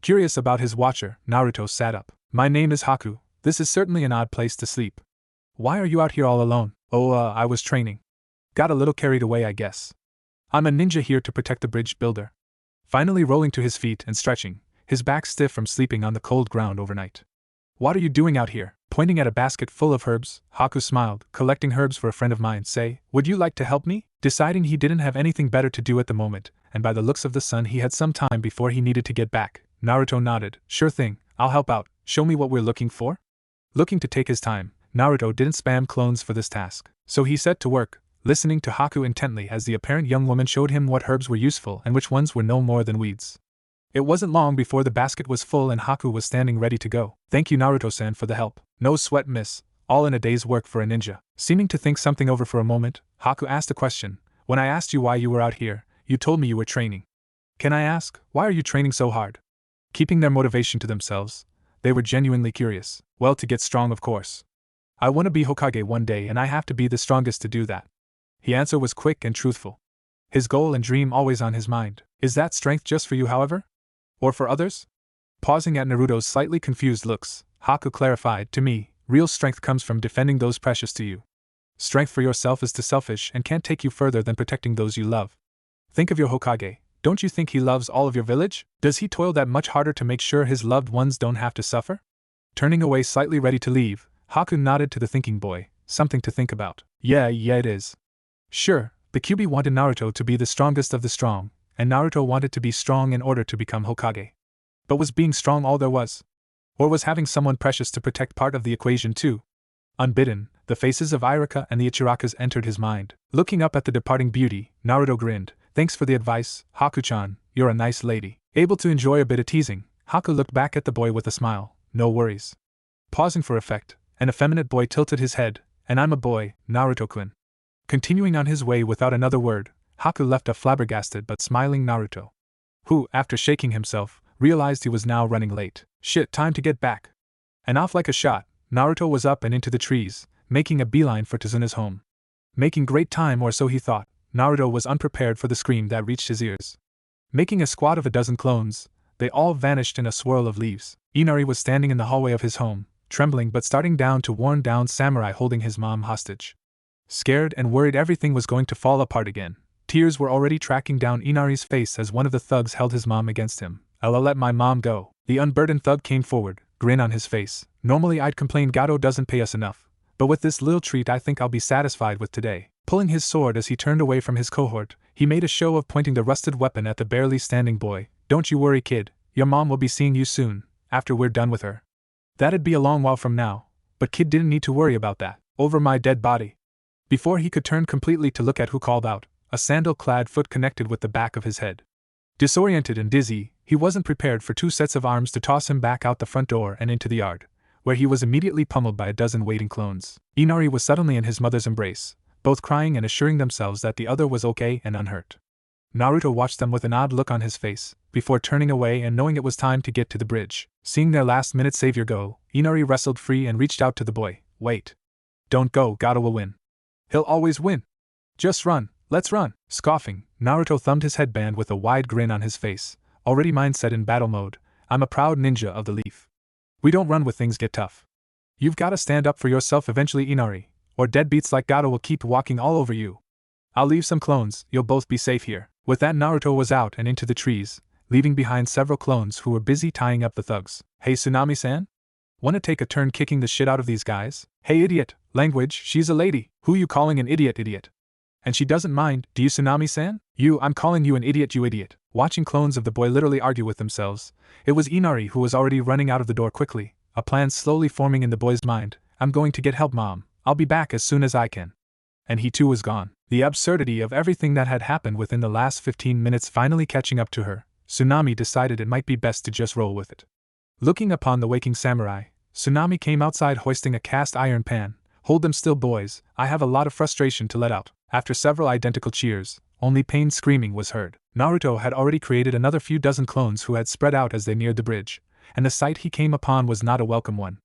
Curious about his watcher, Naruto sat up. My name is Haku. This is certainly an odd place to sleep. Why are you out here all alone? I was training. Got a little carried away, I guess. I'm a ninja here to protect the bridge builder. Finally rolling to his feet and stretching, his back stiff from sleeping on the cold ground overnight. What are you doing out here? Pointing at a basket full of herbs, Haku smiled. Collecting herbs for a friend of mine. Say, would you like to help me? Deciding he didn't have anything better to do at the moment, and by the looks of the sun he had some time before he needed to get back, Naruto nodded. Sure thing, I'll help out. Show me what we're looking for? Looking to take his time, Naruto didn't spam clones for this task, so he set to work, listening to Haku intently as the apparent young woman showed him what herbs were useful and which ones were no more than weeds. It wasn't long before the basket was full and Haku was standing ready to go. Thank you, Naruto-san, for the help. No sweat, miss. All in a day's work for a ninja. Seeming to think something over for a moment, Haku asked a question. When I asked you why you were out here, you told me you were training. Can I ask, why are you training so hard? Keeping their motivation to themselves, they were genuinely curious. Well, to get strong, of course. I want to be Hokage one day and I have to be the strongest to do that. His answer was quick and truthful. His goal and dream always on his mind. Is that strength just for you, however? Or for others? Pausing at Naruto's slightly confused looks, Haku clarified, to me, real strength comes from defending those precious to you. Strength for yourself is too selfish and can't take you further than protecting those you love. Think of your Hokage. Don't you think he loves all of your village? Does he toil that much harder to make sure his loved ones don't have to suffer? Turning away slightly ready to leave, Haku nodded to the thinking boy, something to think about. Yeah, it is. Sure, the QB wanted Naruto to be the strongest of the strong, and Naruto wanted to be strong in order to become Hokage. But was being strong all there was? Or was having someone precious to protect part of the equation too? Unbidden, the faces of Irika and the Ichirakas entered his mind. Looking up at the departing beauty, Naruto grinned. Thanks for the advice, Haku-chan, you're a nice lady. Able to enjoy a bit of teasing, Haku looked back at the boy with a smile. No worries. Pausing for effect, An effeminate boy tilted his head. And I'm a boy, Naruto-kun. Continuing on his way without another word, Haku left a flabbergasted but smiling Naruto, who, after shaking himself, realized he was now running late. Shit, time to get back. And off like a shot, Naruto was up and into the trees, making a beeline for Tazuna's home. Making great time, or so he thought. Naruto was unprepared for the scream that reached his ears. Making a squad of a dozen clones, they all vanished in a swirl of leaves. Inari was standing in the hallway of his home, trembling but starting down to worn-down samurai holding his mom hostage. Scared and worried everything was going to fall apart again. Tears were already tracking down Inari's face as one of the thugs held his mom against him. "I'll let my mom go." The unburdened thug came forward, grin on his face. "Normally I'd complain Gato doesn't pay us enough, but with this little treat I think I'll be satisfied with today." Pulling his sword as he turned away from his cohort, he made a show of pointing the rusted weapon at the barely standing boy. "Don't you worry, kid, your mom will be seeing you soon, after we're done with her. That'd be a long while from now, but kid didn't need to worry about that. Over my dead body." Before he could turn completely to look at who called out, a sandal-clad foot connected with the back of his head. Disoriented and dizzy, he wasn't prepared for two sets of arms to toss him back out the front door and into the yard, where he was immediately pummeled by a dozen waiting clones. Inari was suddenly in his mother's embrace, both crying and assuring themselves that the other was okay and unhurt. Naruto watched them with an odd look on his face, before turning away and knowing it was time to get to the bridge. Seeing their last-minute savior go, Inari wrestled free and reached out to the boy. "Wait. Don't go, Gato will win. He'll always win. Just run, let's run." Scoffing, Naruto thumbed his headband with a wide grin on his face, already mindset in battle mode. "I'm a proud ninja of the leaf. We don't run when things get tough. You've gotta stand up for yourself eventually, Inari, or deadbeats like Gato will keep walking all over you. I'll leave some clones, you'll both be safe here." With that, Naruto was out and into the trees, leaving behind several clones who were busy tying up the thugs. "Hey Tsunami-san? Wanna take a turn kicking the shit out of these guys?" "Hey idiot, language, she's a lady. Who you calling an idiot? And she doesn't mind, do you Tsunami-san?" "You, I'm calling you an idiot, you idiot." Watching clones of the boy literally argue with themselves, it was Inari who was already running out of the door quickly, a plan slowly forming in the boy's mind. "I'm going to get help, Mom. I'll be back as soon as I can." And he too was gone. The absurdity of everything that had happened within the last 15 minutes finally catching up to her, Tsunami decided it might be best to just roll with it. Looking upon the waking samurai, Tsunami came outside hoisting a cast iron pan. "Hold them still, boys, I have a lot of frustration to let out." After several identical cheers, only pained screaming was heard. Naruto had already created another few dozen clones who had spread out as they neared the bridge, and the sight he came upon was not a welcome one.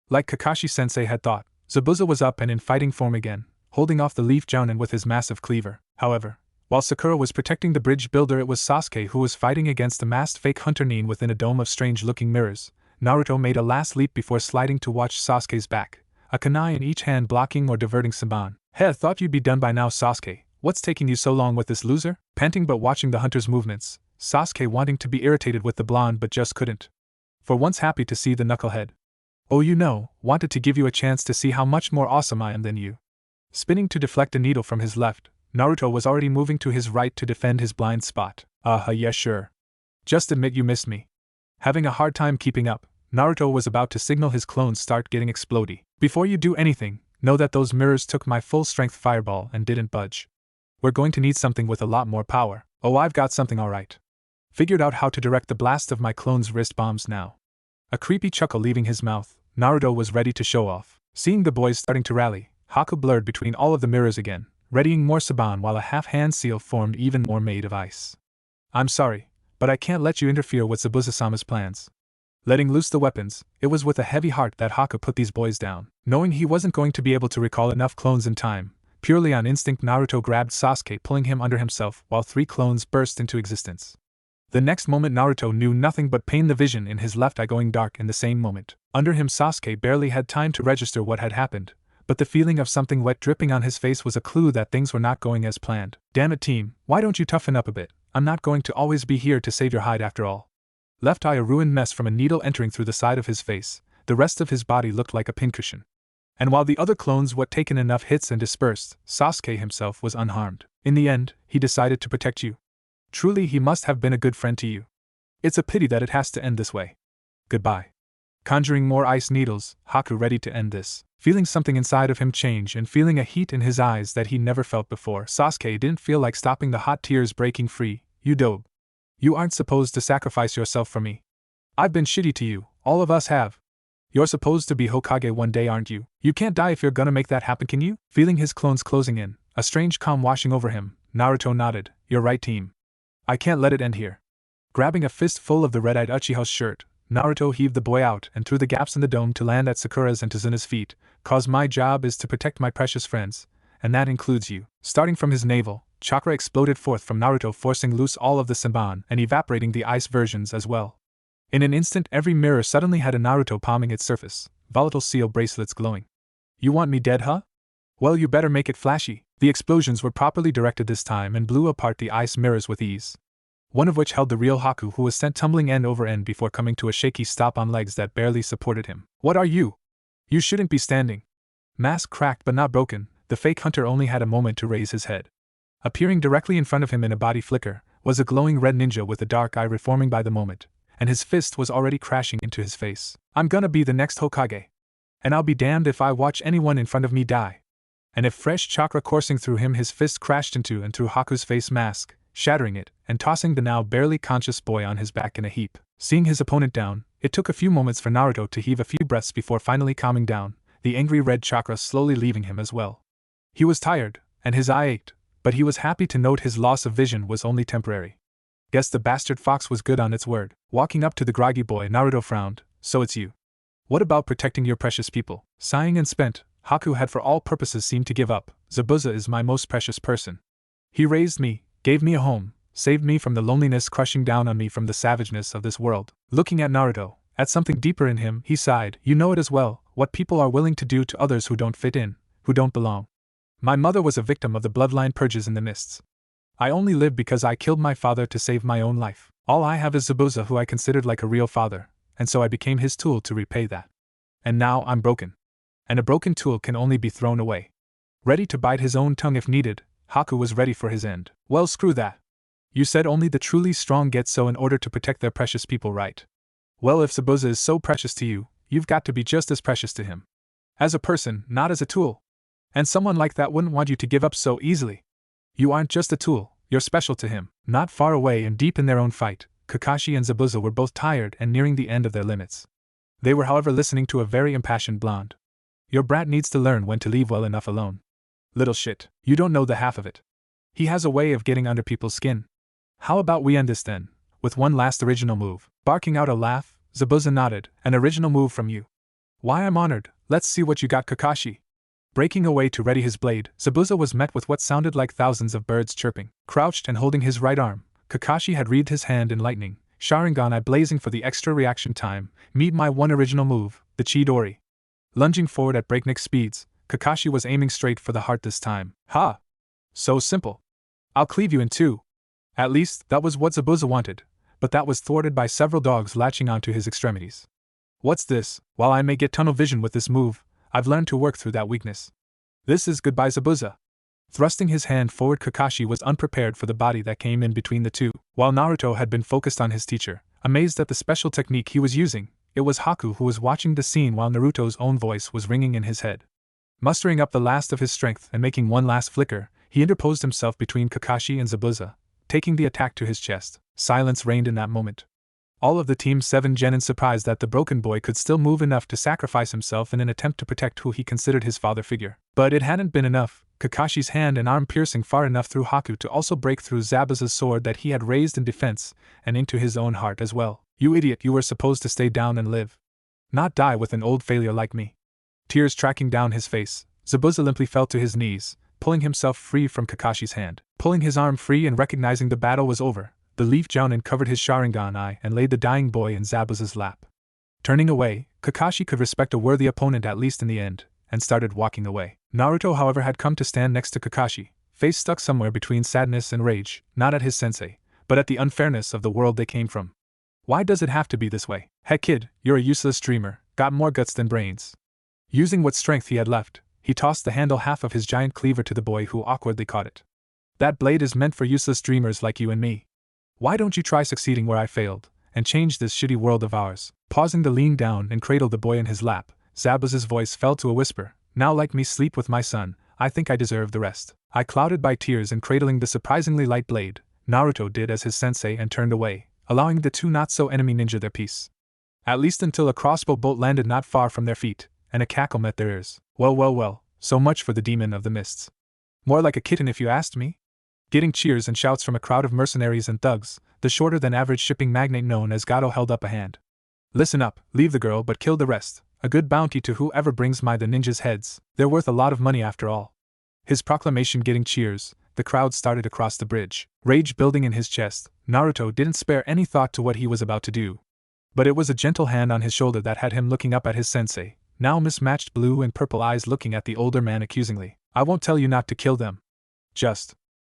Like Kakashi-sensei had thought, Zabuza was up and in fighting form again, holding off the Leaf Jounin with his massive cleaver. However, while Sakura was protecting the bridge builder, it was Sasuke who was fighting against the masked fake hunter Nin within a dome of strange-looking mirrors. Naruto made a last leap before sliding to watch Sasuke's back, a kunai in each hand blocking or diverting Saban. "Heh, thought you'd be done by now, Sasuke. What's taking you so long with this loser?" Panting but watching the hunter's movements, Sasuke wanting to be irritated with the blonde but just couldn't. For once happy to see the knucklehead. "Oh, wanted to give you a chance to see how much more awesome I am than you." Spinning to deflect a needle from his left, Naruto was already moving to his right to defend his blind spot. Yeah sure. Just admit you missed me." Having a hard time keeping up, Naruto was about to signal his clones start getting explodey. "Before you do anything, know that those mirrors took my full-strength fireball and didn't budge. We're going to need something with a lot more power." "Oh, I've got something alright. Figured out how to direct the blast of my clones' wrist bombs now." A creepy chuckle leaving his mouth, Naruto was ready to show off. Seeing the boys starting to rally, Haku blurred between all of the mirrors again, readying more Saban while a half-hand seal formed even more made of ice. "I'm sorry, but I can't let you interfere with Zabuza-sama's plans." Letting loose the weapons, it was with a heavy heart that Haku put these boys down. Knowing he wasn't going to be able to recall enough clones in time, purely on instinct Naruto grabbed Sasuke, pulling him under himself while 3 clones burst into existence. The next moment Naruto knew nothing but pain, the vision in his left eye going dark in the same moment. Under him Sasuke barely had time to register what had happened, but the feeling of something wet dripping on his face was a clue that things were not going as planned. "Damn it, team, why don't you toughen up a bit? I'm not going to always be here to save your hide after all." Left eye a ruined mess from a needle entering through the side of his face, the rest of his body looked like a pincushion. And while the other clones had taken enough hits and dispersed, Sasuke himself was unharmed. "In the end, he decided to protect you. Truly he must have been a good friend to you. It's a pity that it has to end this way. Goodbye." Conjuring more ice needles, Haku ready to end this. Feeling something inside of him change and feeling a heat in his eyes that he never felt before, Sasuke didn't feel like stopping the hot tears breaking free. "You dope. You aren't supposed to sacrifice yourself for me. I've been shitty to you, all of us have. You're supposed to be Hokage one day, aren't you? You can't die if you're gonna make that happen, can you? Feeling his clones closing in, a strange calm washing over him, Naruto nodded. You're right, team. I can't let it end here. Grabbing a fistful of the red-eyed Uchiha's shirt, Naruto heaved the boy out and through the gaps in the dome to land at Sakura's and Tazuna's feet. "'Cause my job is to protect my precious friends, and that includes you." Starting from his navel, chakra exploded forth from Naruto, forcing loose all of the Senbon and evaporating the ice versions as well. In an instant, every mirror suddenly had a Naruto palming its surface, volatile seal bracelets glowing. "You want me dead, huh? Well, you better make it flashy." The explosions were properly directed this time and blew apart the ice mirrors with ease, one of which held the real Haku, who was sent tumbling end over end before coming to a shaky stop on legs that barely supported him. "What are you? You shouldn't be standing." Mask cracked but not broken, the fake hunter only had a moment to raise his head. Appearing directly in front of him in a body flicker was a glowing red ninja with a dark eye reforming by the moment, and his fist was already crashing into his face. "I'm gonna be the next Hokage. And I'll be damned if I watch anyone in front of me die." And if fresh chakra coursing through him, his fist crashed into and through Haku's face mask, shattering it, and tossing the now barely conscious boy on his back in a heap. Seeing his opponent down, it took a few moments for Naruto to heave a few breaths before finally calming down, the angry red chakra slowly leaving him as well. He was tired, and his eye ached, but he was happy to note his loss of vision was only temporary. Guess the bastard fox was good on its word. Walking up to the groggy boy, Naruto frowned. "So it's you. What about protecting your precious people?" Sighing and spent, Haku had for all purposes seemed to give up. "Zabuza is my most precious person. He raised me, gave me a home, saved me from the loneliness crushing down on me from the savageness of this world." Looking at Naruto, at something deeper in him, he sighed. "You know it as well, what people are willing to do to others who don't fit in, who don't belong. My mother was a victim of the bloodline purges in the mists. I only lived because I killed my father to save my own life. All I have is Zabuza, who I considered like a real father, and so I became his tool to repay that. And now I'm broken. And a broken tool can only be thrown away." Ready to bite his own tongue if needed, Haku was ready for his end. "Well, screw that. You said only the truly strong get so in order to protect their precious people, right? Well, if Zabuza is so precious to you, you've got to be just as precious to him. As a person, not as a tool. And someone like that wouldn't want you to give up so easily. You aren't just a tool, you're special to him." Not far away and deep in their own fight, Kakashi and Zabuza were both tired and nearing the end of their limits. They were, however, listening to a very impassioned blonde. "Your brat needs to learn when to leave well enough alone. Little shit, you don't know the half of it. He has a way of getting under people's skin. How about we end this then, with one last original move?" Barking out a laugh, Zabuza nodded. "An original move from you? Why, I'm honored. Let's see what you got, Kakashi." Breaking away to ready his blade, Zabuza was met with what sounded like thousands of birds chirping. Crouched and holding his right arm, Kakashi had wreathed his hand in lightning, Sharingan eye blazing for the extra reaction time. "Meet my one original move, the Chidori." Lunging forward at breakneck speeds, Kakashi was aiming straight for the heart this time. "Ha! So simple. I'll cleave you in two." At least, that was what Zabuza wanted, but that was thwarted by several dogs latching onto his extremities. "What's this? While I may get tunnel vision with this move, I've learned to work through that weakness. This is goodbye, Zabuza." Thrusting his hand forward, Kakashi was unprepared for the body that came in between the two. While Naruto had been focused on his teacher, amazed at the special technique he was using, it was Haku who was watching the scene while Naruto's own voice was ringing in his head. Mustering up the last of his strength and making one last flicker, he interposed himself between Kakashi and Zabuza, taking the attack to his chest. Silence reigned in that moment. All of the Team 7 genin surprised that the broken boy could still move enough to sacrifice himself in an attempt to protect who he considered his father figure. But it hadn't been enough, Kakashi's hand and arm piercing far enough through Haku to also break through Zabuza's sword that he had raised in defense, and into his own heart as well. "You idiot, you were supposed to stay down and live. Not die with an old failure like me." Tears tracking down his face, Zabuza limply fell to his knees, pulling himself free from Kakashi's hand. Pulling his arm free and recognizing the battle was over, the leaf Jounin covered his Sharingan eye and laid the dying boy in Zabuza's lap. Turning away, Kakashi could respect a worthy opponent at least in the end, and started walking away. Naruto, however, had come to stand next to Kakashi, face stuck somewhere between sadness and rage, not at his sensei, but at the unfairness of the world they came from. Why does it have to be this way? Heck kid, you're a useless dreamer, got more guts than brains. Using what strength he had left, he tossed the handle half of his giant cleaver to the boy who awkwardly caught it. That blade is meant for useless dreamers like you and me. Why don't you try succeeding where I failed, and change this shitty world of ours? Pausing to lean down and cradle the boy in his lap, Zabuza's voice fell to a whisper. Now let me sleep with my son, I think I deserve the rest. I clouded by tears and cradling the surprisingly light blade, Naruto did as his sensei and turned away, allowing the two not-so-enemy ninja their peace. At least until a crossbow bolt landed not far from their feet, and a cackle met their ears. Well, well, well, so much for the demon of the mists. More like a kitten if you asked me? Getting cheers and shouts from a crowd of mercenaries and thugs, the shorter-than-average shipping magnate known as Gato held up a hand. Listen up, leave the girl but kill the rest. A good bounty to whoever brings the ninjas' heads. They're worth a lot of money after all. His proclamation getting cheers, the crowd started across the bridge. Rage building in his chest, Naruto didn't spare any thought to what he was about to do. But it was a gentle hand on his shoulder that had him looking up at his sensei, now mismatched blue and purple eyes looking at the older man accusingly. I won't tell you not to kill them. Just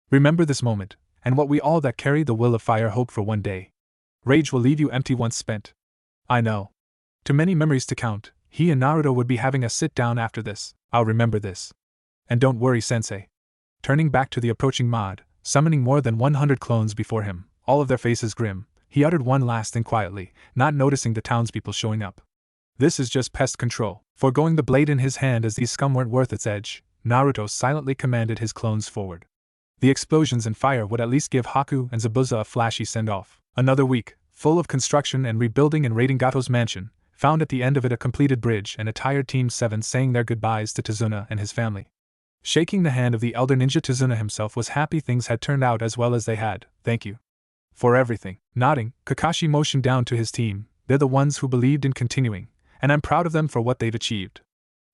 remember this moment, and what we all that carry the will of fire hope for one day. Rage will leave you empty once spent. I know. Too many memories to count. He and Naruto would be having a sit-down after this. I'll remember this. And don't worry, Sensei. Turning back to the approaching mob, summoning more than 100 clones before him, all of their faces grim, he uttered one last thing quietly, not noticing the townspeople showing up. This is just pest control. Foregoing the blade in his hand as these scum weren't worth its edge, Naruto silently commanded his clones forward. The explosions and fire would at least give Haku and Zabuza a flashy send-off. Another week, full of construction and rebuilding and raiding Gato's mansion, found at the end of it a completed bridge and a tired Team 7 saying their goodbyes to Tazuna and his family. Shaking the hand of the elder ninja, Tazuna himself was happy things had turned out as well as they had. Thank you for everything. Nodding, Kakashi motioned down to his team. They're the ones who believed in continuing, and I'm proud of them for what they've achieved.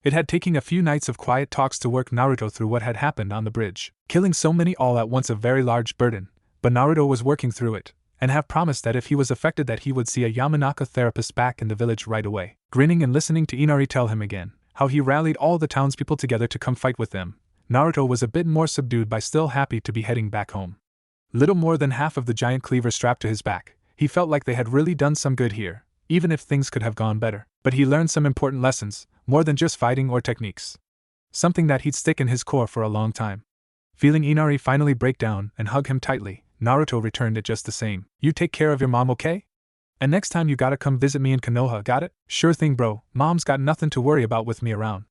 It had taken a few nights of quiet talks to work Naruto through what had happened on the bridge, killing so many all at once a very large burden, but Naruto was working through it, and have promised that if he was affected that he would see a Yamanaka therapist back in the village right away. Grinning and listening to Inari tell him again how he rallied all the townspeople together to come fight with them, Naruto was a bit more subdued but still happy to be heading back home. Little more than half of the giant cleaver strapped to his back, he felt like they had really done some good here, even if things could have gone better. But he learned some important lessons, more than just fighting or techniques. Something that he'd stick in his core for a long time. Feeling Inari finally break down and hug him tightly, Naruto returned it just the same. You take care of your mom, okay? And next time you gotta come visit me in Konoha, got it? Sure thing, bro. Mom's got nothing to worry about with me around.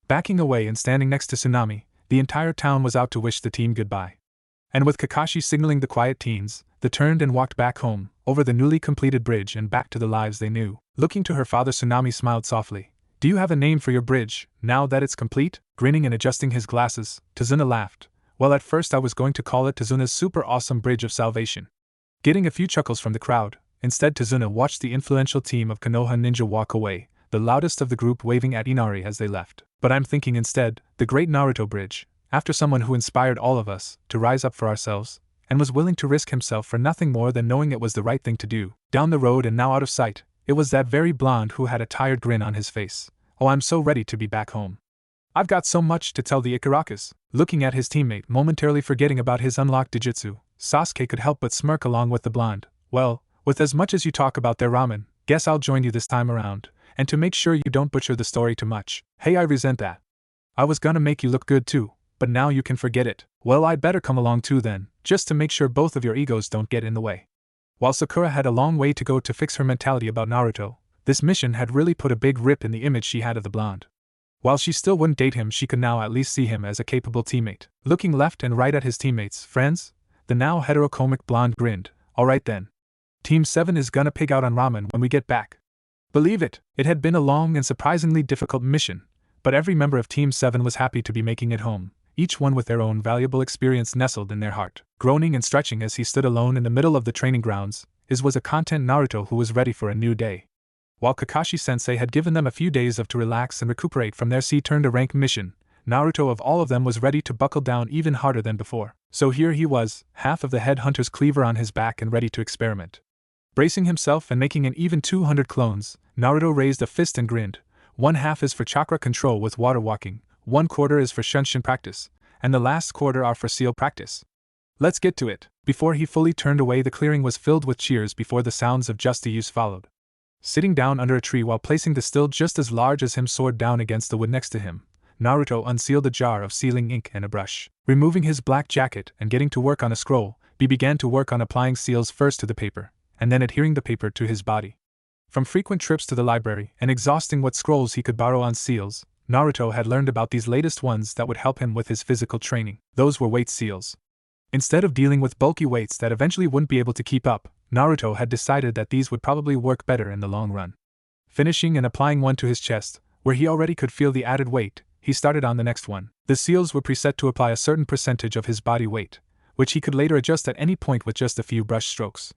Backing away and standing next to Tsunami, the entire town was out to wish the team goodbye. And with Kakashi signaling the quiet teens, they turned and walked back home, over the newly completed bridge and back to the lives they knew. Looking to her father, Tsunami smiled softly. Do you have a name for your bridge, now that it's complete? Grinning and adjusting his glasses, Tazuna laughed. Well, at first I was going to call it Tazuna's Super Awesome Bridge of Salvation. Getting a few chuckles from the crowd, instead Tazuna watched the influential team of Konoha ninja walk away, the loudest of the group waving at Inari as they left. But I'm thinking instead, the Great Naruto Bridge, after someone who inspired all of us to rise up for ourselves, and was willing to risk himself for nothing more than knowing it was the right thing to do. Down the road and now out of sight, it was that very blonde who had a tired grin on his face. Oh, I'm so ready to be back home. I've got so much to tell the Ikarakas. Looking at his teammate, momentarily forgetting about his unlocked Dijutsu, Sasuke could help but smirk along with the blonde. Well, with as much as you talk about their ramen, guess I'll join you this time around, and to make sure you don't butcher the story too much. Hey, I resent that. I was gonna make you look good too, but now you can forget it. Well, I'd better come along too then, just to make sure both of your egos don't get in the way. While Sakura had a long way to go to fix her mentality about Naruto, this mission had really put a big rip in the image she had of the blonde. While she still wouldn't date him, she could now at least see him as a capable teammate. Looking left and right at his teammates, friends, the now heterochromic blonde grinned. Alright then. Team 7 is gonna pig out on ramen when we get back. Believe it, it had been a long and surprisingly difficult mission, but every member of Team 7 was happy to be making it home, each one with their own valuable experience nestled in their heart. Groaning and stretching as he stood alone in the middle of the training grounds, his was a content Naruto who was ready for a new day. While Kakashi-sensei had given them a few days to relax and recuperate from their C-turned-to-rank mission, Naruto of all of them was ready to buckle down even harder than before. So here he was, half of the headhunter's cleaver on his back and ready to experiment. Bracing himself and making an even 200 clones, Naruto raised a fist and grinned. One half is for chakra control with water walking, 1/4 is for Shunshin practice, and the last quarter are for seal practice. Let's get to it. Before he fully turned away, the clearing was filled with cheers before the sounds of just use followed. Sitting down under a tree while placing the still just as large as him sword down against the wood next to him, Naruto unsealed a jar of sealing ink and a brush. Removing his black jacket and getting to work on a scroll, he began to work on applying seals first to the paper, and then adhering the paper to his body. From frequent trips to the library and exhausting what scrolls he could borrow on seals, Naruto had learned about these latest ones that would help him with his physical training. Those were weight seals. Instead of dealing with bulky weights that eventually wouldn't be able to keep up, Naruto had decided that these would probably work better in the long run. Finishing and applying one to his chest, where he already could feel the added weight, he started on the next one. The seals were preset to apply a certain percentage of his body weight, which he could later adjust at any point with just a few brush strokes.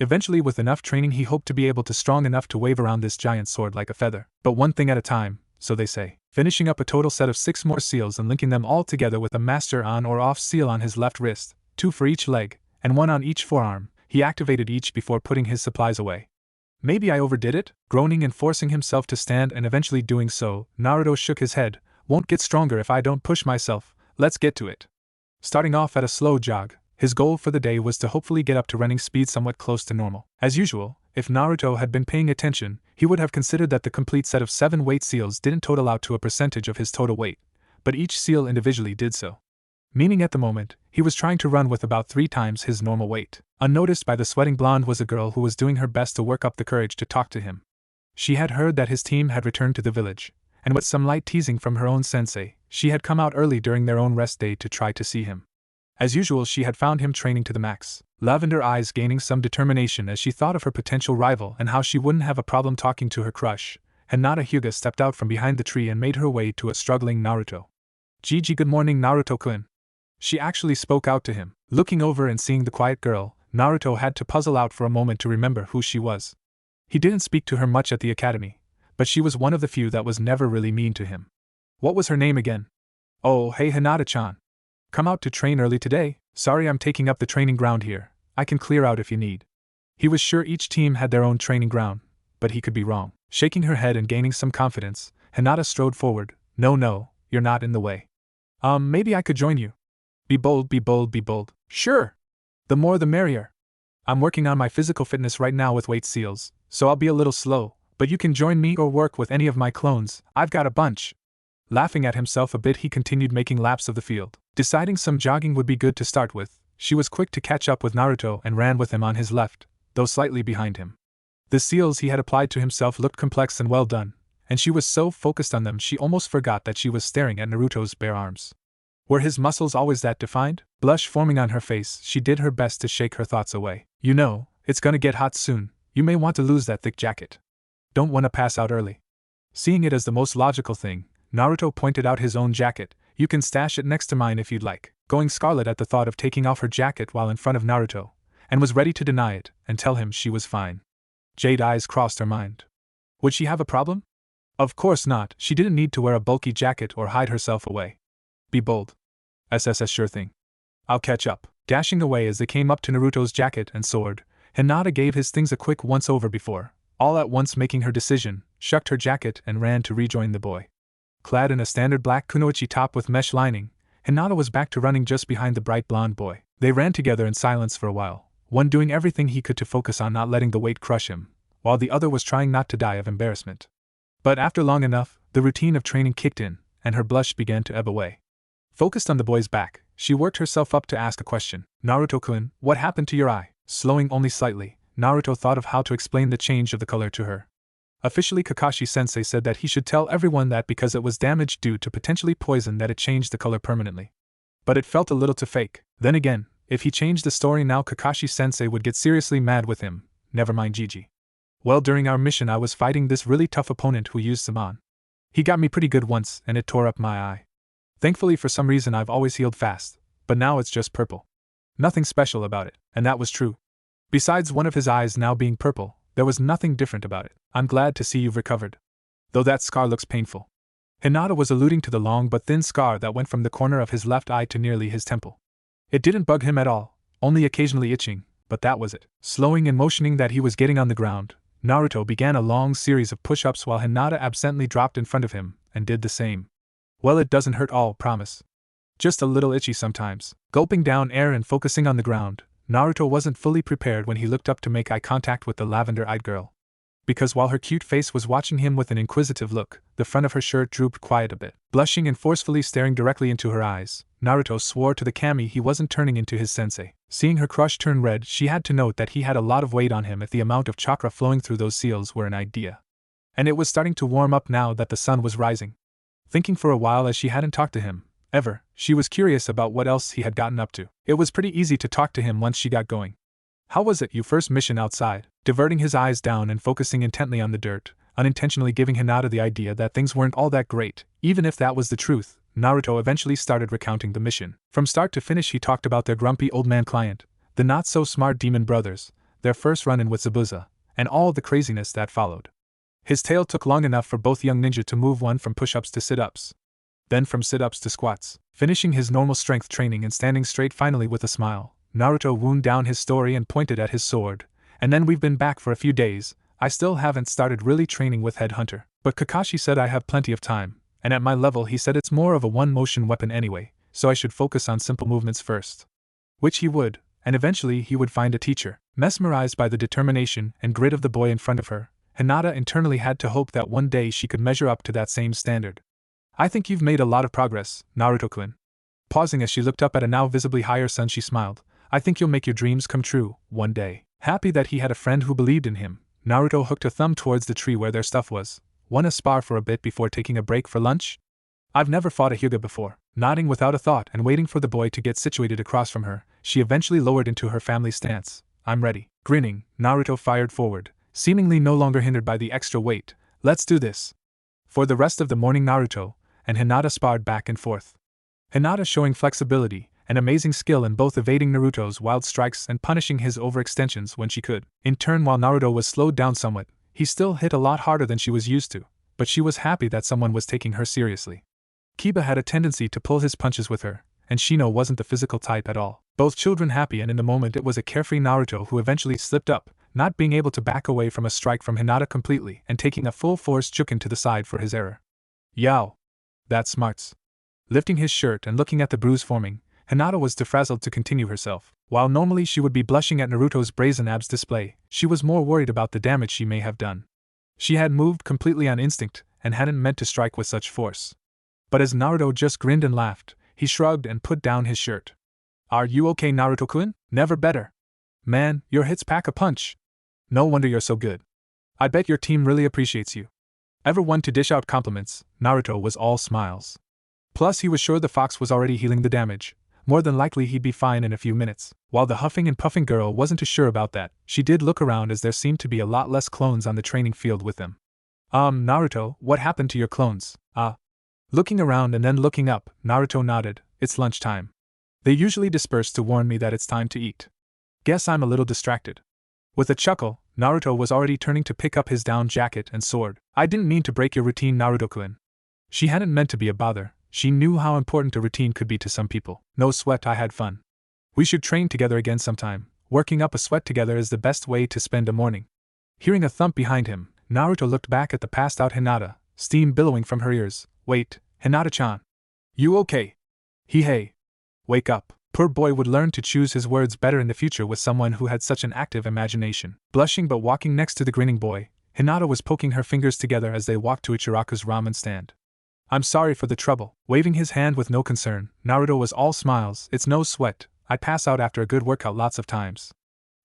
Eventually, with enough training, he hoped to be able to strong enough to wave around this giant sword like a feather. But one thing at a time, so they say. Finishing up a total set of 6 more seals and linking them all together with a master on or off seal on his left wrist, 2 for each leg, and 1 on each forearm, he activated each before putting his supplies away. Maybe I overdid it? Groaning and forcing himself to stand and eventually doing so, Naruto shook his head. Won't get stronger if I don't push myself, let's get to it. Starting off at a slow jog, his goal for the day was to hopefully get up to running speed somewhat close to normal. As usual, if Naruto had been paying attention, he would have considered that the complete set of 7 weight seals didn't total out to a percentage of his total weight, but each seal individually did so. Meaning at the moment, he was trying to run with about 3 times his normal weight. Unnoticed by the sweating blonde was a girl who was doing her best to work up the courage to talk to him. She had heard that his team had returned to the village, and with some light teasing from her own sensei, she had come out early during their own rest day to try to see him. As usual, she had found him training to the max, lavender eyes gaining some determination as she thought of her potential rival and how she wouldn't have a problem talking to her crush. Hinata Hyuga stepped out from behind the tree and made her way to a struggling Naruto. "Gigi, good morning, Naruto-kun." She actually spoke out to him. Looking over and seeing the quiet girl, Naruto had to puzzle out for a moment to remember who she was. He didn't speak to her much at the academy, but she was one of the few that was never really mean to him. What was her name again? "Oh, hey Hinata-chan. Come out to train early today? Sorry I'm taking up the training ground here. I can clear out if you need." He was sure each team had their own training ground, but he could be wrong. Shaking her head and gaining some confidence, Hinata strode forward. No, you're not in the way. Maybe I could join you." Be bold, be bold, be bold." "Sure. The more the merrier. I'm working on my physical fitness right now with weight seals, so I'll be a little slow, but you can join me or work with any of my clones, I've got a bunch." Laughing at himself a bit, he continued making laps of the field. Deciding some jogging would be good to start with, she was quick to catch up with Naruto and ran with him on his left, though slightly behind him. The seals he had applied to himself looked complex and well done, and she was so focused on them she almost forgot that she was staring at Naruto's bare arms. Were his muscles always that defined? Blush forming on her face, she did her best to shake her thoughts away. "You know, it's gonna get hot soon, you may want to lose that thick jacket. Don't wanna pass out early." Seeing it as the most logical thing, Naruto pointed out his own jacket. "You can stash it next to mine if you'd like," going scarlet at the thought of taking off her jacket while in front of Naruto, and was ready to deny it and tell him she was fine. Jade eyes crossed her mind. Would she have a problem? Of course not, she didn't need to wear a bulky jacket or hide herself away. Be bold. SSS sure thing. I'll catch up. Dashing away as they came up to Naruto's jacket and sword, Hinata gave his things a quick once-over before, all at once making her decision, shucked her jacket and ran to rejoin the boy. Clad in a standard black kunoichi top with mesh lining, Hinata was back to running just behind the bright blonde boy. They ran together in silence for a while, one doing everything he could to focus on not letting the weight crush him, while the other was trying not to die of embarrassment. But after long enough, the routine of training kicked in, and her blush began to ebb away. Focused on the boy's back, she worked herself up to ask a question. "Naruto-kun, what happened to your eye?" Slowing only slightly, Naruto thought of how to explain the change of the color to her. Officially, Kakashi-sensei said that he should tell everyone that because it was damaged due to potentially poison that it changed the color permanently. But it felt a little too fake. Then again, if he changed the story now, Kakashi-sensei would get seriously mad with him. Never mind Gigi. "Well, during our mission I was fighting this really tough opponent who used some on. He got me pretty good once and it tore up my eye. Thankfully for some reason I've always healed fast, but now it's just purple. Nothing special about it." And that was true. Besides one of his eyes now being purple, there was nothing different about it. "I'm glad to see you've recovered. Though that scar looks painful." Hinata was alluding to the long but thin scar that went from the corner of his left eye to nearly his temple. It didn't bug him at all, only occasionally itching, but that was it. Slowing and motioning that he was getting on the ground, Naruto began a long series of push-ups while Hinata absently dropped in front of him and did the same. "Well, it doesn't hurt all, promise. Just a little itchy sometimes." Gulping down air and focusing on the ground, Naruto wasn't fully prepared when he looked up to make eye contact with the lavender-eyed girl. Because while her cute face was watching him with an inquisitive look, the front of her shirt drooped quiet a bit. Blushing and forcefully staring directly into her eyes, Naruto swore to the kami he wasn't turning into his sensei. Seeing her crush turn red, she had to note that he had a lot of weight on him if the amount of chakra flowing through those seals were an idea. And it was starting to warm up now that the sun was rising. Thinking for a while as she hadn't talked to him, ever, she was curious about what else he had gotten up to. It was pretty easy to talk to him once she got going. "How was it your first mission outside?" Diverting his eyes down and focusing intently on the dirt, unintentionally giving Hinata the idea that things weren't all that great. Even if that was the truth, Naruto eventually started recounting the mission. From start to finish he talked about their grumpy old man client, the not-so-smart demon brothers, their first run-in with Zabuza, and all the craziness that followed. His tale took long enough for both young ninja to move one from push-ups to sit-ups, then from sit-ups to squats. Finishing his normal strength training and standing straight finally with a smile, Naruto wound down his story and pointed at his sword. And then we've been back for a few days. I still haven't started really training with Headhunter, but Kakashi said I have plenty of time, and at my level he said it's more of a one-motion weapon anyway, so I should focus on simple movements first. Which he would, and eventually he would find a teacher. Mesmerized by the determination and grit of the boy in front of her, Hinata internally had to hope that one day she could measure up to that same standard. I think you've made a lot of progress, Naruto-kun. Pausing as she looked up at a now visibly higher sun, she smiled. I think you'll make your dreams come true, one day. Happy that he had a friend who believed in him, Naruto hooked a thumb towards the tree where their stuff was. Wanna spar for a bit before taking a break for lunch? I've never fought a Hyuga before. Nodding without a thought and waiting for the boy to get situated across from her, she eventually lowered into her family stance. I'm ready. Grinning, Naruto fired forward, seemingly no longer hindered by the extra weight. Let's do this. For the rest of the morning Naruto and Hinata sparred back and forth. Hinata showing flexibility and amazing skill in both evading Naruto's wild strikes and punishing his overextensions when she could. In turn, while Naruto was slowed down somewhat, he still hit a lot harder than she was used to, but she was happy that someone was taking her seriously. Kiba had a tendency to pull his punches with her, and Shino wasn't the physical type at all. Both children happy, and in the moment it was a carefree Naruto who eventually slipped up, not being able to back away from a strike from Hinata completely and taking a full-force juken to the side for his error. Yow! That smarts. Lifting his shirt and looking at the bruise forming, Hinata was too frazzled to continue herself. While normally she would be blushing at Naruto's brazen abs display, she was more worried about the damage she may have done. She had moved completely on instinct and hadn't meant to strike with such force. But as Naruto just grinned and laughed, he shrugged and put down his shirt. Are you okay, Naruto-kun? Never better. Man, your hits pack a punch. No wonder you're so good. I bet your team really appreciates you. Ever one to dish out compliments, Naruto was all smiles. Plus he was sure the fox was already healing the damage. More than likely he'd be fine in a few minutes. While the huffing and puffing girl wasn't too sure about that, she did look around as there seemed to be a lot less clones on the training field with them. Naruto, what happened to your clones? Looking around and then looking up, Naruto nodded. It's lunchtime. They usually disperse to warn me that it's time to eat. Guess I'm a little distracted. With a chuckle, Naruto was already turning to pick up his down jacket and sword. I didn't mean to break your routine, Naruto-kun. She hadn't meant to be a bother. She knew how important a routine could be to some people. No sweat, I had fun. We should train together again sometime. Working up a sweat together is the best way to spend a morning. Hearing a thump behind him, Naruto looked back at the passed-out Hinata, steam billowing from her ears. Wait, Hinata-chan. You okay? Hey. Wake up. Poor boy would learn to choose his words better in the future with someone who had such an active imagination. Blushing but walking next to the grinning boy, Hinata was poking her fingers together as they walked to Ichiraku's ramen stand. I'm sorry for the trouble. Waving his hand with no concern, Naruto was all smiles. It's no sweat. I'd pass out after a good workout lots of times.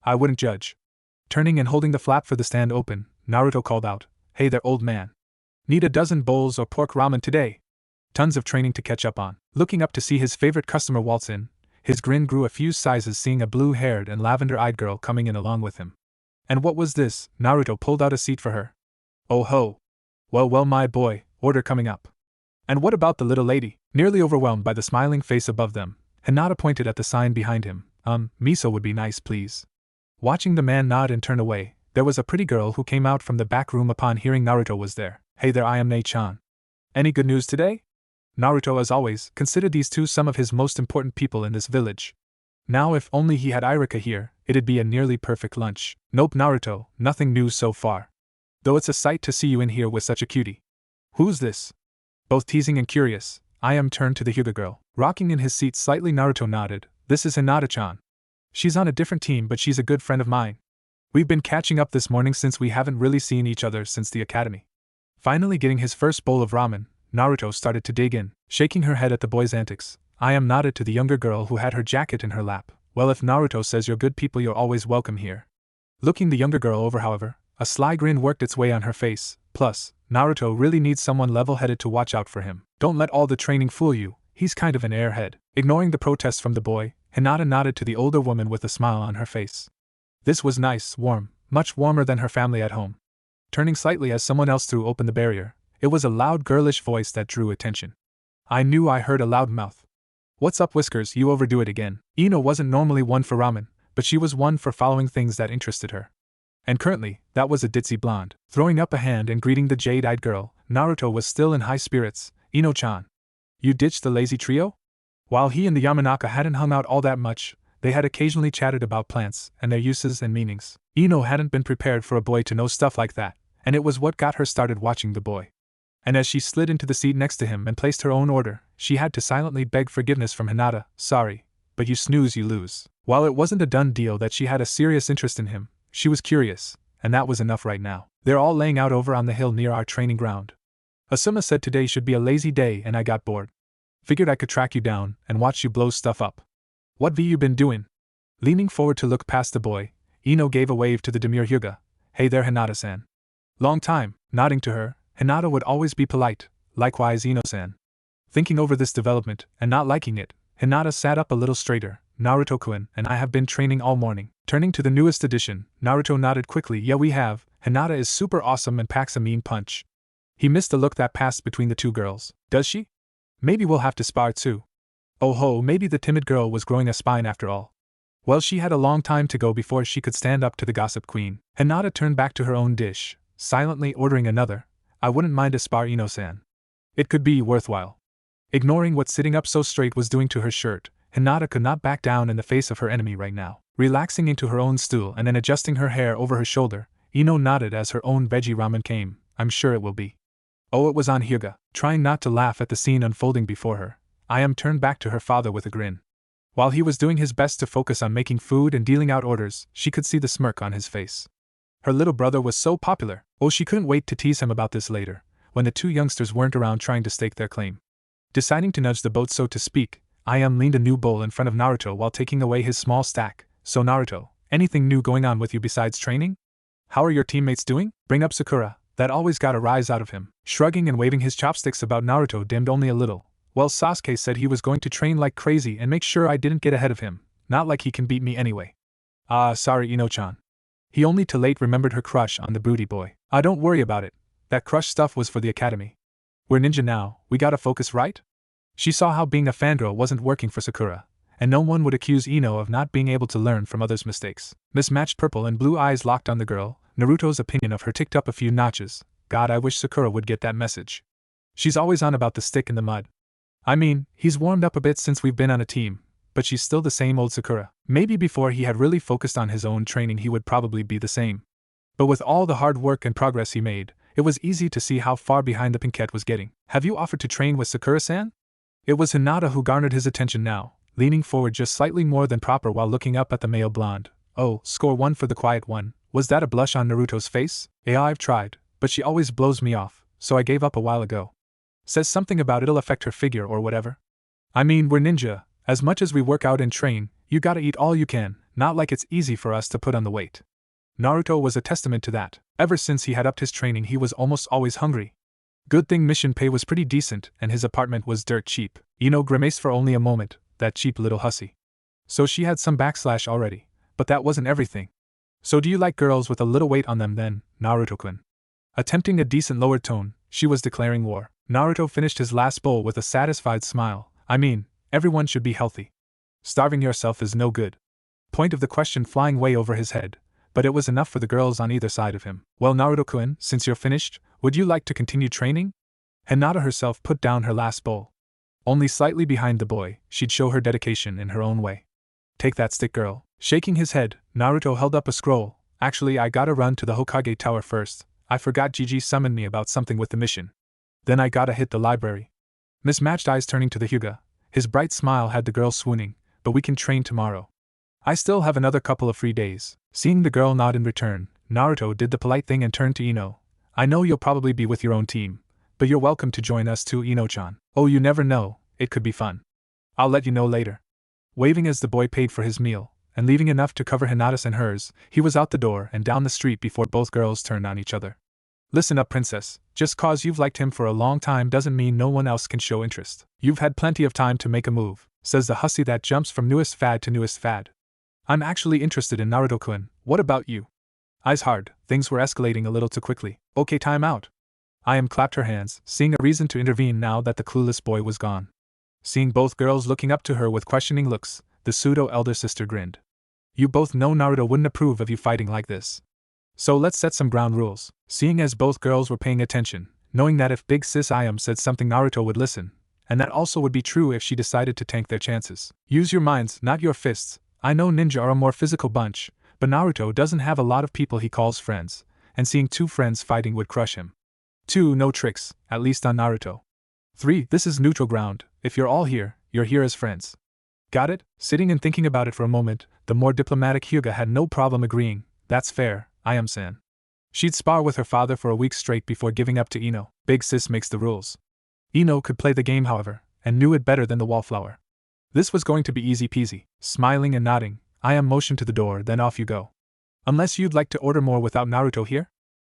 I wouldn't judge. Turning and holding the flap for the stand open, Naruto called out, Hey there, old man. Need a dozen bowls or pork ramen today? Tons of training to catch up on. Looking up to see his favorite customer waltz in, his grin grew a few sizes seeing a blue-haired and lavender-eyed girl coming in along with him. And what was this? Naruto pulled out a seat for her. Oh ho. Well, my boy, order coming up. And what about the little lady? Nearly overwhelmed by the smiling face above them, Hinata pointed at the sign behind him. Miso would be nice, please. Watching the man nod and turn away, there was a pretty girl who came out from the back room upon hearing Naruto was there. Hey there, I am Nei-chan. Any good news today? Naruto, as always, considered these two some of his most important people in this village. Now if only he had Irika here, it'd be a nearly perfect lunch. Nope, Naruto, nothing new so far. Though it's a sight to see you in here with such a cutie. Who's this? Both teasing and curious, I turned to the Hyuga girl. Rocking in his seat slightly, Naruto nodded. This is Hinata-chan. She's on a different team, but she's a good friend of mine. We've been catching up this morning since we haven't really seen each other since the academy. Finally getting his first bowl of ramen, Naruto started to dig in, shaking her head at the boy's antics. I nodded to the younger girl who had her jacket in her lap. Well, if Naruto says you're good people, you're always welcome here. Looking the younger girl over, however, a sly grin worked its way on her face. Plus, Naruto really needs someone level-headed to watch out for him. Don't let all the training fool you, he's kind of an airhead. Ignoring the protests from the boy, Hinata nodded to the older woman with a smile on her face. This was nice, warm, much warmer than her family at home. turning slightly as someone else threw open the barrier. It was a loud girlish voice that drew attention. I knew I heard a loud mouth. What's up, Whiskers, you overdo it again. Ino wasn't normally one for ramen, but she was one for following things that interested her. And currently, that was a ditzy blonde. Throwing up a hand and greeting the jade-eyed girl, Naruto was still in high spirits. Ino-chan. You ditched the lazy trio? While he and the Yamanaka hadn't hung out all that much, they had occasionally chatted about plants and their uses and meanings. Ino hadn't been prepared for a boy to know stuff like that, and it was what got her started watching the boy. And as she slid into the seat next to him and placed her own order, she had to silently beg forgiveness from Hinata. Sorry, but you snooze you lose. While it wasn't a done deal that she had a serious interest in him, she was curious, and that was enough right now. They're all laying out over on the hill near our training ground. Asuma said today should be a lazy day and I got bored. Figured I could track you down and watch you blow stuff up. What have you been doing? Leaning forward to look past the boy, Ino gave a wave to the demure Hyuga. Hey there, Hinata-san. Long time. Nodding to her, Hinata would always be polite, likewise Ino-san. Thinking over this development, and not liking it, Hinata sat up a little straighter. Naruto-kun and I have been training all morning. Turning to the newest addition, Naruto nodded quickly. Yeah, we have. Hinata is super awesome and packs a mean punch. He missed the look that passed between the two girls. Does she? Maybe we'll have to spar too. Oh ho, maybe the timid girl was growing a spine after all. Well, she had a long time to go before she could stand up to the gossip queen. Hinata turned back to her own dish, silently ordering another. I wouldn't mind a spar, Ino-san. It could be worthwhile. Ignoring what sitting up so straight was doing to her shirt, Hinata could not back down in the face of her enemy right now. Relaxing into her own stool and then adjusting her hair over her shoulder, Ino nodded as her own veggie ramen came. I'm sure it will be. Oh, it was on Hyuga, trying not to laugh at the scene unfolding before her. Ayam turned back to her father with a grin. While he was doing his best to focus on making food and dealing out orders, she could see the smirk on his face. Her little brother was so popular. Oh, she couldn't wait to tease him about this later, when the two youngsters weren't around trying to stake their claim. Deciding to nudge the boat so to speak, Ayam leaned a new bowl in front of Naruto while taking away his small stack. So Naruto, anything new going on with you besides training? How are your teammates doing? Bring up Sakura. That always got a rise out of him. Shrugging and waving his chopsticks about, Naruto dimmed only a little. Well, Sasuke said he was going to train like crazy and make sure I didn't get ahead of him. Not like he can beat me anyway. Ah, sorry, Ino-chan. He only too late remembered her crush on the broody boy. Don't worry about it. That crush stuff was for the academy. We're ninja now, we gotta focus, right? She saw how being a fangirl wasn't working for Sakura, and no one would accuse Ino of not being able to learn from others' mistakes. Mismatched purple and blue eyes locked on the girl. Naruto's opinion of her ticked up a few notches. God, I wish Sakura would get that message. She's always on about the stick in the mud. I mean, he's warmed up a bit since we've been on a team, but she's still the same old Sakura. Maybe before he had really focused on his own training he would probably be the same. But with all the hard work and progress he made, it was easy to see how far behind the pinkette was getting. Have you offered to train with Sakura-san? It was Hinata who garnered his attention now, leaning forward just slightly more than proper while looking up at the male blonde. Oh, score one for the quiet one. Was that a blush on Naruto's face? Yeah, I've tried, but she always blows me off, so I gave up a while ago. Says something about it'll affect her figure or whatever. I mean, we're ninja. As much as we work out and train, you gotta eat all you can, not like it's easy for us to put on the weight. Naruto was a testament to that. Ever since he had upped his training he was almost always hungry. Good thing mission pay was pretty decent and his apartment was dirt cheap. Ino grimaced for only a moment, that cheap little hussy. So she had some backslash already, but that wasn't everything. So do you like girls with a little weight on them then, Naruto-kun? Attempting a decent lowered tone, she was declaring war. Naruto finished his last bowl with a satisfied smile. I mean, everyone should be healthy. Starving yourself is no good. Point of the question flying way over his head, but it was enough for the girls on either side of him. Well, Naruto-kun, since you're finished, would you like to continue training? Hinata herself put down her last bowl. Only slightly behind the boy, she'd show her dedication in her own way. Take that stick, girl. Shaking his head, Naruto held up a scroll. Actually, I gotta run to the Hokage tower first. I forgot Gigi summoned me about something with the mission. Then I gotta hit the library. Mismatched eyes turning to the Hyuga. His bright smile had the girl swooning. But we can train tomorrow. I still have another couple of free days. Seeing the girl nod in return, Naruto did the polite thing and turned to Ino. I know you'll probably be with your own team, but you're welcome to join us too, Ino-chan. Oh, you never know, it could be fun. I'll let you know later. Waving as the boy paid for his meal, and leaving enough to cover Hinata's and hers, he was out the door and down the street before both girls turned on each other. Listen up, princess, just cause you've liked him for a long time doesn't mean no one else can show interest. You've had plenty of time to make a move, says the hussy that jumps from newest fad to newest fad. I'm actually interested in Naruto-kun, what about you? Eyes hard, things were escalating a little too quickly. Okay, time out. Ayam clapped her hands, seeing a reason to intervene now that the clueless boy was gone. Seeing both girls looking up to her with questioning looks, the pseudo-elder sister grinned. You both know Naruto wouldn't approve of you fighting like this. So let's set some ground rules. Seeing as both girls were paying attention, knowing that if Big Sis Ayam said something Naruto would listen, and that also would be true if she decided to tank their chances. Use your minds, not your fists. I know ninja are a more physical bunch, but Naruto doesn't have a lot of people he calls friends, and seeing two friends fighting would crush him. 2. No tricks, at least on Naruto. 3. This is neutral ground. If you're all here, you're here as friends. Got it? Sitting and thinking about it for a moment, the more diplomatic Hyuga had no problem agreeing. That's fair, Ayam-san. She'd spar with her father for a week straight before giving up to Ino. Big Sis makes the rules. Ino could play the game, however, and knew it better than the wallflower. This was going to be easy peasy. Smiling and nodding, Ayam motioned to the door, then off you go. Unless you'd like to order more without Naruto here?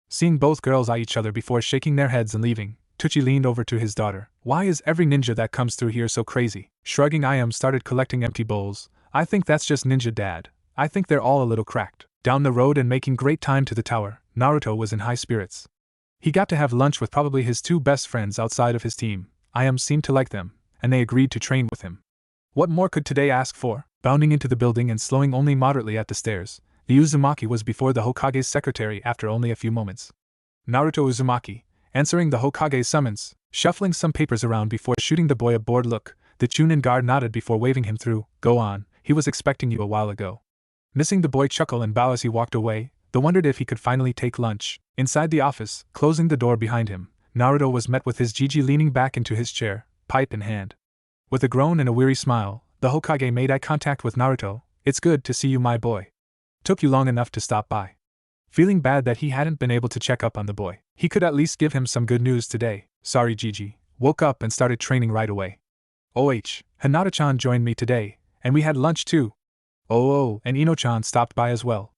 Seeing both girls eye each other before shaking their heads and leaving, Tucci leaned over to his daughter. Why is every ninja that comes through here so crazy? Shrugging, Ayam started collecting empty bowls. I think that's just ninja dad. I think they're all a little cracked. Down the road and making great time to the tower, Naruto was in high spirits. He got to have lunch with probably his two best friends outside of his team. Ayam seemed to like them, and they agreed to train with him. What more could today ask for? Bounding into the building and slowing only moderately at the stairs, the Uzumaki was before the Hokage's secretary after only a few moments. Naruto Uzumaki, answering the Hokage's summons, shuffling some papers around before shooting the boy a bored look. The Chunin guard nodded before waving him through. Go on, he was expecting you a while ago. Missing the boy chuckle and bow as he walked away, the wondered if he could finally take lunch. Inside the office, closing the door behind him, Naruto was met with his Gigi leaning back into his chair, pipe in hand. With a groan and a weary smile, the Hokage made eye contact with Naruto. It's good to see you, my boy. Took you long enough to stop by. Feeling bad that he hadn't been able to check up on the boy. He could at least give him some good news today. Sorry, Gigi. Woke up and started training right away. Hinata-chan joined me today, and we had lunch too. And Ino-chan stopped by as well.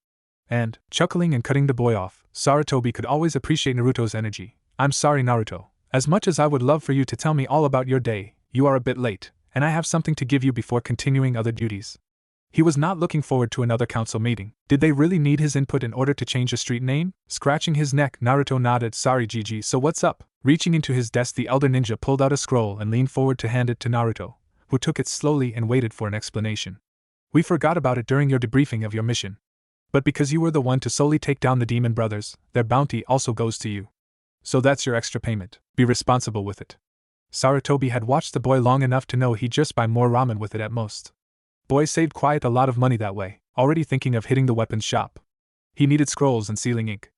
And, chuckling and cutting the boy off, Sarutobi could always appreciate Naruto's energy. I'm sorry, Naruto. As much as I would love for you to tell me all about your day, you are a bit late, and I have something to give you before continuing other duties. He was not looking forward to another council meeting. Did they really need his input in order to change a street name? Scratching his neck, Naruto nodded. Sorry, Gigi, so what's up? Reaching into his desk, the elder ninja pulled out a scroll and leaned forward to hand it to Naruto, who took it slowly and waited for an explanation. We forgot about it during your debriefing of your mission. But because you were the one to solely take down the demon brothers, their bounty also goes to you. So that's your extra payment. Be responsible with it. Sarutobi had watched the boy long enough to know he'd just buy more ramen with it at most. Boy saved quite a lot of money that way, already thinking of hitting the weapons shop. He needed scrolls and sealing ink.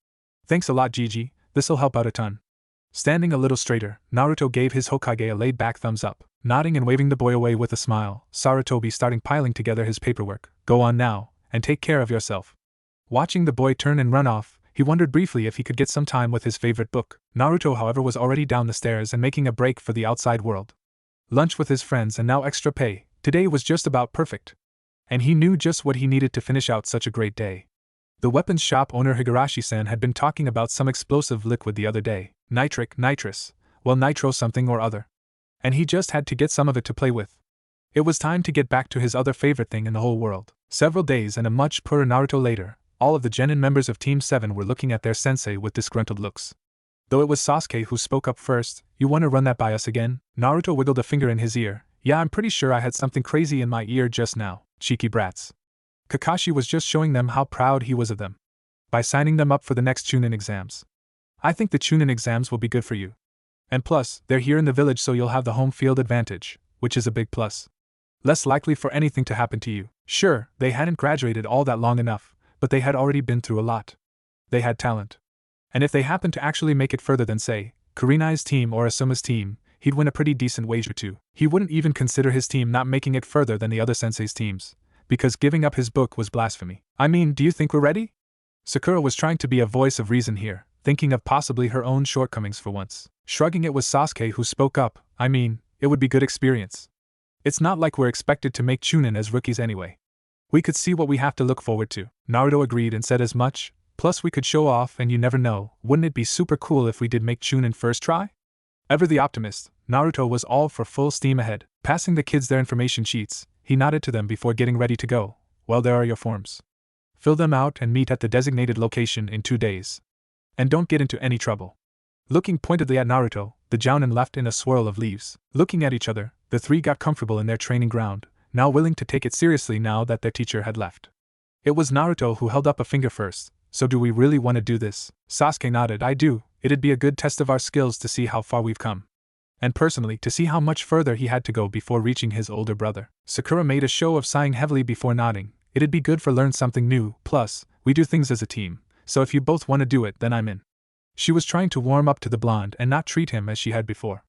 Thanks a lot, Gigi, this'll help out a ton. Standing a little straighter, Naruto gave his Hokage a laid-back thumbs up, nodding and waving the boy away with a smile. Sarutobi starting piling together his paperwork. Go on now, and take care of yourself. Watching the boy turn and run off, he wondered briefly if he could get some time with his favorite book. Naruto, however, was already down the stairs and making a break for the outside world. Lunch with his friends and now extra pay. Today was just about perfect. And he knew just what he needed to finish out such a great day. The weapons shop owner Higurashi-san had been talking about some explosive liquid the other day. Nitrous, nitro something or other. And he just had to get some of it to play with. It was time to get back to his other favorite thing in the whole world. Several days and a much poorer Naruto later, all of the genin members of Team 7 were looking at their sensei with disgruntled looks. Though it was Sasuke who spoke up first. You want to run that by us again? Naruto wiggled a finger in his ear. Yeah, I'm pretty sure I had something crazy in my ear just now. Cheeky brats. Kakashi was just showing them how proud he was of them. By signing them up for the next Chunin exams. I think the Chunin exams will be good for you. And plus, they're here in the village, so you'll have the home field advantage, which is a big plus. Less likely for anything to happen to you. Sure, they hadn't graduated all that long enough, but they had already been through a lot. They had talent. And if they happened to actually make it further than, say, Kurenai's team or Asuma's team, he'd win a pretty decent wager too. He wouldn't even consider his team not making it further than the other sensei's teams, because giving up his book was blasphemy. I mean, do you think we're ready? Sakura was trying to be a voice of reason here, thinking of possibly her own shortcomings for once. Shrugging, it was Sasuke who spoke up. I mean, it would be good experience. It's not like we're expected to make Chunin as rookies anyway. We could see what we have to look forward to. Naruto agreed and said as much. Plus we could show off, and you never know, wouldn't it be super cool if we did make Chunin first try? Ever the optimist, Naruto was all for full steam ahead. Passing the kids their information sheets, he nodded to them before getting ready to go. Well, there are your forms. Fill them out and meet at the designated location in 2 days. And don't get into any trouble. Looking pointedly at Naruto, the Jounin left in a swirl of leaves. Looking at each other, the three got comfortable in their training ground, now willing to take it seriously now that their teacher had left. It was Naruto who held up a finger first. So do we really want to do this? Sasuke nodded. I do. It'd be a good test of our skills to see how far we've come. And personally, to see how much further he had to go before reaching his older brother. Sakura made a show of sighing heavily before nodding. It'd be good for learn something new, plus, we do things as a team, so if you both want to do it, then I'm in. She was trying to warm up to the blonde and not treat him as she had before.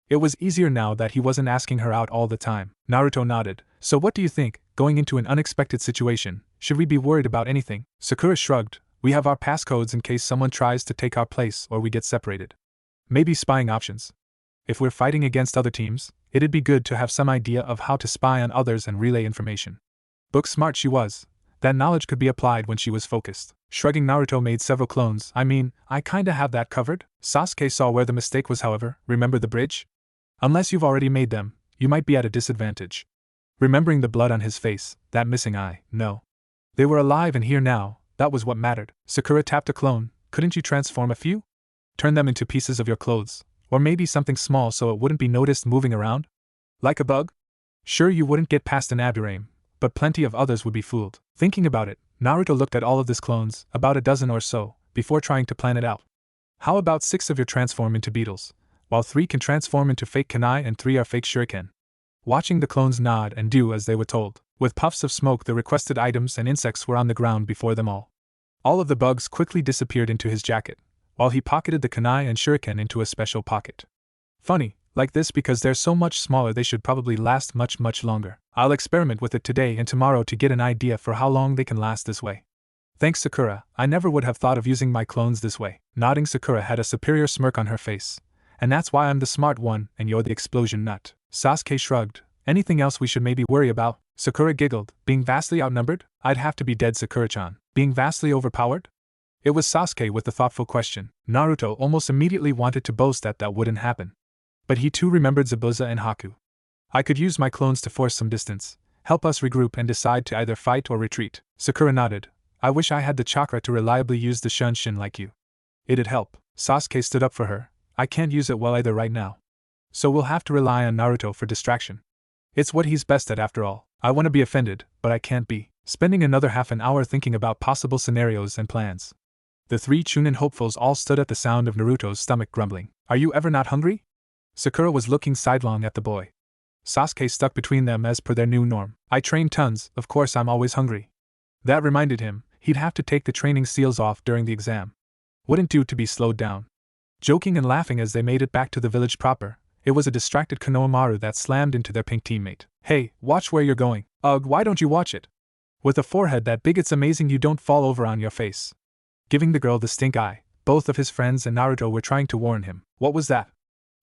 It was easier now that he wasn't asking her out all the time. Naruto nodded. So what do you think, going into an unexpected situation, should we be worried about anything? Sakura shrugged. We have our passcodes in case someone tries to take our place or we get separated. Maybe spying options. If we're fighting against other teams, it'd be good to have some idea of how to spy on others and relay information. Book smart she was. That knowledge could be applied when she was focused. Shrugging, Naruto made several clones. I mean, I kinda have that covered. Sasuke saw where the mistake was, however. Remember the bridge? Unless you've already made them, you might be at a disadvantage. Remembering the blood on his face, that missing eye, no. They were alive and here now, that was what mattered. Sakura tapped a clone. Couldn't you transform a few? Turn them into pieces of your clothes, or maybe something small so it wouldn't be noticed moving around? Like a bug? Sure, you wouldn't get past an Aburame, but plenty of others would be fooled. Thinking about it, Naruto looked at all of his clones, about a dozen or so, before trying to plan it out. How about 6 of your transform into beetles, while 3 can transform into fake kunai and 3 are fake shuriken? Watching the clones nod and do as they were told. With puffs of smoke, the requested items and insects were on the ground before them all. All of the bugs quickly disappeared into his jacket, while he pocketed the kunai and shuriken into a special pocket. Funny, like this because they're so much smaller they should probably last much longer. I'll experiment with it today and tomorrow to get an idea for how long they can last this way. Thanks, Sakura, I never would have thought of using my clones this way. Nodding, Sakura had a superior smirk on her face. And that's why I'm the smart one and you're the explosion nut. Sasuke shrugged. Anything else we should maybe worry about? Sakura giggled. Being vastly outnumbered? I'd have to be dead, Sakura-chan. Being vastly overpowered? It was Sasuke with the thoughtful question. Naruto almost immediately wanted to boast that wouldn't happen. But he too remembered Zabuza and Haku. I could use my clones to force some distance, help us regroup and decide to either fight or retreat. Sakura nodded. I wish I had the chakra to reliably use the Shunshin like you. It'd help. Sasuke stood up for her. I can't use it well either right now. So we'll have to rely on Naruto for distraction. It's what he's best at after all. I want to be offended, but I can't be. Spending another half an hour thinking about possible scenarios and plans. The 3 Chunin hopefuls all stood at the sound of Naruto's stomach grumbling. Are you ever not hungry? Sakura was looking sidelong at the boy. Sasuke stuck between them as per their new norm. I train tons, of course I'm always hungry. That reminded him, he'd have to take the training seals off during the exam. Wouldn't do to be slowed down. Joking and laughing as they made it back to the village proper, it was a distracted Konohamaru that slammed into their pink teammate. Hey, watch where you're going. Ugh, why don't you watch it? With a forehead that big, it's amazing you don't fall over on your face. Giving the girl the stink eye, both of his friends and Naruto were trying to warn him. What was that?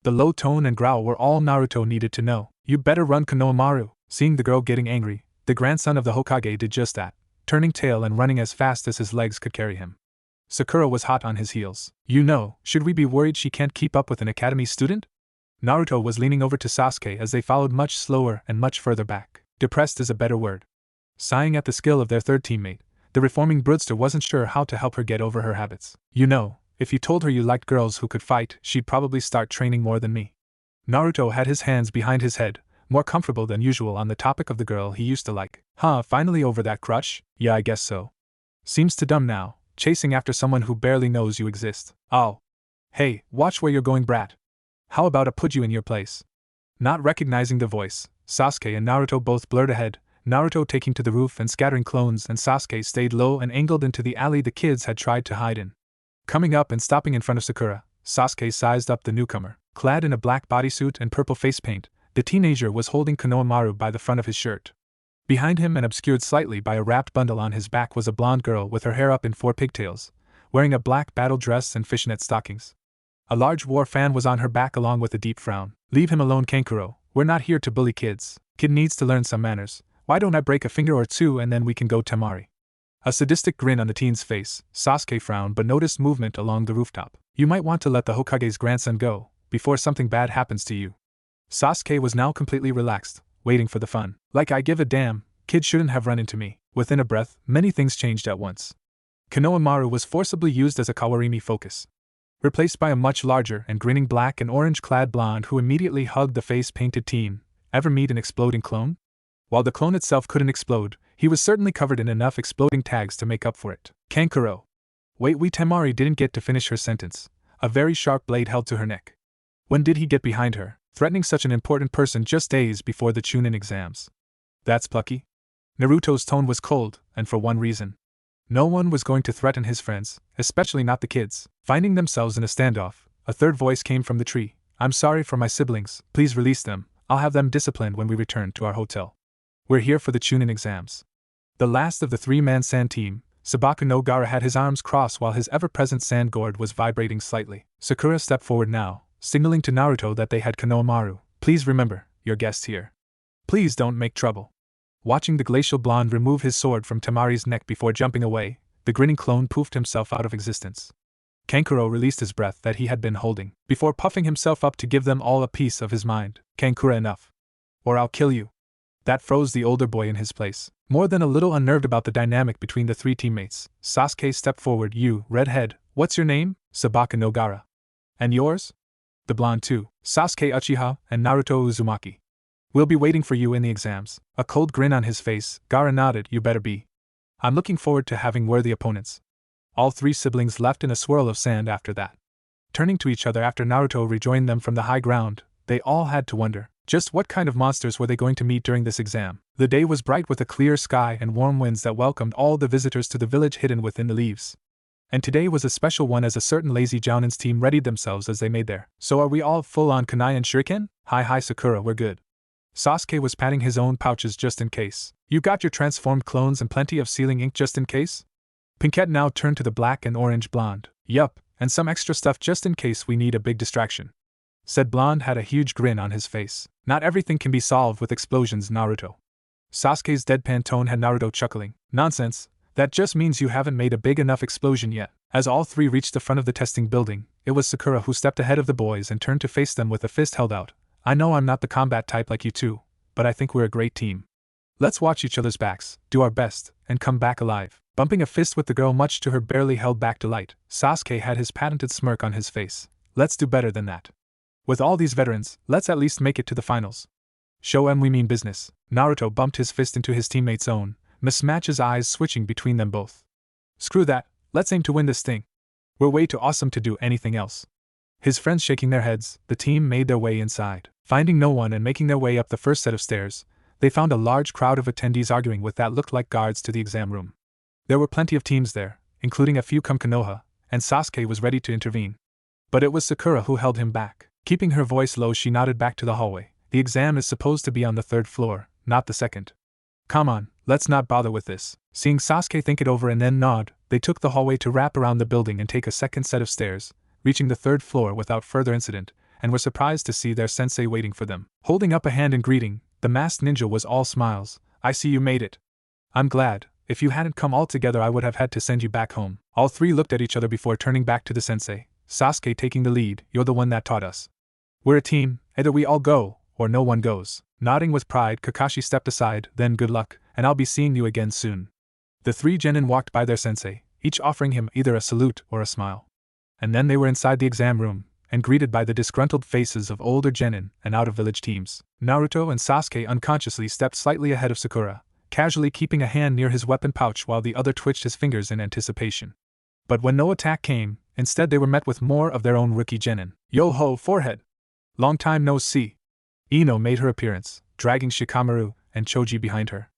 The low tone and growl were all Naruto needed to know. You better run, Konohamaru. Seeing the girl getting angry, the grandson of the Hokage did just that, turning tail and running as fast as his legs could carry him. Sakura was hot on his heels. You know, should we be worried she can't keep up with an academy student? Naruto was leaning over to Sasuke as they followed much slower and much further back. Depressed is a better word. Sighing at the skill of their third teammate, the reforming broodster wasn't sure how to help her get over her habits. You know, if you told her you liked girls who could fight, she'd probably start training more than me. Naruto had his hands behind his head, more comfortable than usual on the topic of the girl he used to like. Huh, finally over that crush? Yeah, I guess so. Seems too dumb now, chasing after someone who barely knows you exist. Oh. Hey, watch where you're going, brat. How about I put you in your place? Not recognizing the voice, Sasuke and Naruto both blurred ahead, Naruto taking to the roof and scattering clones, and Sasuke stayed low and angled into the alley the kids had tried to hide in. Coming up and stopping in front of Sakura, Sasuke sized up the newcomer. Clad in a black bodysuit and purple face paint, the teenager was holding Konohamaru by the front of his shirt. Behind him and obscured slightly by a wrapped bundle on his back was a blonde girl with her hair up in 4 pigtails, wearing a black battle dress and fishnet stockings. A large war fan was on her back along with a deep frown. Leave him alone, Kankuro. We're not here to bully kids. Kid needs to learn some manners. Why don't I break a finger or two and then we can go Temari? A sadistic grin on the teen's face, Sasuke frowned but noticed movement along the rooftop. You might want to let the Hokage's grandson go, before something bad happens to you. Sasuke was now completely relaxed, waiting for the fun. Like I give a damn, kid shouldn't have run into me. Within a breath, many things changed at once. Konoha was forcibly used as a Kawarimi focus, replaced by a much larger and grinning black and orange-clad blonde who immediately hugged the face-painted teen. Ever meet an exploding clone? While the clone itself couldn't explode, he was certainly covered in enough exploding tags to make up for it. Kankuro. Wait, Temari didn't get to finish her sentence. A very sharp blade held to her neck. When did he get behind her, threatening such an important person just days before the Chunin exams? That's plucky. Naruto's tone was cold, and for one reason. No one was going to threaten his friends, especially not the kids. Finding themselves in a standoff, a third voice came from the tree. I'm sorry for my siblings, please release them. I'll have them disciplined when we return to our hotel. We're here for the Chunin exams. The last of the three-man sand team, Sabaku no Gaara, had his arms crossed while his ever-present sand gourd was vibrating slightly. Sakura stepped forward now, signaling to Naruto that they had Konoha. Please remember, your guest here. Please don't make trouble. Watching the glacial blonde remove his sword from Temari's neck before jumping away, the grinning clone poofed himself out of existence. Kankuro released his breath that he had been holding, before puffing himself up to give them all a piece of his mind. Kankura, enough. Or I'll kill you. That froze the older boy in his place. More than a little unnerved about the dynamic between the three teammates, Sasuke stepped forward. You, redhead, what's your name? Sabaku no Gaara. And yours? The blonde too, Sasuke Uchiha and Naruto Uzumaki. We'll be waiting for you in the exams. A cold grin on his face, Gaara nodded. You better be. I'm looking forward to having worthy opponents. All three siblings left in a swirl of sand after that. Turning to each other after Naruto rejoined them from the high ground, they all had to wonder, just what kind of monsters were they going to meet during this exam? The day was bright with a clear sky and warm winds that welcomed all the visitors to the village hidden within the leaves. And today was a special one as a certain lazy Jounin's team readied themselves as they made their. So are we all full on kunai and shuriken? Hi Sakura, we're good. Sasuke was patting his own pouches just in case. You got your transformed clones and plenty of sealing ink just in case? Pinkette now turned to the black and orange blonde. Yup, and some extra stuff just in case we need a big distraction. Said blonde had a huge grin on his face. Not everything can be solved with explosions, Naruto. Sasuke's deadpan tone had Naruto chuckling. Nonsense, that just means you haven't made a big enough explosion yet. As all three reached the front of the testing building, it was Sakura who stepped ahead of the boys and turned to face them with a fist held out. I know I'm not the combat type like you two, but I think we're a great team. Let's watch each other's backs, do our best, and come back alive. Bumping a fist with the girl much to her barely held back delight, Sasuke had his patented smirk on his face. Let's do better than that. With all these veterans, let's at least make it to the finals. Show 'em we mean business. Naruto bumped his fist into his teammate's own, mismatch's eyes switching between them both. Screw that, let's aim to win this thing. We're way too awesome to do anything else. His friends shaking their heads, the team made their way inside. Finding no one and making their way up the first set of stairs, they found a large crowd of attendees arguing with that looked like guards to the exam room. There were plenty of teams there, including a few from Konoha, and Sasuke was ready to intervene. But it was Sakura who held him back. Keeping her voice low, she nodded back to the hallway. The exam is supposed to be on the third floor, not the second. Come on, let's not bother with this. Seeing Sasuke think it over and then nod, they took the hallway to wrap around the building and take a second set of stairs, reaching the third floor without further incident, and were surprised to see their sensei waiting for them. Holding up a hand in greeting, the masked ninja was all smiles. I see you made it. I'm glad. If you hadn't come all together, I would have had to send you back home. All three looked at each other before turning back to the sensei. Sasuke taking the lead. You're the one that taught us. We're a team, either we all go, or no one goes. Nodding with pride, Kakashi stepped aside. Then good luck, and I'll be seeing you again soon. The three genin walked by their sensei, each offering him either a salute or a smile. And then they were inside the exam room, and greeted by the disgruntled faces of older genin and out-of-village teams. Naruto and Sasuke unconsciously stepped slightly ahead of Sakura, casually keeping a hand near his weapon pouch while the other twitched his fingers in anticipation. But when no attack came, instead they were met with more of their own rookie genin. Yo-ho, forehead! Long time no see. Ino made her appearance, dragging Shikamaru and Choji behind her.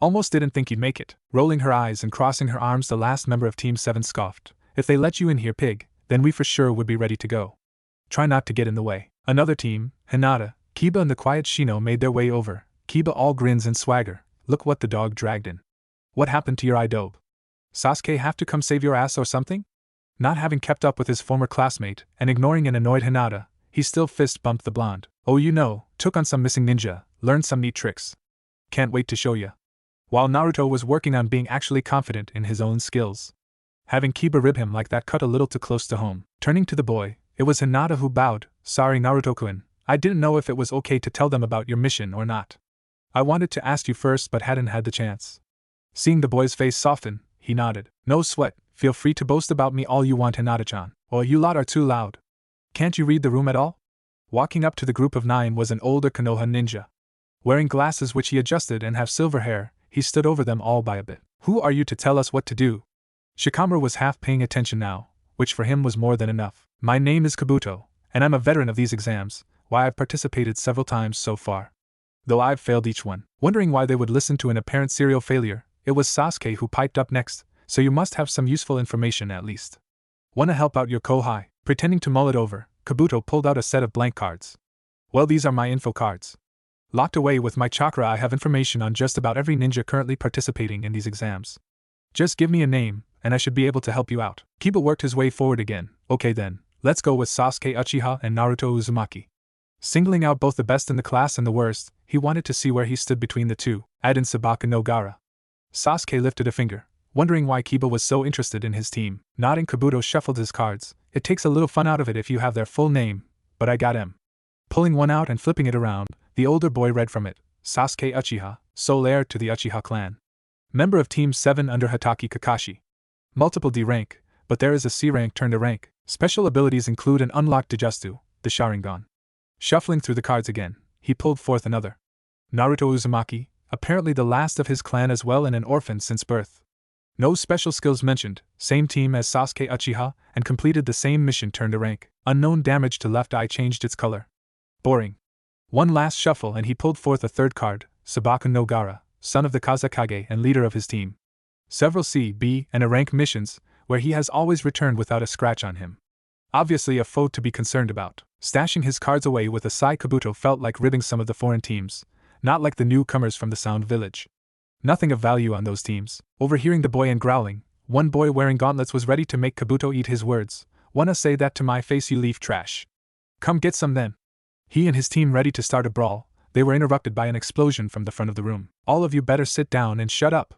Almost didn't think you'd make it. Rolling her eyes and crossing her arms, the last member of Team 7 scoffed. If they let you in here, pig, then we for sure would be ready to go. Try not to get in the way. Another team, Hinata, Kiba and the quiet Shino made their way over. Kiba all grins and swagger. Look what the dog dragged in. What happened to your idobe? Sasuke have to come save your ass or something? Not having kept up with his former classmate, and ignoring an annoyed Hinata, he still fist bumped the blonde. Oh, you know, took on some missing ninja, learned some neat tricks. Can't wait to show ya. While Naruto was working on being actually confident in his own skills. Having Kiba rib him like that cut a little too close to home. Turning to the boy, it was Hinata who bowed. Sorry Naruto-kun, I didn't know if it was okay to tell them about your mission or not. I wanted to ask you first but hadn't had the chance. Seeing the boy's face soften, he nodded. No sweat, feel free to boast about me all you want, Hinata-chan. Or you lot are too loud. Can't you read the room at all? Walking up to the group of 9 was an older Konoha ninja. Wearing glasses which he adjusted and have silver hair, he stood over them all by a bit. Who are you to tell us what to do? Shikamaru was half paying attention now, which for him was more than enough. My name is Kabuto, and I'm a veteran of these exams, why I've participated several times so far. Though I've failed each one. Wondering why they would listen to an apparent serial failure, it was Sasuke who piped up next, so you must have some useful information at least. Wanna help out your Kohai? Pretending to mull it over, Kabuto pulled out a set of blank cards. Well, these are my info cards. Locked away with my chakra, I have information on just about every ninja currently participating in these exams. Just give me a name, and I should be able to help you out. Kiba worked his way forward again. Okay then, let's go with Sasuke Uchiha and Naruto Uzumaki. Singling out both the best in the class and the worst, he wanted to see where he stood between the two. Add in Sabaka no Gaara. Sasuke lifted a finger, wondering why Kiba was so interested in his team. Nodding, Kabuto shuffled his cards. It takes a little fun out of it if you have their full name, but I got him. Pulling one out and flipping it around, the older boy read from it. Sasuke Uchiha, sole heir to the Uchiha clan. Member of Team 7 under Hatake Kakashi. Multiple D rank, but there is a C rank turned a rank. Special abilities include an unlocked Dijutsu, the Sharingan. Shuffling through the cards again, he pulled forth another. Naruto Uzumaki, apparently the last of his clan as well and an orphan since birth. No special skills mentioned, same team as Sasuke Uchiha, and completed the same mission turned a rank. Unknown damage to left eye changed its color. Boring. One last shuffle and he pulled forth a third card, Sabaka no Gaara, son of the Kazekage and leader of his team. Several C, B, and A rank missions, where he has always returned without a scratch on him. Obviously a foe to be concerned about. Stashing his cards away with a sigh, Kabuto felt like ribbing some of the foreign teams, not like the newcomers from the Sound Village. Nothing of value on those teams. Overhearing the boy and growling, one boy wearing gauntlets was ready to make Kabuto eat his words. Wanna say that to my face, you leaf trash? Come get some then. He and his team ready to start a brawl, they were interrupted by an explosion from the front of the room. All of you better sit down and shut up.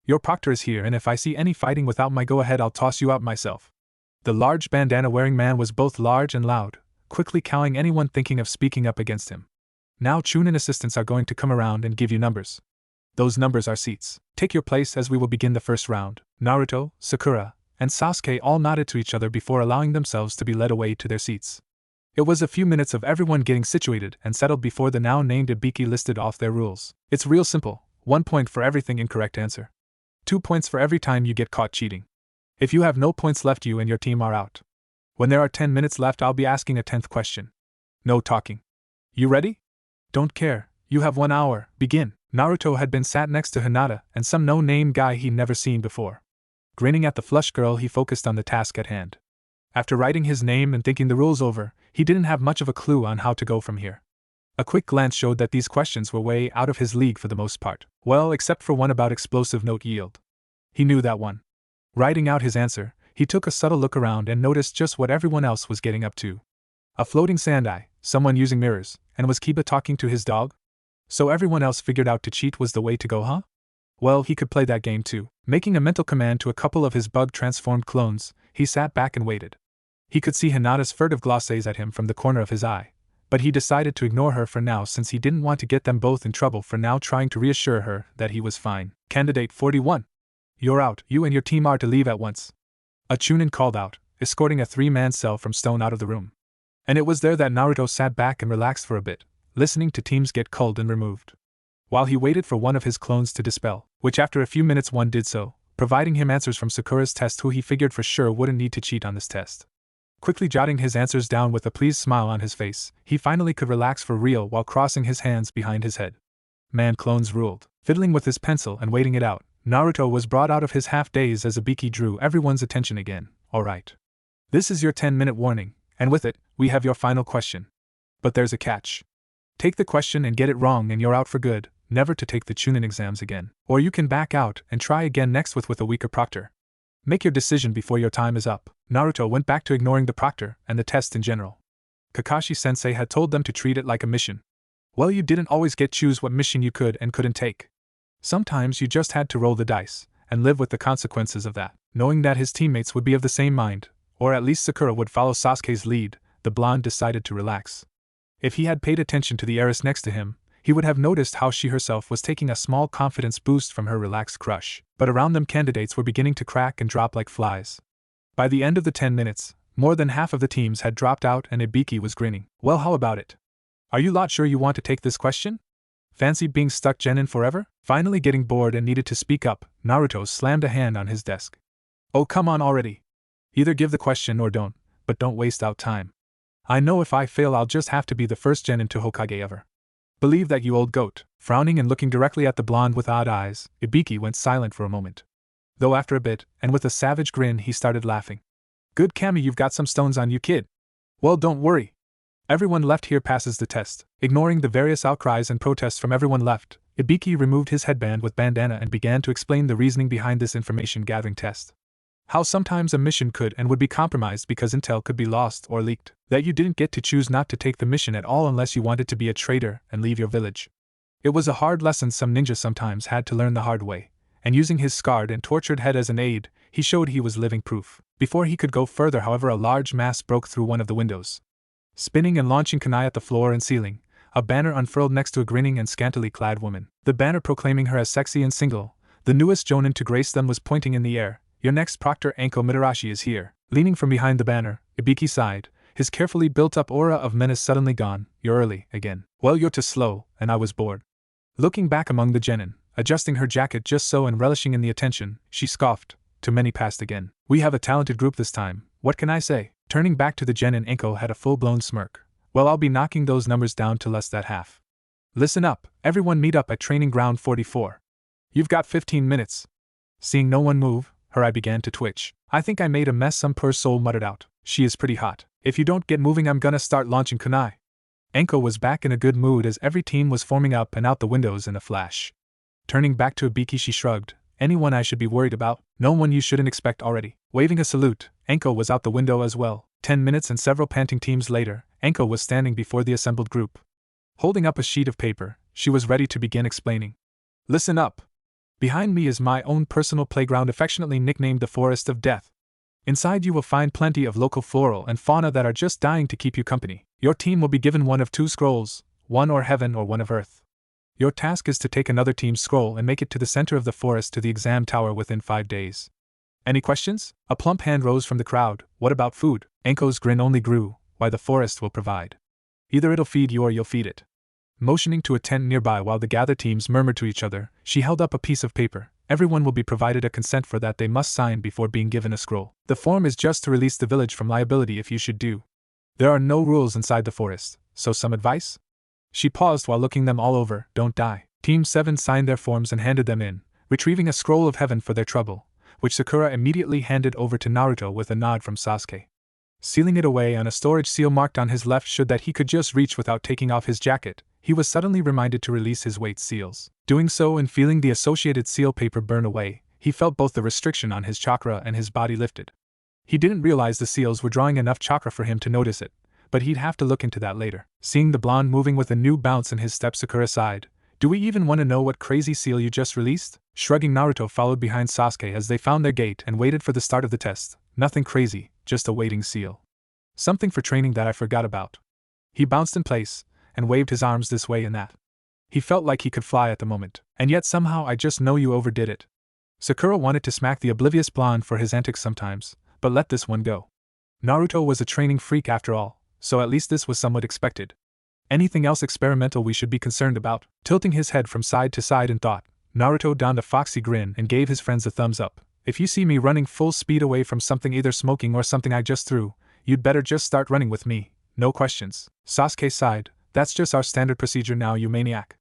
Your proctor is here, and if I see any fighting without my go-ahead, I'll toss you out myself. The large bandana-wearing man was both large and loud, quickly cowing anyone thinking of speaking up against him. Now Chunin assistants are going to come around and give you numbers. Those numbers are seats. Take your place as we will begin the first round. Naruto, Sakura, and Sasuke all nodded to each other before allowing themselves to be led away to their seats. It was a few minutes of everyone getting situated and settled before the now named Ibiki listed off their rules. It's real simple, 1 point for everything incorrect answer. 2 points for every time you get caught cheating. If you have no points left, you and your team are out. When there are 10 minutes left, I'll be asking a 10th question. No talking. You ready? Don't care, you have 1 hour, begin. Naruto had been sat next to Hinata and some no-name guy he'd never seen before. Grinning at the flush girl, he focused on the task at hand. After writing his name and thinking the rules over, he didn't have much of a clue on how to go from here. A quick glance showed that these questions were way out of his league for the most part. Well, except for one about explosive note yield. He knew that one. Writing out his answer, he took a subtle look around and noticed just what everyone else was getting up to. A floating sand eye, someone using mirrors, and was Kiba talking to his dog? So everyone else figured out to cheat was the way to go, huh? Well, he could play that game too. Making a mental command to a couple of his bug-transformed clones, he sat back and waited. He could see Hinata's furtive glosses at him from the corner of his eye, but he decided to ignore her for now since he didn't want to get them both in trouble for now trying to reassure her that he was fine. Candidate 41. You're out. You and your team are to leave at once. A Chunin called out, escorting a 3-man cell from stone out of the room. And it was there that Naruto sat back and relaxed for a bit, listening to teams get culled and removed. While he waited for one of his clones to dispel, which after a few minutes one did so, providing him answers from Sakura's test, who he figured for sure wouldn't need to cheat on this test. Quickly jotting his answers down with a pleased smile on his face, he finally could relax for real while crossing his hands behind his head. Man, clones ruled. Fiddling with his pencil and waiting it out, Naruto was brought out of his half-daze as Ibiki drew everyone's attention again. Alright. This is your 10-minute warning, and with it, we have your final question. But there's a catch. Take the question and get it wrong and you're out for good, never to take the Chunin exams again. Or you can back out and try again next with a weaker proctor. Make your decision before your time is up. Naruto went back to ignoring the proctor and the test in general. Kakashi-sensei had told them to treat it like a mission. Well, you didn't always get choose what mission you could and couldn't take. Sometimes you just had to roll the dice and live with the consequences of that. Knowing that his teammates would be of the same mind, or at least Sakura would follow Sasuke's lead, the blonde decided to relax. If he had paid attention to the heiress next to him, he would have noticed how she herself was taking a small confidence boost from her relaxed crush. But around them candidates were beginning to crack and drop like flies. By the end of the 10 minutes, more than half of the teams had dropped out and Ibiki was grinning. Well, how about it? Are you lot sure you want to take this question? Fancy being stuck genin forever? Finally getting bored and needed to speak up, Naruto slammed a hand on his desk. Oh, come on already. Either give the question or don't, but don't waste out time. I know if I fail I'll just have to be the first genin to Hokage ever. Believe that, you old goat. Frowning and looking directly at the blonde with odd eyes, Ibiki went silent for a moment. Though after a bit, and with a savage grin, he started laughing. Good Kami, you've got some stones on you, kid. Well, don't worry. Everyone left here passes the test. Ignoring the various outcries and protests from everyone left, Ibiki removed his headband with bandana and began to explain the reasoning behind this information-gathering test. How sometimes a mission could and would be compromised because intel could be lost or leaked. That you didn't get to choose not to take the mission at all unless you wanted to be a traitor and leave your village. It was a hard lesson some ninja sometimes had to learn the hard way, and using his scarred and tortured head as an aid, he showed he was living proof. Before he could go further, however, a large mass broke through one of the windows. Spinning and launching kunai at the floor and ceiling, a banner unfurled next to a grinning and scantily clad woman. The banner proclaiming her as sexy and single, the newest jonin to grace them, was pointing in the air. Your next Proctor Anko Mitarashi is here. Leaning from behind the banner, Ibiki sighed, his carefully built-up aura of menace suddenly gone. You're early, again. Well, you're too slow, and I was bored. Looking back among the genin, adjusting her jacket just so and relishing in the attention, she scoffed. Too many passed again. We have a talented group this time, what can I say? Turning back to the genin, Anko had a full-blown smirk. Well, I'll be knocking those numbers down to less than half. Listen up, everyone meet up at training ground 44. You've got 15 minutes. Seeing no one move, her eye began to twitch. I think I made a mess, some poor soul muttered out. She is pretty hot. If you don't get moving, I'm gonna start launching kunai. Anko was back in a good mood as every team was forming up and out the windows in a flash. Turning back to Ibiki, she shrugged. Anyone I should be worried about? No one you shouldn't expect already. Waving a salute, Anko was out the window as well. 10 minutes and several panting teams later, Anko was standing before the assembled group. Holding up a sheet of paper, she was ready to begin explaining. Listen up. Behind me is my own personal playground, affectionately nicknamed the Forest of Death. Inside you will find plenty of local floral and fauna that are just dying to keep you company. Your team will be given one of two scrolls, one of heaven or one of earth. Your task is to take another team's scroll and make it to the center of the forest to the exam tower within 5 days. Any questions? A plump hand rose from the crowd. What about food? Anko's grin only grew. Why, the forest will provide. Either it'll feed you or you'll feed it. Motioning to a tent nearby while the gathered teams murmured to each other, she held up a piece of paper. Everyone will be provided a consent for that they must sign before being given a scroll. The form is just to release the village from liability if you should do. There are no rules inside the forest, so some advice? She paused while looking them all over. Don't die. Team 7 signed their forms and handed them in, retrieving a scroll of heaven for their trouble, which Sakura immediately handed over to Naruto with a nod from Sasuke. Sealing it away on a storage seal marked on his left should that he could just reach without taking off his jacket, he was suddenly reminded to release his weight seals. Doing so and feeling the associated seal paper burn away, he felt both the restriction on his chakra and his body lifted. He didn't realize the seals were drawing enough chakra for him to notice it, but he'd have to look into that later. Seeing the blonde moving with a new bounce in his step, Sakura sighed. Do we even want to know what crazy seal you just released? Shrugging, Naruto followed behind Sasuke as they found their gate and waited for the start of the test. Nothing crazy, just a waiting seal. Something for training that I forgot about. He bounced in place and waved his arms this way and that. He felt like he could fly at the moment, and yet somehow I just know you overdid it. Sakura wanted to smack the oblivious blonde for his antics sometimes, but let this one go. Naruto was a training freak after all, so at least this was somewhat expected. Anything else experimental we should be concerned about? Tilting his head from side to side in thought, Naruto donned a foxy grin and gave his friends a thumbs up. If you see me running full speed away from something, either smoking or something I just threw, you'd better just start running with me, no questions. Sasuke sighed. That's just our standard procedure now, you maniac.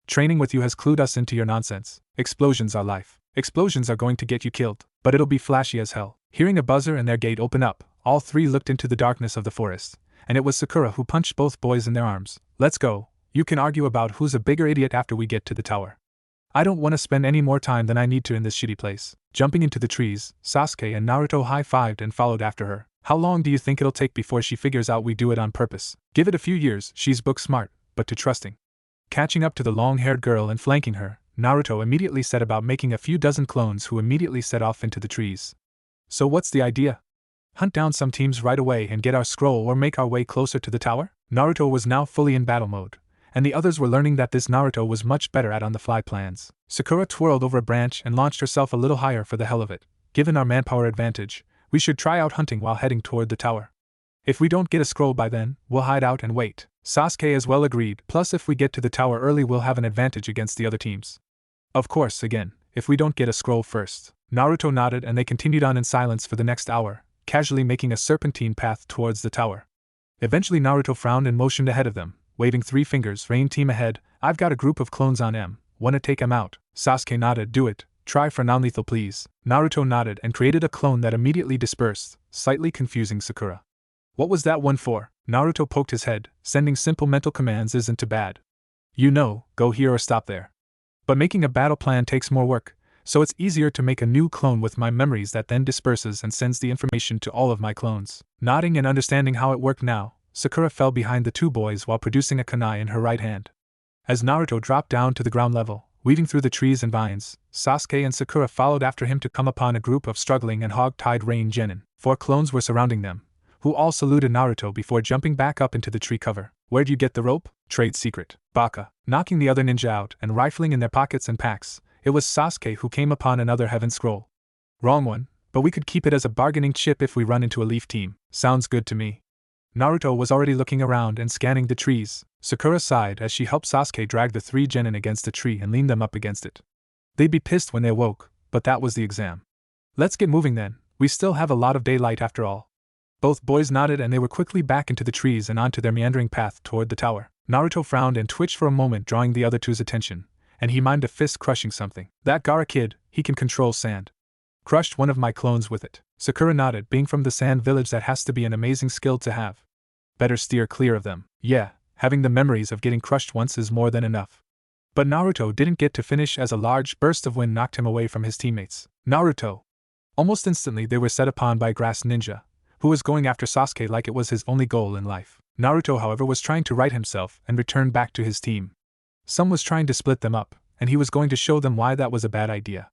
Training with you has clued us into your nonsense. Explosions are life. Explosions are going to get you killed, but it'll be flashy as hell. Hearing a buzzer and their gate open up, all three looked into the darkness of the forest, and it was Sakura who punched both boys in their arms. Let's go. You can argue about who's a bigger idiot after we get to the tower. I don't want to spend any more time than I need to in this shitty place. Jumping into the trees, Sasuke and Naruto high-fived and followed after her. How long do you think it'll take before she figures out we do it on purpose? Give it a few years. She's book smart, but too trusting. Catching up to the long-haired girl and flanking her, Naruto immediately set about making a few dozen clones who immediately set off into the trees. So what's the idea? Hunt down some teams right away and get our scroll, or make our way closer to the tower? Naruto was now fully in battle mode, and the others were learning that this Naruto was much better at on-the-fly plans. Sakura twirled over a branch and launched herself a little higher for the hell of it. Given our manpower advantage, we should try out hunting while heading toward the tower. If we don't get a scroll by then, we'll hide out and wait. Sasuke as well agreed, plus if we get to the tower early we'll have an advantage against the other teams. Of course, again, if we don't get a scroll first. Naruto nodded and they continued on in silence for the next hour, casually making a serpentine path towards the tower. Eventually Naruto frowned and motioned ahead of them, waving 3 fingers. Rain team ahead, I've got a group of clones on M. Wanna take 'em out? Sasuke nodded. Do it. Try for non-lethal please. Naruto nodded and created a clone that immediately dispersed, slightly confusing Sakura. What was that one for? Naruto poked his head. Sending simple mental commands isn't too bad. You know, go here or stop there. But making a battle plan takes more work, so it's easier to make a new clone with my memories that then disperses and sends the information to all of my clones. Nodding and understanding how it worked now, Sakura fell behind the 2 boys while producing a kunai in her right hand. As Naruto dropped down to the ground level, weaving through the trees and vines, Sasuke and Sakura followed after him to come upon a group of struggling and hog-tied rain genin. 4 clones were surrounding them, who all saluted Naruto before jumping back up into the tree cover. Where'd you get the rope? Trade secret. Baka. Knocking the other ninja out and rifling in their pockets and packs, it was Sasuke who came upon another heaven scroll. Wrong one, but we could keep it as a bargaining chip if we run into a leaf team. Sounds good to me. Naruto was already looking around and scanning the trees. Sakura sighed as she helped Sasuke drag the 3 genin against a tree and lean them up against it. They'd be pissed when they awoke, but that was the exam. Let's get moving then, we still have a lot of daylight after all. Both boys nodded and they were quickly back into the trees and onto their meandering path toward the tower. Naruto frowned and twitched for a moment, drawing the other two's attention, and he mimed a fist crushing something. That Gaara kid, he can control sand. Crushed one of my clones with it. Sakura nodded. Being from the sand village, that has to be an amazing skill to have. Better steer clear of them. Yeah, having the memories of getting crushed once is more than enough. But Naruto didn't get to finish as a large burst of wind knocked him away from his teammates. Naruto! Almost instantly they were set upon by a grass ninja, who was going after Sasuke like it was his only goal in life. Naruto, however, was trying to right himself and return back to his team. Some was trying to split them up, and he was going to show them why that was a bad idea.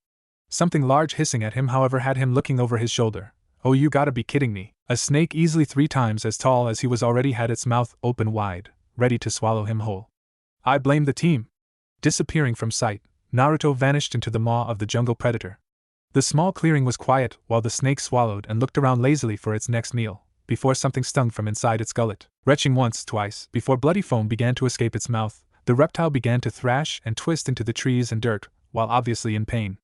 Something large hissing at him, however, had him looking over his shoulder. Oh, you gotta be kidding me. A snake easily 3 times as tall as he was already had its mouth open wide, ready to swallow him whole. I blame the team. Disappearing from sight, Naruto vanished into the maw of the jungle predator. The small clearing was quiet while the snake swallowed and looked around lazily for its next meal, before something stung from inside its gullet. Retching once, twice, before bloody foam began to escape its mouth, the reptile began to thrash and twist into the trees and dirt, while obviously in pain.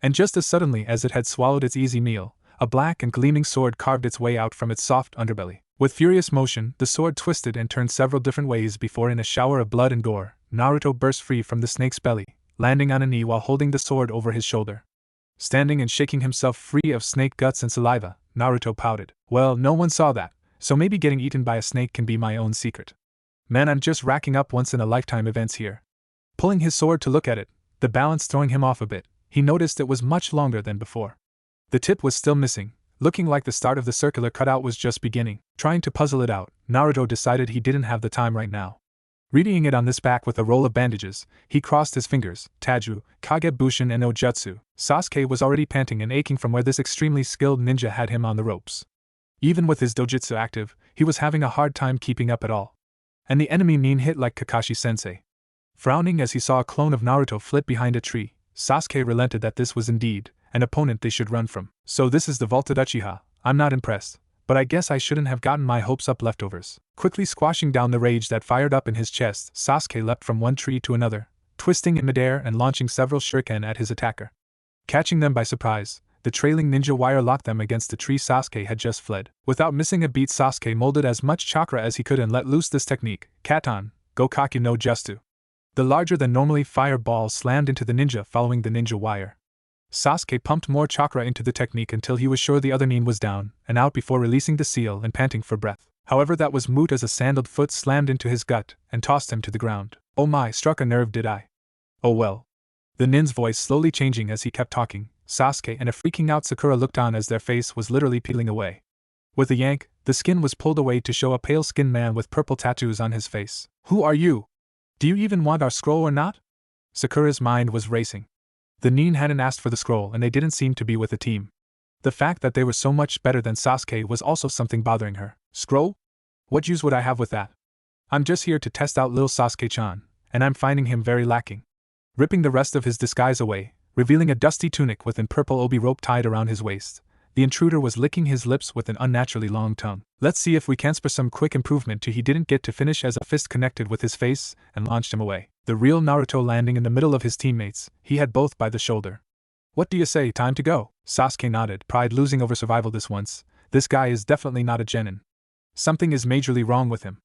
And just as suddenly as it had swallowed its easy meal, a black and gleaming sword carved its way out from its soft underbelly. With furious motion, the sword twisted and turned several different ways before, in a shower of blood and gore, Naruto burst free from the snake's belly, landing on a knee while holding the sword over his shoulder. Standing and shaking himself free of snake guts and saliva, Naruto pouted. Well, no one saw that, so maybe getting eaten by a snake can be my own secret. Man, I'm just racking up once-in-a-lifetime events here. Pulling his sword to look at it, the balance throwing him off a bit, he noticed it was much longer than before. The tip was still missing, looking like the start of the circular cutout was just beginning. Trying to puzzle it out, Naruto decided he didn't have the time right now. Readying it on this back with a roll of bandages, he crossed his fingers. Taju, Kagebushin and Ojutsu. Sasuke was already panting and aching from where this extremely skilled ninja had him on the ropes. Even with his dojutsu active, he was having a hard time keeping up at all. And the enemy mean hit like Kakashi-sensei. Frowning as he saw a clone of Naruto flit behind a tree, Sasuke relented that this was indeed an opponent they should run from. So this is the vaulted Uchiha. I'm not impressed, but I guess I shouldn't have gotten my hopes up leftovers. Quickly squashing down the rage that fired up in his chest, Sasuke leapt from one tree to another, twisting in midair and launching several shuriken at his attacker. Catching them by surprise, the trailing ninja wire locked them against the tree Sasuke had just fled. Without missing a beat, Sasuke molded as much chakra as he could and let loose this technique, Katan, Gokaki no Jutsu. The larger than normally fire ball slammed into the ninja following the ninja wire. Sasuke pumped more chakra into the technique until he was sure the other nin was down and out before releasing the seal and panting for breath. However, that was moot as a sandaled foot slammed into his gut and tossed him to the ground. Oh my, struck a nerve did I? Oh well. The nin's voice slowly changing as he kept talking. Sasuke and a freaking out Sakura looked on as their face was literally peeling away. With a yank, the skin was pulled away to show a pale-skinned man with purple tattoos on his face. Who are you? Do you even want our scroll or not? Sakura's mind was racing. The nin hadn't asked for the scroll and they didn't seem to be with a team. The fact that they were so much better than Sasuke was also something bothering her. Scroll? What use would I have with that? I'm just here to test out Lil Sasuke-chan, and I'm finding him very lacking. Ripping the rest of his disguise away, revealing a dusty tunic with an purple obi rope tied around his waist, the intruder was licking his lips with an unnaturally long tongue. Let's see if we can spare some quick improvement to he didn't get to finish as a fist connected with his face and launched him away. The real Naruto landing in the middle of his teammates, he had both by the shoulder. What do you say, time to go? Sasuke nodded, pride losing over survival this once. This guy is definitely not a genin. Something is majorly wrong with him.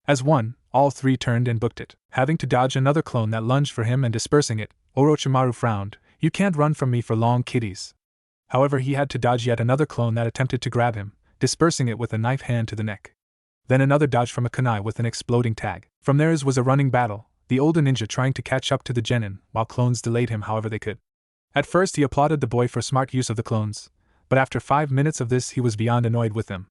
As one, all three turned and booked it. Having to dodge another clone that lunged for him and dispersing it, Orochimaru frowned. You can't run from me for long, kiddies. However, he had to dodge yet another clone that attempted to grab him, dispersing it with a knife hand to the neck. Then another dodge from a kunai with an exploding tag. From theirs was a running battle, the older ninja trying to catch up to the genin, while clones delayed him however they could. At first he applauded the boy for smart use of the clones, but after 5 minutes of this he was beyond annoyed with them.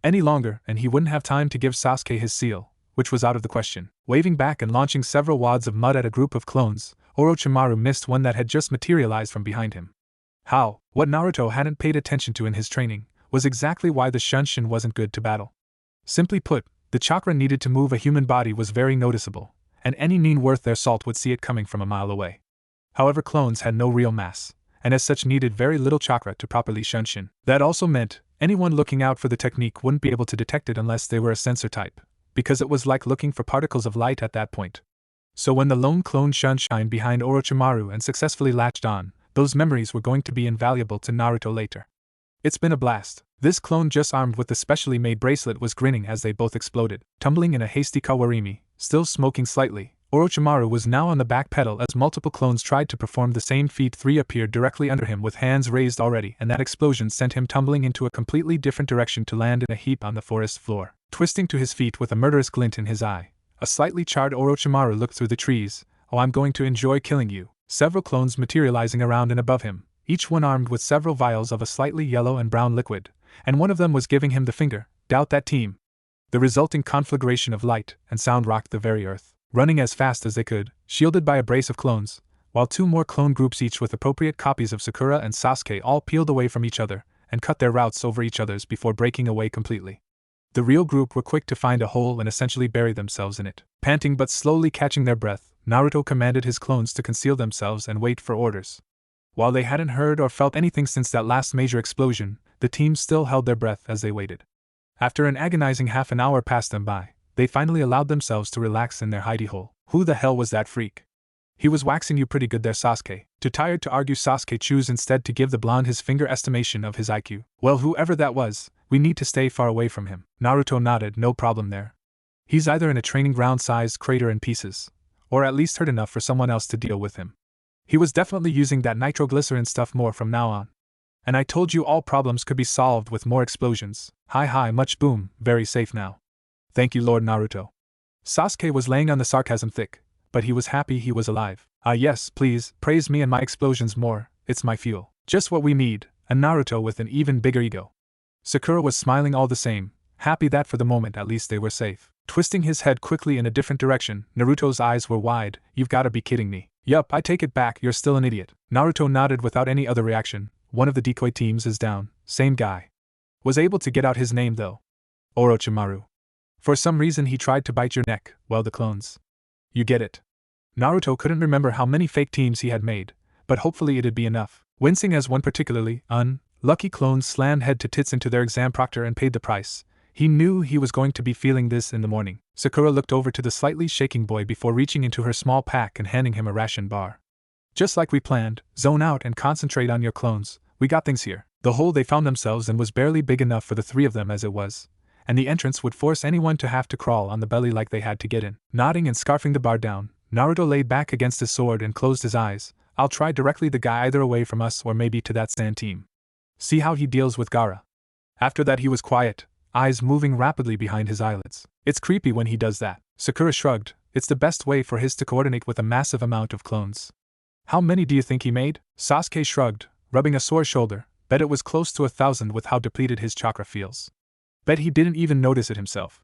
Any longer, and he wouldn't have time to give Sasuke his seal, which was out of the question. Waving back and launching several wads of mud at a group of clones, Orochimaru missed one that had just materialized from behind him. What Naruto hadn't paid attention to in his training, was exactly why the Shunshin wasn't good to battle. Simply put, the chakra needed to move a human body was very noticeable, and any nin worth their salt would see it coming from a mile away. However, clones had no real mass, and as such needed very little chakra to properly Shunshin. That also meant, anyone looking out for the technique wouldn't be able to detect it unless they were a sensor type, because it was like looking for particles of light at that point. So when the lone clone Shunshined behind Orochimaru and successfully latched on, those memories were going to be invaluable to Naruto later. It's been a blast. This clone just armed with the specially made bracelet was grinning as they both exploded. Tumbling in a hasty kawarimi, still smoking slightly, Orochimaru was now on the back pedal as multiple clones tried to perform the same feat. 3 appeared directly under him with hands raised already, and that explosion sent him tumbling into a completely different direction to land in a heap on the forest floor. Twisting to his feet with a murderous glint in his eye, a slightly charred Orochimaru looked through the trees. Oh, I'm going to enjoy killing you. Several clones materializing around and above him, each one armed with several vials of a slightly yellow and brown liquid, and one of them was giving him the finger. Doubt that team. The resulting conflagration of light and sound rocked the very earth. Running as fast as they could, shielded by a brace of clones, while 2 more clone groups each with appropriate copies of Sakura and Sasuke all peeled away from each other and cut their routes over each other's before breaking away completely. The real group were quick to find a hole and essentially bury themselves in it. Panting but slowly catching their breath, Naruto commanded his clones to conceal themselves and wait for orders. While they hadn't heard or felt anything since that last major explosion, the team still held their breath as they waited. After an agonizing half an hour passed them by, they finally allowed themselves to relax in their hidey hole. Who the hell was that freak? He was waxing you pretty good there, Sasuke. Too tired to argue, Sasuke chose instead to give the blonde his finger estimation of his IQ. Well, whoever that was, we need to stay far away from him. Naruto nodded, no problem there. He's either in a training ground-sized crater in pieces, or at least hurt enough for someone else to deal with him. He was definitely using that nitroglycerin stuff more from now on. And I told you all problems could be solved with more explosions. Hi, much boom, very safe now. Thank you, Lord Naruto. Sasuke was laying on the sarcasm thick, but he was happy he was alive. Yes, please, praise me and my explosions more, it's my fuel. Just what we need, a Naruto with an even bigger ego. Sakura was smiling all the same, happy that for the moment at least they were safe. Twisting his head quickly in a different direction, Naruto's eyes were wide. You've gotta be kidding me. Yup, I take it back, you're still an idiot. Naruto nodded without any other reaction. One of the decoy teams is down. Same guy. Was able to get out his name though. Orochimaru. For some reason he tried to bite your neck. Well, the clones. You get it. Naruto couldn't remember how many fake teams he had made, but hopefully it'd be enough. Wincing as one particularly unlucky clone slammed head to tits into their exam proctor and paid the price. He knew he was going to be feeling this in the morning. Sakura looked over to the slightly shaking boy before reaching into her small pack and handing him a ration bar. Just like we planned, zone out and concentrate on your clones, we got things here. The hole they found themselves in was barely big enough for the 3 of them as it was, and the entrance would force anyone to have to crawl on the belly like they had to get in. Nodding and scarfing the bar down, Naruto laid back against his sword and closed his eyes. I'll try directly the guy either away from us or maybe to that sand team. See how he deals with Gaara. After that he was quiet, eyes moving rapidly behind his eyelids. It's creepy when he does that. Sakura shrugged. It's the best way for his to coordinate with a massive amount of clones. How many do you think he made? Sasuke shrugged, rubbing a sore shoulder. Bet it was close to 1,000 with how depleted his chakra feels. Bet he didn't even notice it himself.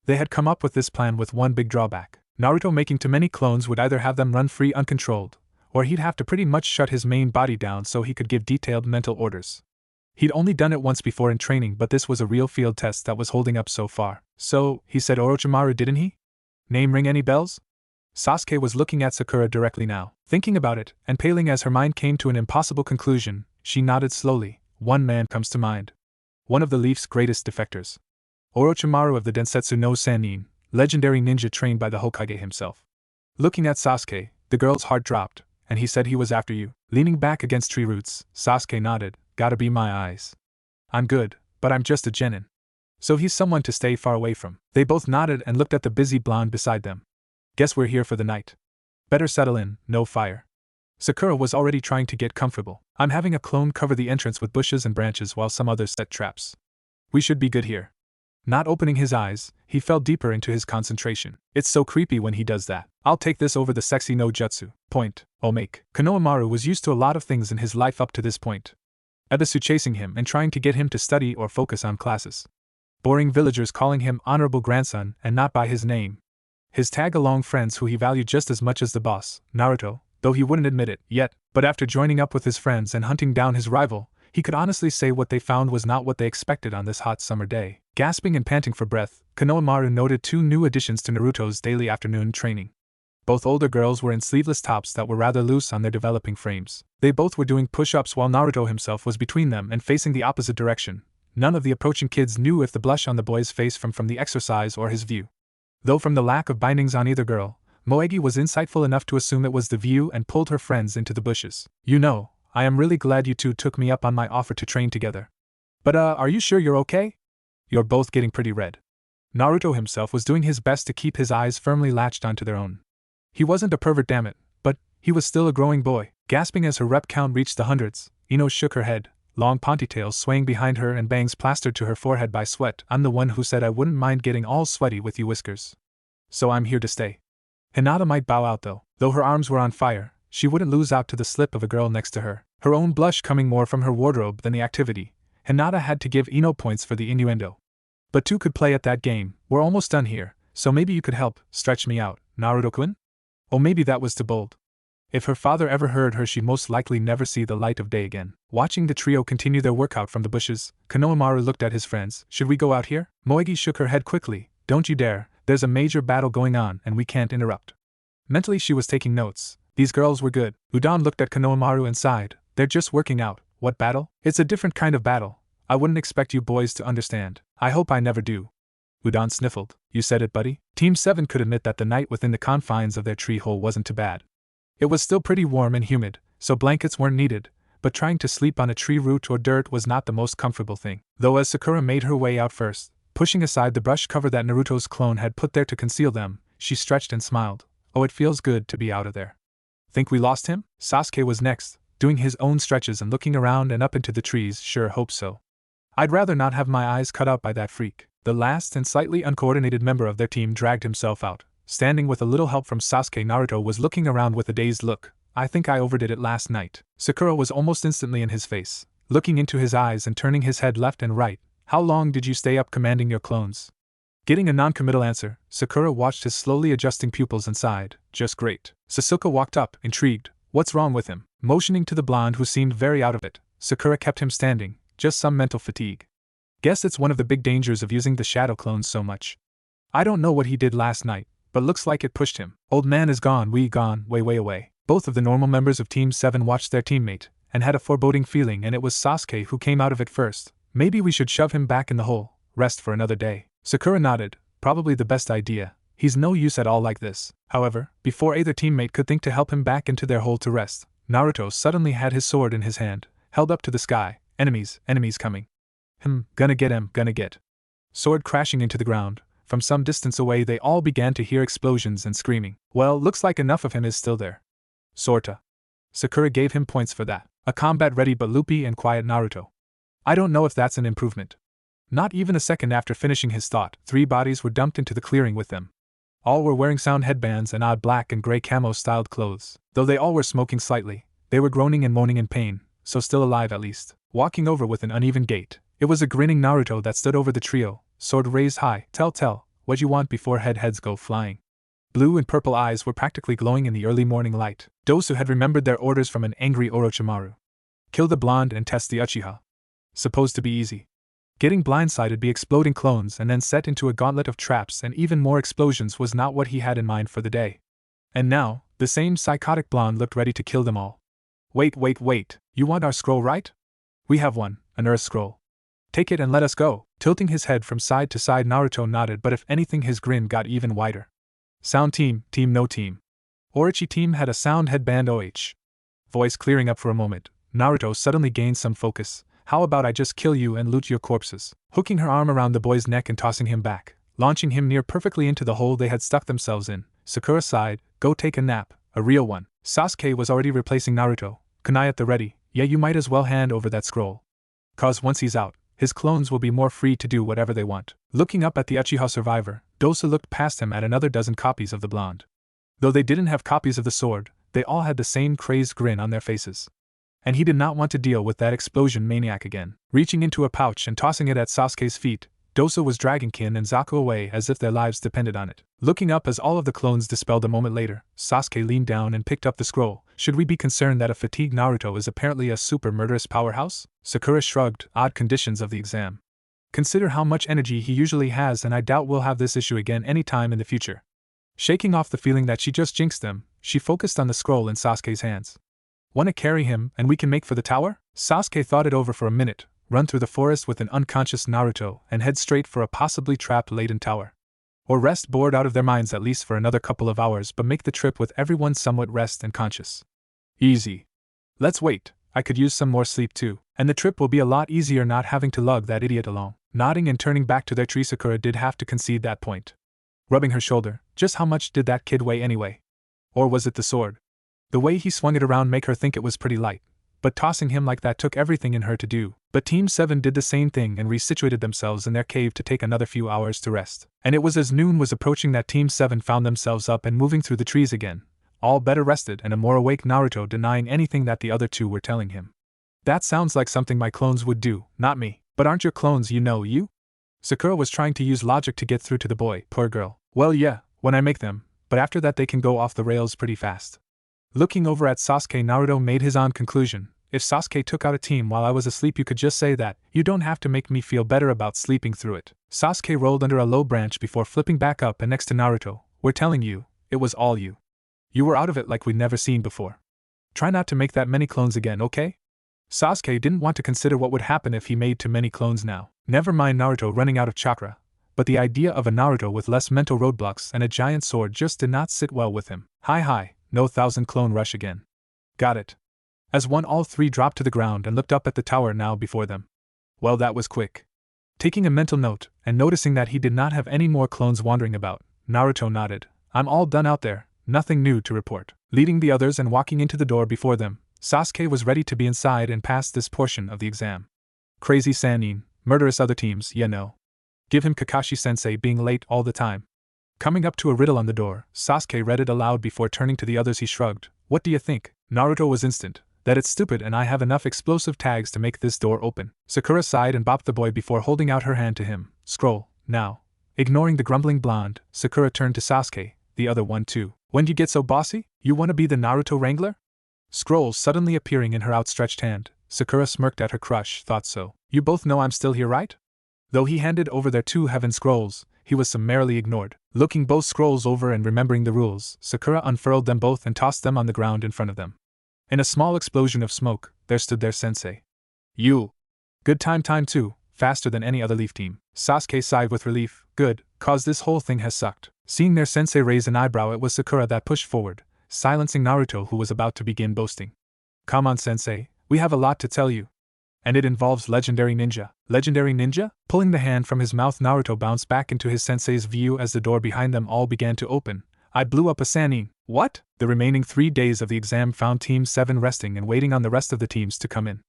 They had come up with this plan with one big drawback. Naruto making too many clones would either have them run free uncontrolled, or he'd have to pretty much shut his main body down so he could give detailed mental orders. He'd only done it once before in training, but this was a real field test that was holding up so far. So, he said Orochimaru, didn't he? Name ring any bells? Sasuke was looking at Sakura directly now. Thinking about it, and paling as her mind came to an impossible conclusion, she nodded slowly. One man comes to mind. One of the Leaf's greatest defectors. Orochimaru of the Densetsu no Sannin, legendary ninja trained by the Hokage himself. Looking at Sasuke, the girl's heart dropped, and he said he was after you. Leaning back against tree roots, Sasuke nodded. Gotta be my eyes. I'm good, but I'm just a genin. So he's someone to stay far away from. They both nodded and looked at the busy blonde beside them. Guess we're here for the night. Better settle in, no fire. Sakura was already trying to get comfortable. I'm having a clone cover the entrance with bushes and branches while some others set traps. We should be good here. Not opening his eyes, he fell deeper into his concentration. It's so creepy when he does that. I'll take this over the sexy no jutsu. Point. Omake. Konohamaru was used to a lot of things in his life up to this point. Ebisu chasing him and trying to get him to study or focus on classes. Boring villagers calling him honorable grandson and not by his name. His tag-along friends who he valued just as much as the boss, Naruto, though he wouldn't admit it yet, but after joining up with his friends and hunting down his rival, he could honestly say what they found was not what they expected on this hot summer day. Gasping and panting for breath, Konohamaru noted 2 new additions to Naruto's daily afternoon training. Both older girls were in sleeveless tops that were rather loose on their developing frames. They both were doing push-ups while Naruto himself was between them and facing the opposite direction. None of the approaching kids knew if the blush on the boy's face from the exercise or his view. Though from the lack of bindings on either girl, Moegi was insightful enough to assume it was the view and pulled her friends into the bushes. You know, I am really glad you two took me up on my offer to train together. But are you sure you're okay? You're both getting pretty red. Naruto himself was doing his best to keep his eyes firmly latched onto their own. He wasn't a pervert, damn it, but he was still a growing boy. Gasping as her rep count reached the hundreds, Ino shook her head, long ponytails swaying behind her and bangs plastered to her forehead by sweat. I'm the one who said I wouldn't mind getting all sweaty with you, Whiskers. So I'm here to stay. Hinata might bow out though her arms were on fire, she wouldn't lose out to the slip of a girl next to her. Her own blush coming more from her wardrobe than the activity, Hinata had to give Ino points for the innuendo. But 2 could play at that game. We're almost done here, so maybe you could help stretch me out, Naruto-kun? Or maybe that was too bold. If her father ever heard her, she'd most likely never see the light of day again. Watching the trio continue their workout from the bushes, Konohamaru looked at his friends. Should we go out here? Moegi shook her head quickly. Don't you dare, there's a major battle going on and we can't interrupt. Mentally she was taking notes. These girls were good. Udon looked at Konohamaru and sighed. They're just working out. What battle? It's a different kind of battle. I wouldn't expect you boys to understand. I hope I never do. Udon sniffled. You said it, buddy. Team 7 could admit that the night within the confines of their tree hole wasn't too bad. It was still pretty warm and humid, so blankets weren't needed, but trying to sleep on a tree root or dirt was not the most comfortable thing. Though as Sakura made her way out first, pushing aside the brush cover that Naruto's clone had put there to conceal them, she stretched and smiled. Oh, it feels good to be out of there. Think we lost him? Sasuke was next, doing his own stretches and looking around and up into the trees. Sure hope so. I'd rather not have my eyes cut out by that freak. The last and slightly uncoordinated member of their team dragged himself out. Standing with a little help from Sasuke, Naruto was looking around with a dazed look. I think I overdid it last night. Sakura was almost instantly in his face, looking into his eyes and turning his head left and right. How long did you stay up commanding your clones? Getting a non-committal answer, Sakura watched his slowly adjusting pupils and sighed. Just great. Sasuke walked up, intrigued. What's wrong with him? Motioning to the blonde who seemed very out of it, Sakura kept him standing. Just some mental fatigue. Guess it's one of the big dangers of using the shadow clones so much. I don't know what he did last night, but looks like it pushed him. Old man is gone, way away. Both of the normal members of Team 7 watched their teammate, and had a foreboding feeling, and it was Sasuke who came out of it first. Maybe we should shove him back in the hole, rest for another day. Sakura nodded, probably the best idea. He's no use at all like this. However, before either teammate could think to help him back into their hole to rest, Naruto suddenly had his sword in his hand, held up to the sky. Enemies coming. Gonna get him, gonna get. Sword crashing into the ground. From some distance away they all began to hear explosions and screaming. Well, looks like enough of him is still there. Sorta. Sakura gave him points for that. A combat-ready but loopy and quiet Naruto. I don't know if that's an improvement. Not even a second after finishing his thought, 3 bodies were dumped into the clearing with them. All were wearing sound headbands and odd black and gray camo-styled clothes. Though they all were smoking slightly, they were groaning and moaning in pain, so still alive at least. Walking over with an uneven gait, it was a grinning Naruto that stood over the trio, sword raised high. Tell, what you want before heads go flying. Blue and purple eyes were practically glowing in the early morning light. Dosu had remembered their orders from an angry Orochimaru. Kill the blonde and test the Uchiha. Supposed to be easy. Getting blindsided by exploding clones and then set into a gauntlet of traps and even more explosions was not what he had in mind for the day. And now, the same psychotic blonde looked ready to kill them all. Wait, you want our scroll, right? We have one, an Earth scroll. Take it and let us go. Tilting his head from side to side, Naruto nodded, but if anything his grin got even wider. Sound team, no team. Orochi team had a sound headband OH. Voice clearing up for a moment, Naruto suddenly gained some focus. How about I just kill you and loot your corpses? Hooking her arm around the boy's neck and tossing him back, launching him near perfectly into the hole they had stuck themselves in, Sakura sighed, go take a nap, a real one. Sasuke was already replacing Naruto, kunai at the ready, yeah you might as well hand over that scroll. Cause once he's out, his clones will be more free to do whatever they want. Looking up at the Uchiha survivor, Dosa looked past him at another dozen copies of the blonde. Though they didn't have copies of the sword, they all had the same crazed grin on their faces. And he did not want to deal with that explosion maniac again. Reaching into a pouch and tossing it at Sasuke's feet, Dosa was dragging Kin and Zaku away as if their lives depended on it. Looking up as all of the clones dispelled a moment later, Sasuke leaned down and picked up the scroll. Should we be concerned that a fatigued Naruto is apparently a super murderous powerhouse? Sakura shrugged, odd conditions of the exam. Consider how much energy he usually has, and I doubt we'll have this issue again any time in the future. Shaking off the feeling that she just jinxed them, she focused on the scroll in Sasuke's hands. Wanna carry him and we can make for the tower? Sasuke thought it over for a minute, run through the forest with an unconscious Naruto and head straight for a possibly trap-laden tower. Or rest bored out of their minds at least for another couple of hours, but make the trip with everyone somewhat rest and conscious. Easy. Let's wait, I could use some more sleep too, and the trip will be a lot easier not having to lug that idiot along. Nodding and turning back to their tree, Sakura did have to concede that point. Rubbing her shoulder, just how much did that kid weigh anyway? Or was it the sword? The way he swung it around made her think it was pretty light, but tossing him like that took everything in her to do. But Team 7 did the same thing and resituated themselves in their cave to take another few hours to rest. And it was as noon was approaching that Team 7 found themselves up and moving through the trees again, all better rested and a more awake Naruto denying anything that the other two were telling him. That sounds like something my clones would do, not me. But aren't your clones you? Sakura was trying to use logic to get through to the boy, poor girl. Well yeah, when I make them, but after that they can go off the rails pretty fast. Looking over at Sasuke, Naruto made his own conclusion. If Sasuke took out a team while I was asleep, you could just say that. You don't have to make me feel better about sleeping through it. Sasuke rolled under a low branch before flipping back up and next to Naruto. We're telling you, it was all you. You were out of it like we'd never seen before. Try not to make that many clones again, okay? Sasuke didn't want to consider what would happen if he made too many clones now. Never mind Naruto running out of chakra, but the idea of a Naruto with less mental roadblocks and a giant sword just did not sit well with him. Hi, no 1,000 clone rush again. Got it. As one, all three dropped to the ground and looked up at the tower now before them. Well, that was quick. Taking a mental note, and noticing that he did not have any more clones wandering about, Naruto nodded. I'm all done out there, nothing new to report. Leading the others and walking into the door before them, Sasuke was ready to be inside and pass this portion of the exam. Crazy Sannin, murderous other teams, no. Give him Kakashi-sensei being late all the time. Coming up to a riddle on the door, Sasuke read it aloud before turning to the others. He shrugged. What do you think? Naruto was instant. That it's stupid and I have enough explosive tags to make this door open. Sakura sighed and bopped the boy before holding out her hand to him. Scroll, now. Ignoring the grumbling blonde, Sakura turned to Sasuke, the other one too. When'd you get so bossy? You wanna be the Naruto Wrangler? Scroll suddenly appearing in her outstretched hand, Sakura smirked at her crush. Thought so. You both know I'm still here, right? Though he handed over their 2 heaven scrolls, he was summarily ignored. Looking both scrolls over and remembering the rules, Sakura unfurled them both and tossed them on the ground in front of them. In a small explosion of smoke, there stood their sensei. You. Good time too, faster than any other Leaf team. Sasuke sighed with relief. Good, cause this whole thing has sucked. Seeing their sensei raise an eyebrow, it was Sakura that pushed forward, silencing Naruto, who was about to begin boasting. Come on, sensei, we have a lot to tell you. And it involves legendary ninja. Legendary ninja? Pulling the hand from his mouth, Naruto bounced back into his sensei's view as the door behind them all began to open. I blew up a Sannin. What? The remaining 3 days of the exam found Team 7 resting and waiting on the rest of the teams to come in.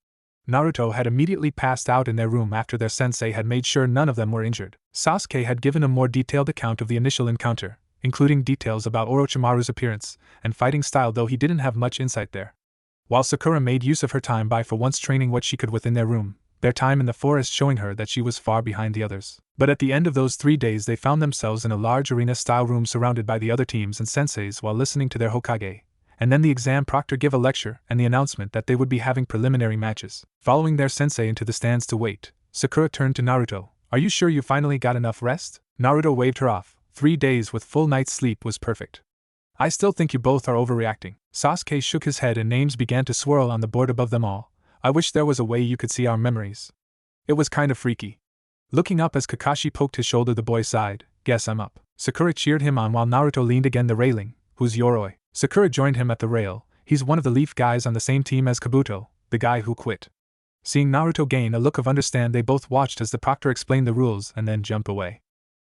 Naruto had immediately passed out in their room after their sensei had made sure none of them were injured. Sasuke had given a more detailed account of the initial encounter, including details about Orochimaru's appearance and fighting style, though he didn't have much insight there. While Sakura made use of her time by for once training what she could within their room, their time in the forest showing her that she was far behind the others. But at the end of those 3 days they found themselves in a large arena-style room surrounded by the other teams and senseis while listening to their Hokage, and then the exam proctor give a lecture and the announcement that they would be having preliminary matches. Following their sensei into the stands to wait, Sakura turned to Naruto. Are you sure you finally got enough rest? Naruto waved her off. 3 days with full night's sleep was perfect. I still think you both are overreacting. Sasuke shook his head and names began to swirl on the board above them all. I wish there was a way you could see our memories. It was kind of freaky. Looking up as Kakashi poked his shoulder, the boy sighed. Guess I'm up. Sakura cheered him on while Naruto leaned against the railing. Who's Yoroi? Sakura joined him at the rail. He's one of the Leaf guys on the same team as Kabuto, the guy who quit. Seeing Naruto gain a look of understand, they both watched as the proctor explained the rules and then jumped away.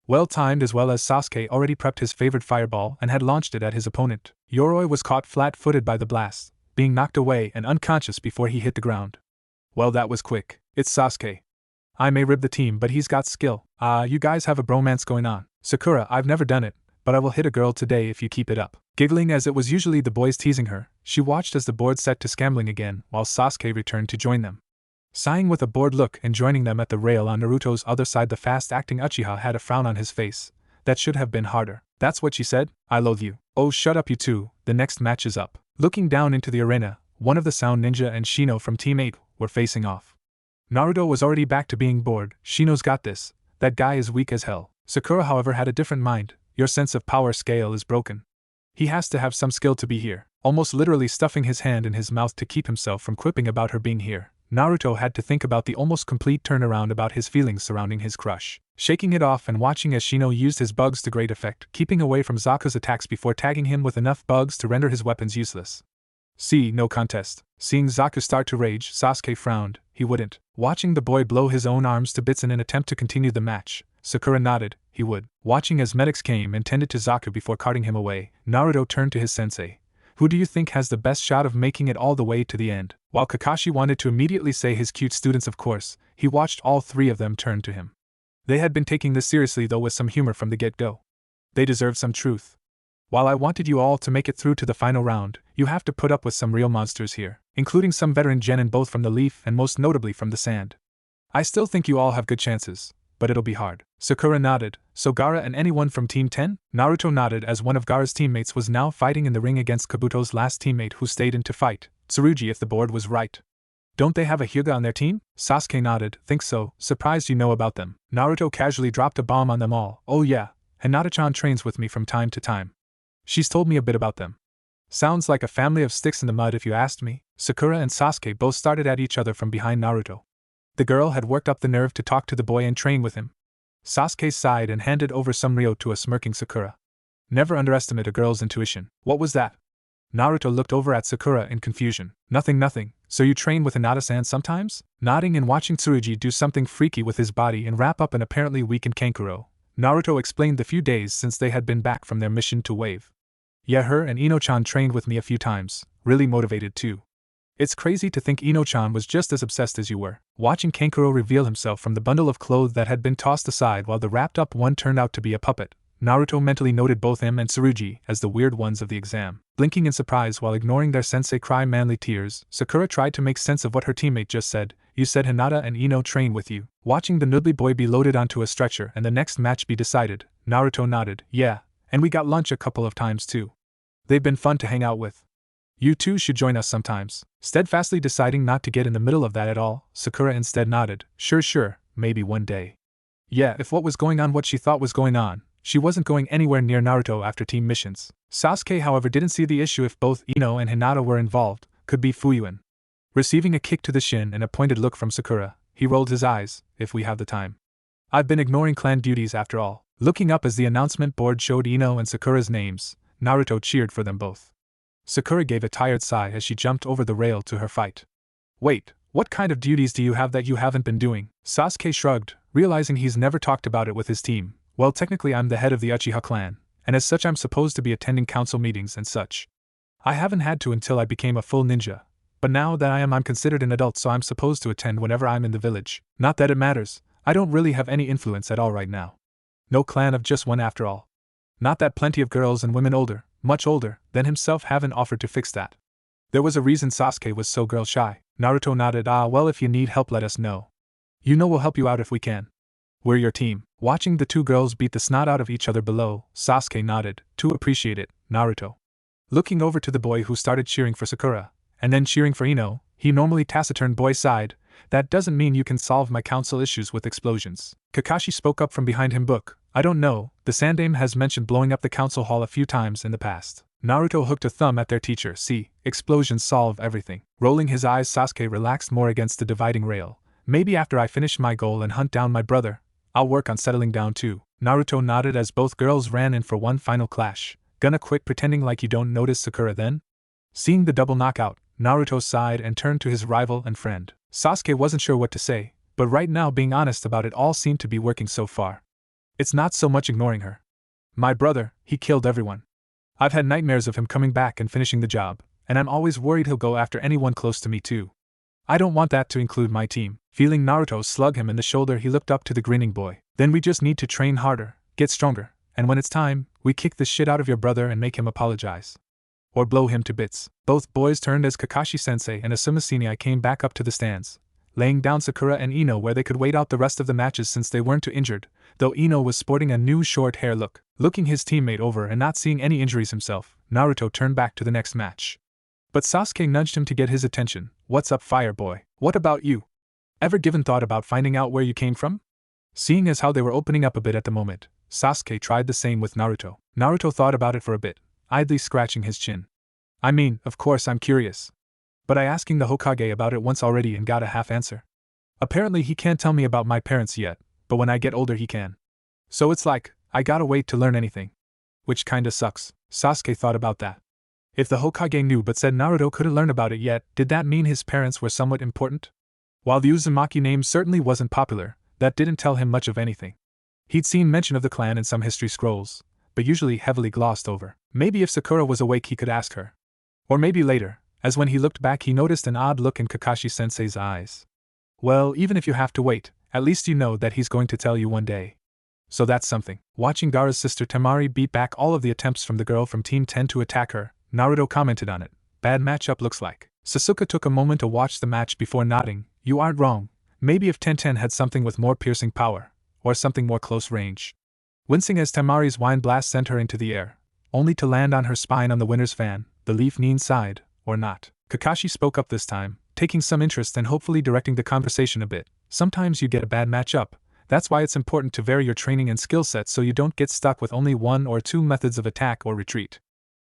Well timed, as well as Sasuke already prepped his favorite fireball and had launched it at his opponent. Yoroi was caught flat-footed by the blast, being knocked away and unconscious before he hit the ground. Well, that was quick. It's Sasuke. I may rib the team, but he's got skill. You guys have a bromance going on. Sakura, I've never done it, but I will hit a girl today if you keep it up. Giggling as it was usually the boys teasing her, she watched as the board set to scrambling again while Sasuke returned to join them. Sighing with a bored look and joining them at the rail on Naruto's other side, the fast-acting Uchiha had a frown on his face. That should have been harder. That's what she said? I loathe you. Oh, shut up you two, the next match is up. Looking down into the arena, one of the Sound Ninja and Shino from Team 8 were facing off. Naruto was already back to being bored. Shino's got this. That guy is weak as hell. Sakura, however, had a different mind. Your sense of power scale is broken. He has to have some skill to be here. Almost literally stuffing his hand in his mouth to keep himself from quipping about her being here. Naruto had to think about the almost complete turnaround about his feelings surrounding his crush. Shaking it off and watching as Shino used his bugs to great effect, keeping away from Zaku's attacks before tagging him with enough bugs to render his weapons useless. See, no contest. Seeing Zaku start to rage, Sasuke frowned. He wouldn't. Watching the boy blow his own arms to bits in an attempt to continue the match, Sakura nodded. He would. Watching as medics came and tended to Zaku before carting him away, Naruto turned to his sensei. Who do you think has the best shot of making it all the way to the end? While Kakashi wanted to immediately say his cute students, of course, he watched all 3 of them turn to him. They had been taking this seriously, though with some humor from the get-go. They deserved some truth. While I wanted you all to make it through to the final round, you have to put up with some real monsters here, including some veteran genin both from the Leaf and most notably from the Sand. I still think you all have good chances, but it'll be hard. Sakura nodded. So Gaara and anyone from Team 10? Naruto nodded as one of Gaara's teammates was now fighting in the ring against Kabuto's last teammate who stayed in to fight, Tsurugi, if the board was right. Don't they have a Hyuga on their team? Sasuke nodded. Think so. Surprised you know about them. Naruto casually dropped a bomb on them all. Oh yeah, Hinata-chan trains with me from time to time. She's told me a bit about them. Sounds like a family of sticks in the mud if you asked me. Sakura and Sasuke both started at each other from behind Naruto. The girl had worked up the nerve to talk to the boy and train with him. Sasuke sighed and handed over some Ryo to a smirking Sakura. Never underestimate a girl's intuition. What was that? Naruto looked over at Sakura in confusion. Nothing. So you train with Hinata-san sometimes? Nodding and watching Tsurugi do something freaky with his body and wrap up an apparently weakened Kankuro, Naruto explained the few days since they had been back from their mission to Wave. Yeah, her and Ino-chan trained with me a few times, really motivated too. It's crazy to think Ino-chan was just as obsessed as you were. Watching Kankuro reveal himself from the bundle of clothes that had been tossed aside while the wrapped-up one turned out to be a puppet, Naruto mentally noted both him and Tsurugi as the weird ones of the exam. Blinking in surprise while ignoring their sensei cry manly tears, Sakura tried to make sense of what her teammate just said. You said Hinata and Ino train with you. Watching the noodly boy be loaded onto a stretcher and the next match be decided, Naruto nodded. Yeah, and we got lunch a couple of times too. They've been fun to hang out with. You two should join us sometimes. Steadfastly deciding not to get in the middle of that at all, Sakura instead nodded. Sure, maybe one day. Yeah, if what was going on what she thought was going on, she wasn't going anywhere near Naruto after team missions. Sasuke, however, didn't see the issue if both Ino and Hinata were involved, could be Fuyuin. Receiving a kick to the shin and a pointed look from Sakura, he rolled his eyes. If we have the time. I've been ignoring clan duties after all. Looking up as the announcement board showed Ino and Sakura's names, Naruto cheered for them both. Sakura gave a tired sigh as she jumped over the rail to her fight. Wait, what kind of duties do you have that you haven't been doing? Sasuke shrugged, realizing he's never talked about it with his team. Well, technically I'm the head of the Uchiha clan, and as such I'm supposed to be attending council meetings and such. I haven't had to until I became a full ninja, but now that I'm considered an adult, so I'm supposed to attend whenever I'm in the village. Not that it matters, I don't really have any influence at all right now. No clan of just one after all. Not that plenty of girls and women older, much older, than himself haven't offered to fix that. There was a reason Sasuke was so girl shy. Naruto nodded. Well, if you need help let us know. You know we'll help you out if we can. We're your team. Watching the two girls beat the snot out of each other below, Sasuke nodded. To appreciate it, Naruto. Looking over to the boy who started cheering for Sakura, and then cheering for Ino, he normally taciturn boy sighed. that doesn't mean you can solve my council issues with explosions. Kakashi spoke up from behind him. Book, I don't know, the Sandaime has mentioned blowing up the council hall a few times in the past. Naruto hooked a thumb at their teacher. See, explosions solve everything. Rolling his eyes, Sasuke relaxed more against the dividing rail. Maybe after I finish my goal and hunt down my brother, I'll work on settling down too. Naruto nodded as both girls ran in for one final clash. Gonna quit pretending like you don't notice Sakura then? Seeing the double knockout, Naruto sighed and turned to his rival and friend. Sasuke wasn't sure what to say, but right now being honest about it all seemed to be working so far. It's not so much ignoring her. My brother, he killed everyone. I've had nightmares of him coming back and finishing the job, and I'm always worried he'll go after anyone close to me too. I don't want that to include my team. Feeling Naruto slug him in the shoulder, he looked up to the grinning boy. Then we just need to train harder, get stronger, and when it's time, we kick the shit out of your brother and make him apologize. Or blow him to bits. Both boys turned as Kakashi-sensei and Asuma Sensei came back up to the stands, laying down Sakura and Ino where they could wait out the rest of the matches since they weren't too injured, though Ino was sporting a new short hair look. Looking his teammate over and not seeing any injuries himself, Naruto turned back to the next match. But Sasuke nudged him to get his attention. What's up, fire boy? What about you? Ever given thought about finding out where you came from? Seeing as how they were opening up a bit at the moment, Sasuke tried the same with Naruto. Naruto thought about it for a bit, idly scratching his chin. I mean, of course I'm curious. But I asking the Hokage about it once already and got a half answer. Apparently he can't tell me about my parents yet, but when I get older he can. So it's like, I gotta wait to learn anything. Which kinda sucks. Sasuke thought about that. If the Hokage knew but said Naruto couldn't learn about it yet, did that mean his parents were somewhat important? While the Uzumaki name certainly wasn't popular, that didn't tell him much of anything. He'd seen mention of the clan in some history scrolls, but usually heavily glossed over. Maybe if Sakura was awake he could ask her. Or maybe later, as when he looked back he noticed an odd look in Kakashi-sensei's eyes. Well, even if you have to wait, at least you know that he's going to tell you one day. So that's something. Watching Gaara's sister Temari beat back all of the attempts from the girl from Team 10 to attack her, Naruto commented on it. Bad matchup looks like. Sasuke took a moment to watch the match before nodding. You aren't wrong. Maybe if Tenten had something with more piercing power, or something more close range. Wincing as Temari's wine blast sent her into the air, only to land on her spine on the winner's fan, the Leaf Nin sighed, or not. Kakashi spoke up this time, taking some interest and hopefully directing the conversation a bit. Sometimes you get a bad matchup. That's why it's important to vary your training and skill sets so you don't get stuck with only one or two methods of attack or retreat.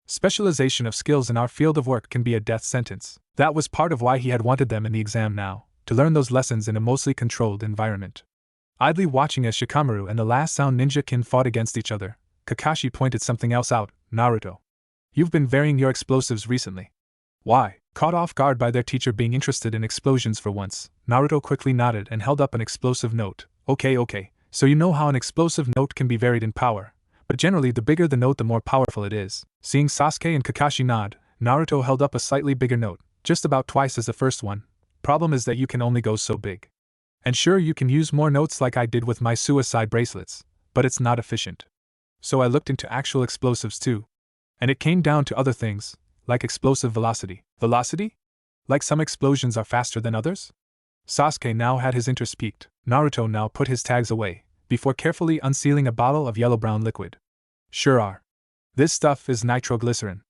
Specialization of skills in our field of work can be a death sentence. That was part of why he had wanted them in the exam now, to learn those lessons in a mostly controlled environment. Idly watching as Shikamaru and the last sound ninja kin fought against each other, Kakashi pointed something else out. Naruto. You've been varying your explosives recently. Why? Caught off guard by their teacher being interested in explosions for once, Naruto quickly nodded and held up an explosive note. Okay, so you know how an explosive note can be varied in power, but generally the bigger the note the more powerful it is. Seeing Sasuke and Kakashi nod, Naruto held up a slightly bigger note, just about twice as the first one. Problem is that you can only go so big. And sure, you can use more notes like I did with my suicide bracelets, but it's not efficient. So I looked into actual explosives too. And it came down to other things, like explosive velocity. Velocity? Like some explosions are faster than others? Sasuke now had his interest piqued. Naruto now put his tags away, before carefully unsealing a bottle of yellow-brown liquid. Sure are. This stuff is nitroglycerin.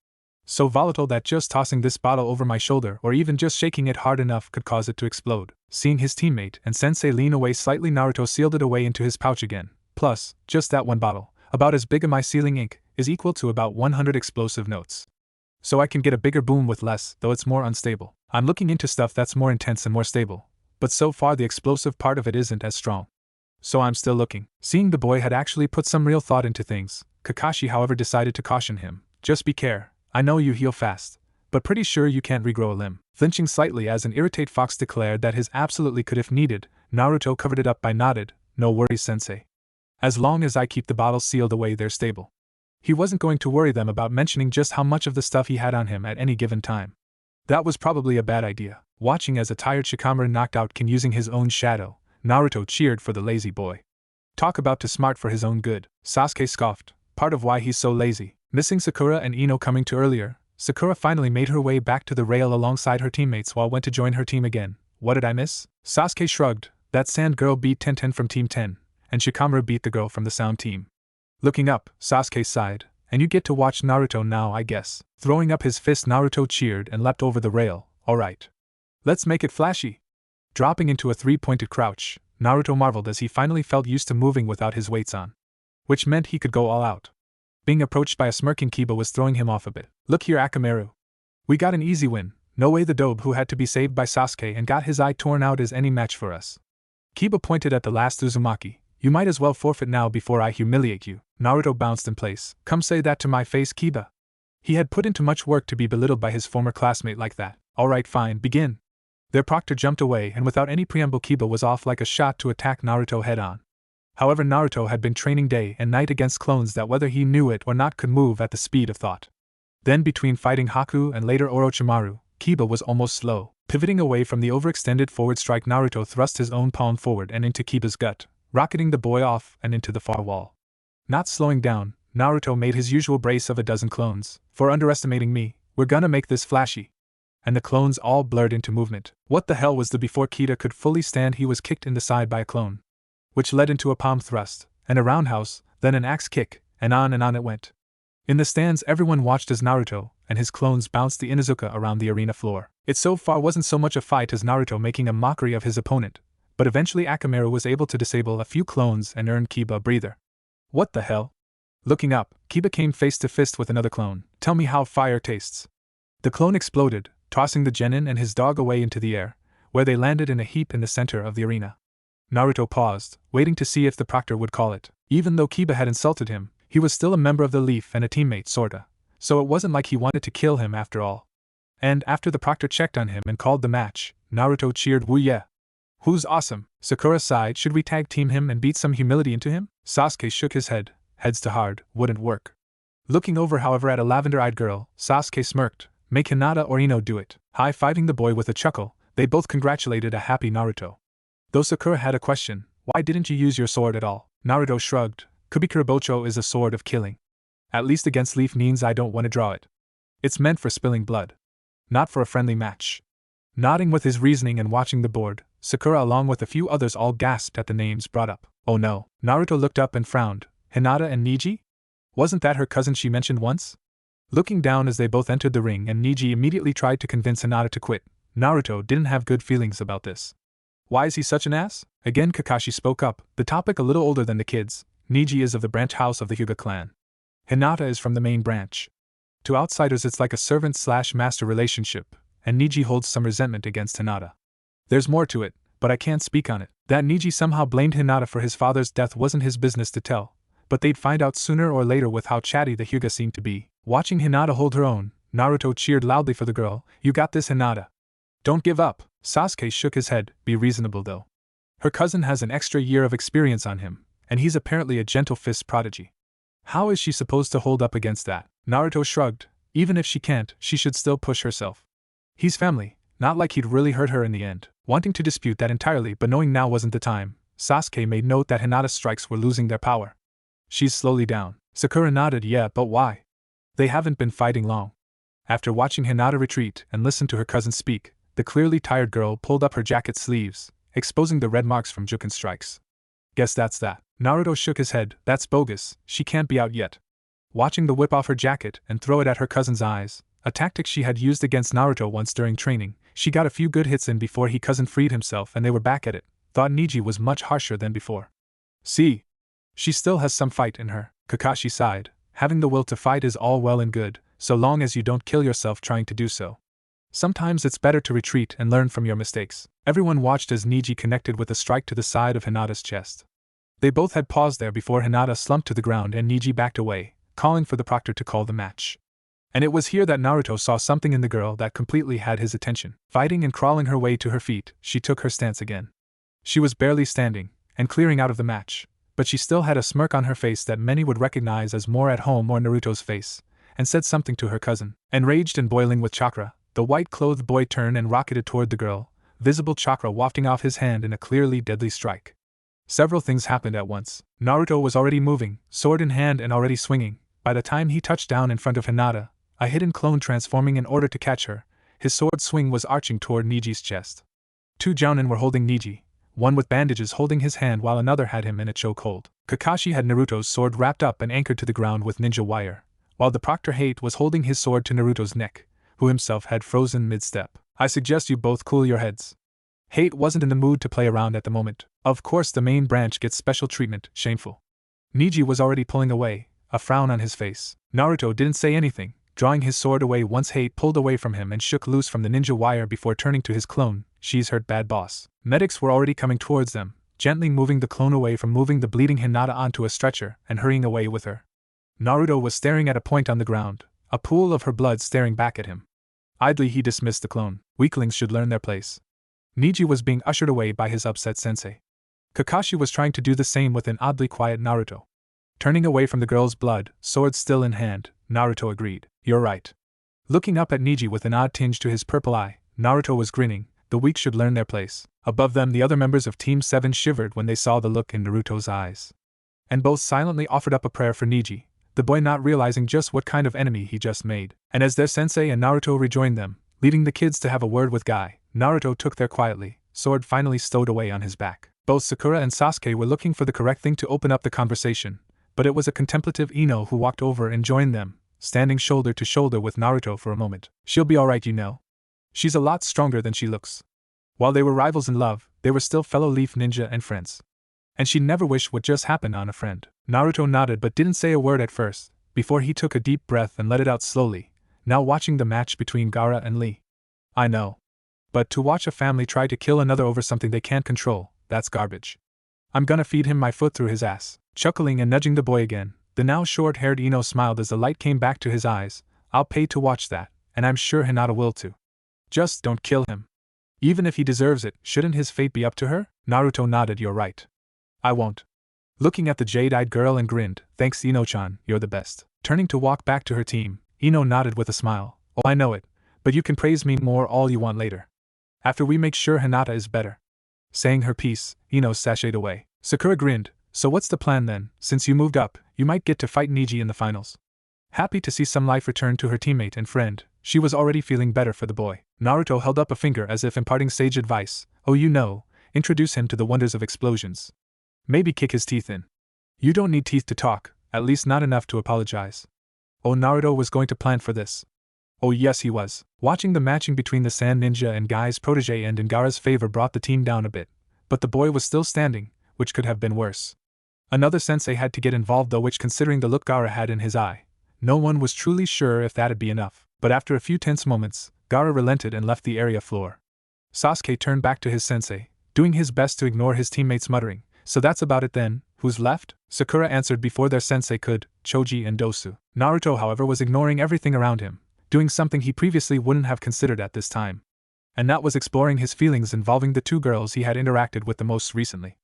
So volatile that just tossing this bottle over my shoulder or even just shaking it hard enough could cause it to explode. Seeing his teammate and Sensei lean away slightly, Naruto sealed it away into his pouch again. Plus, just that one bottle, about as big as my sealing ink, is equal to about 100 explosive notes. So I can get a bigger boom with less, though it's more unstable. I'm looking into stuff that's more intense and more stable, but so far the explosive part of it isn't as strong. So I'm still looking. Seeing the boy had actually put some real thought into things, Kakashi however decided to caution him. Just be care. I know you heal fast, but pretty sure you can't regrow a limb. Flinching slightly as an irritated fox declared that his absolutely could if needed, Naruto covered it up by nodded. No worries, Sensei. As long as I keep the bottles sealed away they're stable. He wasn't going to worry them about mentioning just how much of the stuff he had on him at any given time. That was probably a bad idea. Watching as a tired Shikamaru knocked out Kin using his own shadow, Naruto cheered for the lazy boy. Talk about too smart for his own good. Sasuke scoffed. Part of why he's so lazy. Missing Sakura and Ino coming too earlier, Sakura finally made her way back to the rail alongside her teammates while went to join her team again. What did I miss? Sasuke shrugged. That sand girl beat Tenten from Team 10, and Shikamaru beat the girl from the sound team. Looking up, Sasuke sighed. And you get to watch Naruto now, I guess. Throwing up his fist, Naruto cheered and leapt over the rail. Alright. Let's make it flashy. Dropping into a three-pointed crouch, Naruto marveled as he finally felt used to moving without his weights on. Which meant he could go all out. Being approached by a smirking Kiba was throwing him off a bit. Look here, Akamaru. We got an easy win. No way the dobe who had to be saved by Sasuke and got his eye torn out is any match for us. Kiba pointed at the last Uzumaki. You might as well forfeit now before I humiliate you. Naruto bounced in place. Come say that to my face, Kiba. He had put into much work to be belittled by his former classmate like that. Alright, fine, begin. Their proctor jumped away, and without any preamble Kiba was off like a shot to attack Naruto head-on. However, Naruto had been training day and night against clones that whether he knew it or not could move at the speed of thought. Then between fighting Haku and later Orochimaru, Kiba was almost slow. Pivoting away from the overextended forward strike, Naruto thrust his own palm forward and into Kiba's gut, rocketing the boy off and into the far wall. Not slowing down, Naruto made his usual brace of a dozen clones. For underestimating me, we're gonna make this flashy. And the clones all blurred into movement. What the hell was the before Kita could fully stand, he was kicked in the side by a clone, which led into a palm thrust, and a roundhouse, then an axe kick, and on it went. In the stands everyone watched as Naruto and his clones bounced the Inuzuka around the arena floor. It so far wasn't so much a fight as Naruto making a mockery of his opponent, but eventually Akamaru was able to disable a few clones and earn Kiba a breather. What the hell? Looking up, Kiba came face to face with another clone. Tell me how fire tastes. The clone exploded, tossing the genin and his dog away into the air, where they landed in a heap in the center of the arena. Naruto paused, waiting to see if the proctor would call it. Even though Kiba had insulted him, he was still a member of the Leaf and a teammate sorta, so it wasn't like he wanted to kill him after all. And after the proctor checked on him and called the match, Naruto cheered, "Woo yeah! Who's awesome?" Sakura sighed, "Should we tag team him and beat some humility into him?" Sasuke shook his head, heads to hard, wouldn't work. Looking over however at a lavender-eyed girl, Sasuke smirked, "Make Hinata or Ino do it." High-fiving the boy with a chuckle, they both congratulated a happy Naruto. Though Sakura had a question, "Why didn't you use your sword at all?" Naruto shrugged, "Kubikurabocho is a sword of killing. At least against Leaf Nines I don't want to draw it. It's meant for spilling blood. Not for a friendly match." Nodding with his reasoning and watching the board, Sakura along with a few others all gasped at the names brought up. Oh no. Naruto looked up and frowned. Hinata and Niji? Wasn't that her cousin she mentioned once? Looking down as they both entered the ring and Niji immediately tried to convince Hinata to quit, Naruto didn't have good feelings about this. Why is he such an ass? Again Kakashi spoke up, the topic a little older than the kids. Niji is of the branch house of the Hyuga clan. Hinata is from the main branch. To outsiders it's like a servant-slash-master relationship, and Niji holds some resentment against Hinata. There's more to it, but I can't speak on it. That Niji somehow blamed Hinata for his father's death wasn't his business to tell, but they'd find out sooner or later with how chatty the Hyuga seemed to be. Watching Hinata hold her own, Naruto cheered loudly for the girl. "You got this, Hinata. Don't give up." Sasuke shook his head. "Be reasonable though. Her cousin has an extra year of experience on him, and he's apparently a gentle fist prodigy. How is she supposed to hold up against that?" Naruto shrugged. "Even if she can't, she should still push herself. He's family, not like he'd really hurt her in the end." Wanting to dispute that entirely but knowing now wasn't the time, Sasuke made note that Hinata's strikes were losing their power. "She's slowly down." Sakura nodded. "Yeah, but why? They haven't been fighting long." After watching Hinata retreat and listen to her cousin speak, the clearly tired girl pulled up her jacket sleeves, exposing the red marks from Juken's strikes. "Guess that's that." Naruto shook his head. "That's bogus, she can't be out yet." Watching the whip off her jacket and throw it at her cousin's eyes, a tactic she had used against Naruto once during training, she got a few good hits in before he cousin freed himself and they were back at it. Thought Niji was much harsher than before. "See? She still has some fight in her." Kakashi sighed. "Having the will to fight is all well and good, so long as you don't kill yourself trying to do so. Sometimes it's better to retreat and learn from your mistakes." Everyone watched as Niji connected with a strike to the side of Hinata's chest. They both had paused there before Hinata slumped to the ground and Niji backed away, calling for the proctor to call the match. And it was here that Naruto saw something in the girl that completely had his attention. Fighting and crawling her way to her feet, she took her stance again. She was barely standing, and clearing out of the match, but she still had a smirk on her face that many would recognize as more at home or Naruto's face, and said something to her cousin. Enraged and boiling with chakra, the white-clothed boy turned and rocketed toward the girl, visible chakra wafting off his hand in a clearly deadly strike. Several things happened at once. Naruto was already moving, sword in hand and already swinging. By the time he touched down in front of Hinata, a hidden clone transforming in order to catch her, his sword swing was arching toward Niji's chest. Two Jounin were holding Niji, one with bandages holding his hand while another had him in a chokehold. Kakashi had Naruto's sword wrapped up and anchored to the ground with ninja wire, while the Proctor Hate was holding his sword to Naruto's neck, who himself had frozen mid-step. "I suggest you both cool your heads. Hate wasn't in the mood to play around at the moment. Of course the main branch gets special treatment, shameful. Neji was already pulling away, a frown on his face. Naruto didn't say anything, drawing his sword away once Hate pulled away from him and shook loose from the ninja wire before turning to his clone. She's hurt bad boss. Medics were already coming towards them, gently moving the clone away from moving the bleeding Hinata onto a stretcher and hurrying away with her. Naruto was staring at a point on the ground, a pool of her blood staring back at him. Idly he dismissed the clone. Weaklings should learn their place. Neji was being ushered away by his upset sensei. Kakashi was trying to do the same with an oddly quiet Naruto. Turning away from the girl's blood, sword still in hand, Naruto agreed. You're right. Looking up at Neji with an odd tinge to his purple eye, Naruto was grinning. The weak should learn their place. Above them the other members of Team 7 shivered when they saw the look in Naruto's eyes. And both silently offered up a prayer for Neji, the boy not realizing just what kind of enemy he just made. And as their sensei and Naruto rejoined them, leaving the kids to have a word with Guy, Naruto took there quietly, sword finally stowed away on his back. Both Sakura and Sasuke were looking for the correct thing to open up the conversation, but it was a contemplative Ino who walked over and joined them, standing shoulder to shoulder with Naruto for a moment. She'll be alright, you know. She's a lot stronger than she looks. While they were rivals in love, they were still fellow Leaf Ninja and friends. And she'd never wish what just happened on a friend. Naruto nodded but didn't say a word at first, before he took a deep breath and let it out slowly, now watching the match between Gaara and Lee. I know. But to watch a family try to kill another over something they can't control, that's garbage. I'm gonna feed him my foot through his ass. Chuckling and nudging the boy again, the now short-haired Ino smiled as the light came back to his eyes. I'll pay to watch that, and I'm sure Hinata will too. Just don't kill him. Even if he deserves it, shouldn't his fate be up to her? Naruto nodded. You're right. I won't. Looking at the jade-eyed girl and grinned. Thanks Ino-chan, you're the best. Turning to walk back to her team, Ino nodded with a smile. Oh, I know it, but you can praise me more all you want later. After we make sure Hinata is better. Saying her piece, Ino sashayed away. Sakura grinned. So what's the plan then? Since you moved up, you might get to fight Neji in the finals. Happy to see some life return to her teammate and friend, she was already feeling better for the boy. Naruto held up a finger as if imparting sage advice. Oh, you know, introduce him to the wonders of explosions. Maybe kick his teeth in. You don't need teeth to talk, at least not enough to apologize. Oh, Naruto was going to plan for this. Oh yes he was. Watching the matching between the Sand Ninja and Guy's protege and in Gaara's favor brought the team down a bit, but the boy was still standing, which could have been worse. Another sensei had to get involved though, which considering the look Gaara had in his eye, no one was truly sure if that'd be enough. But after a few tense moments, Gaara relented and left the area floor. Sasuke turned back to his sensei, doing his best to ignore his teammates muttering, so that's about it then, who's left? Sakura answered before their sensei could, Choji and Dosu. Naruto however was ignoring everything around him, doing something he previously wouldn't have considered at this time. And that was exploring his feelings involving the two girls he had interacted with the most recently.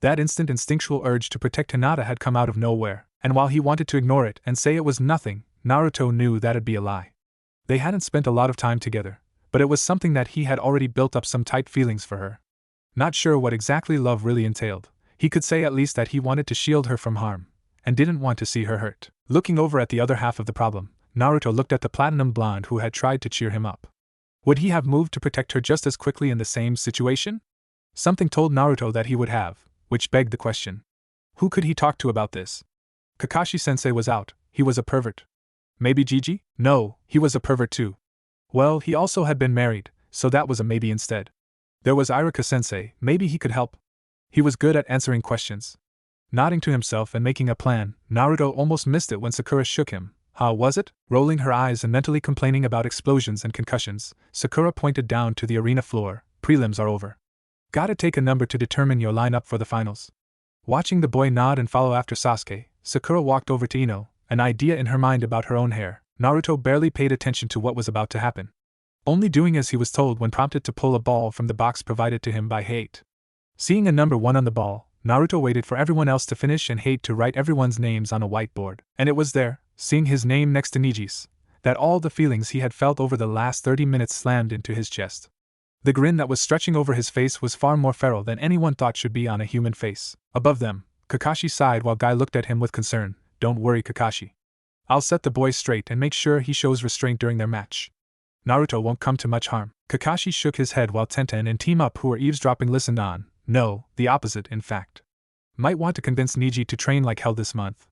That instant instinctual urge to protect Hinata had come out of nowhere, and while he wanted to ignore it and say it was nothing, Naruto knew that'd be a lie. They hadn't spent a lot of time together, but it was something that he had already built up some tight feelings for her. Not sure what exactly love really entailed, he could say at least that he wanted to shield her from harm, and didn't want to see her hurt. Looking over at the other half of the problem, Naruto looked at the platinum blonde who had tried to cheer him up. Would he have moved to protect her just as quickly in the same situation? Something told Naruto that he would have, which begged the question. Who could he talk to about this? Kakashi-sensei was out, he was a pervert. Maybe Gigi? No, he was a pervert too. Well, he also had been married, so that was a maybe instead. There was Iruka-sensei, maybe he could help. He was good at answering questions. Nodding to himself and making a plan, Naruto almost missed it when Sakura shook him. How was it? Rolling her eyes and mentally complaining about explosions and concussions, Sakura pointed down to the arena floor. Prelims are over. Gotta take a number to determine your lineup for the finals. Watching the boy nod and follow after Sasuke, Sakura walked over to Ino, an idea in her mind about her own hair. Naruto barely paid attention to what was about to happen, only doing as he was told when prompted to pull a ball from the box provided to him by Hate. Seeing a number 1 on the ball, Naruto waited for everyone else to finish and Hate to write everyone's names on a whiteboard. And it was there, seeing his name next to Niji's, that all the feelings he had felt over the last 30 minutes slammed into his chest. The grin that was stretching over his face was far more feral than anyone thought should be on a human face. Above them, Kakashi sighed while Guy looked at him with concern. Don't worry, Kakashi. I'll set the boy straight and make sure he shows restraint during their match. Naruto won't come to much harm. Kakashi shook his head while Tenten and Team Up who were eavesdropping listened on. No, the opposite in fact. Might want to convince Neji to train like hell this month.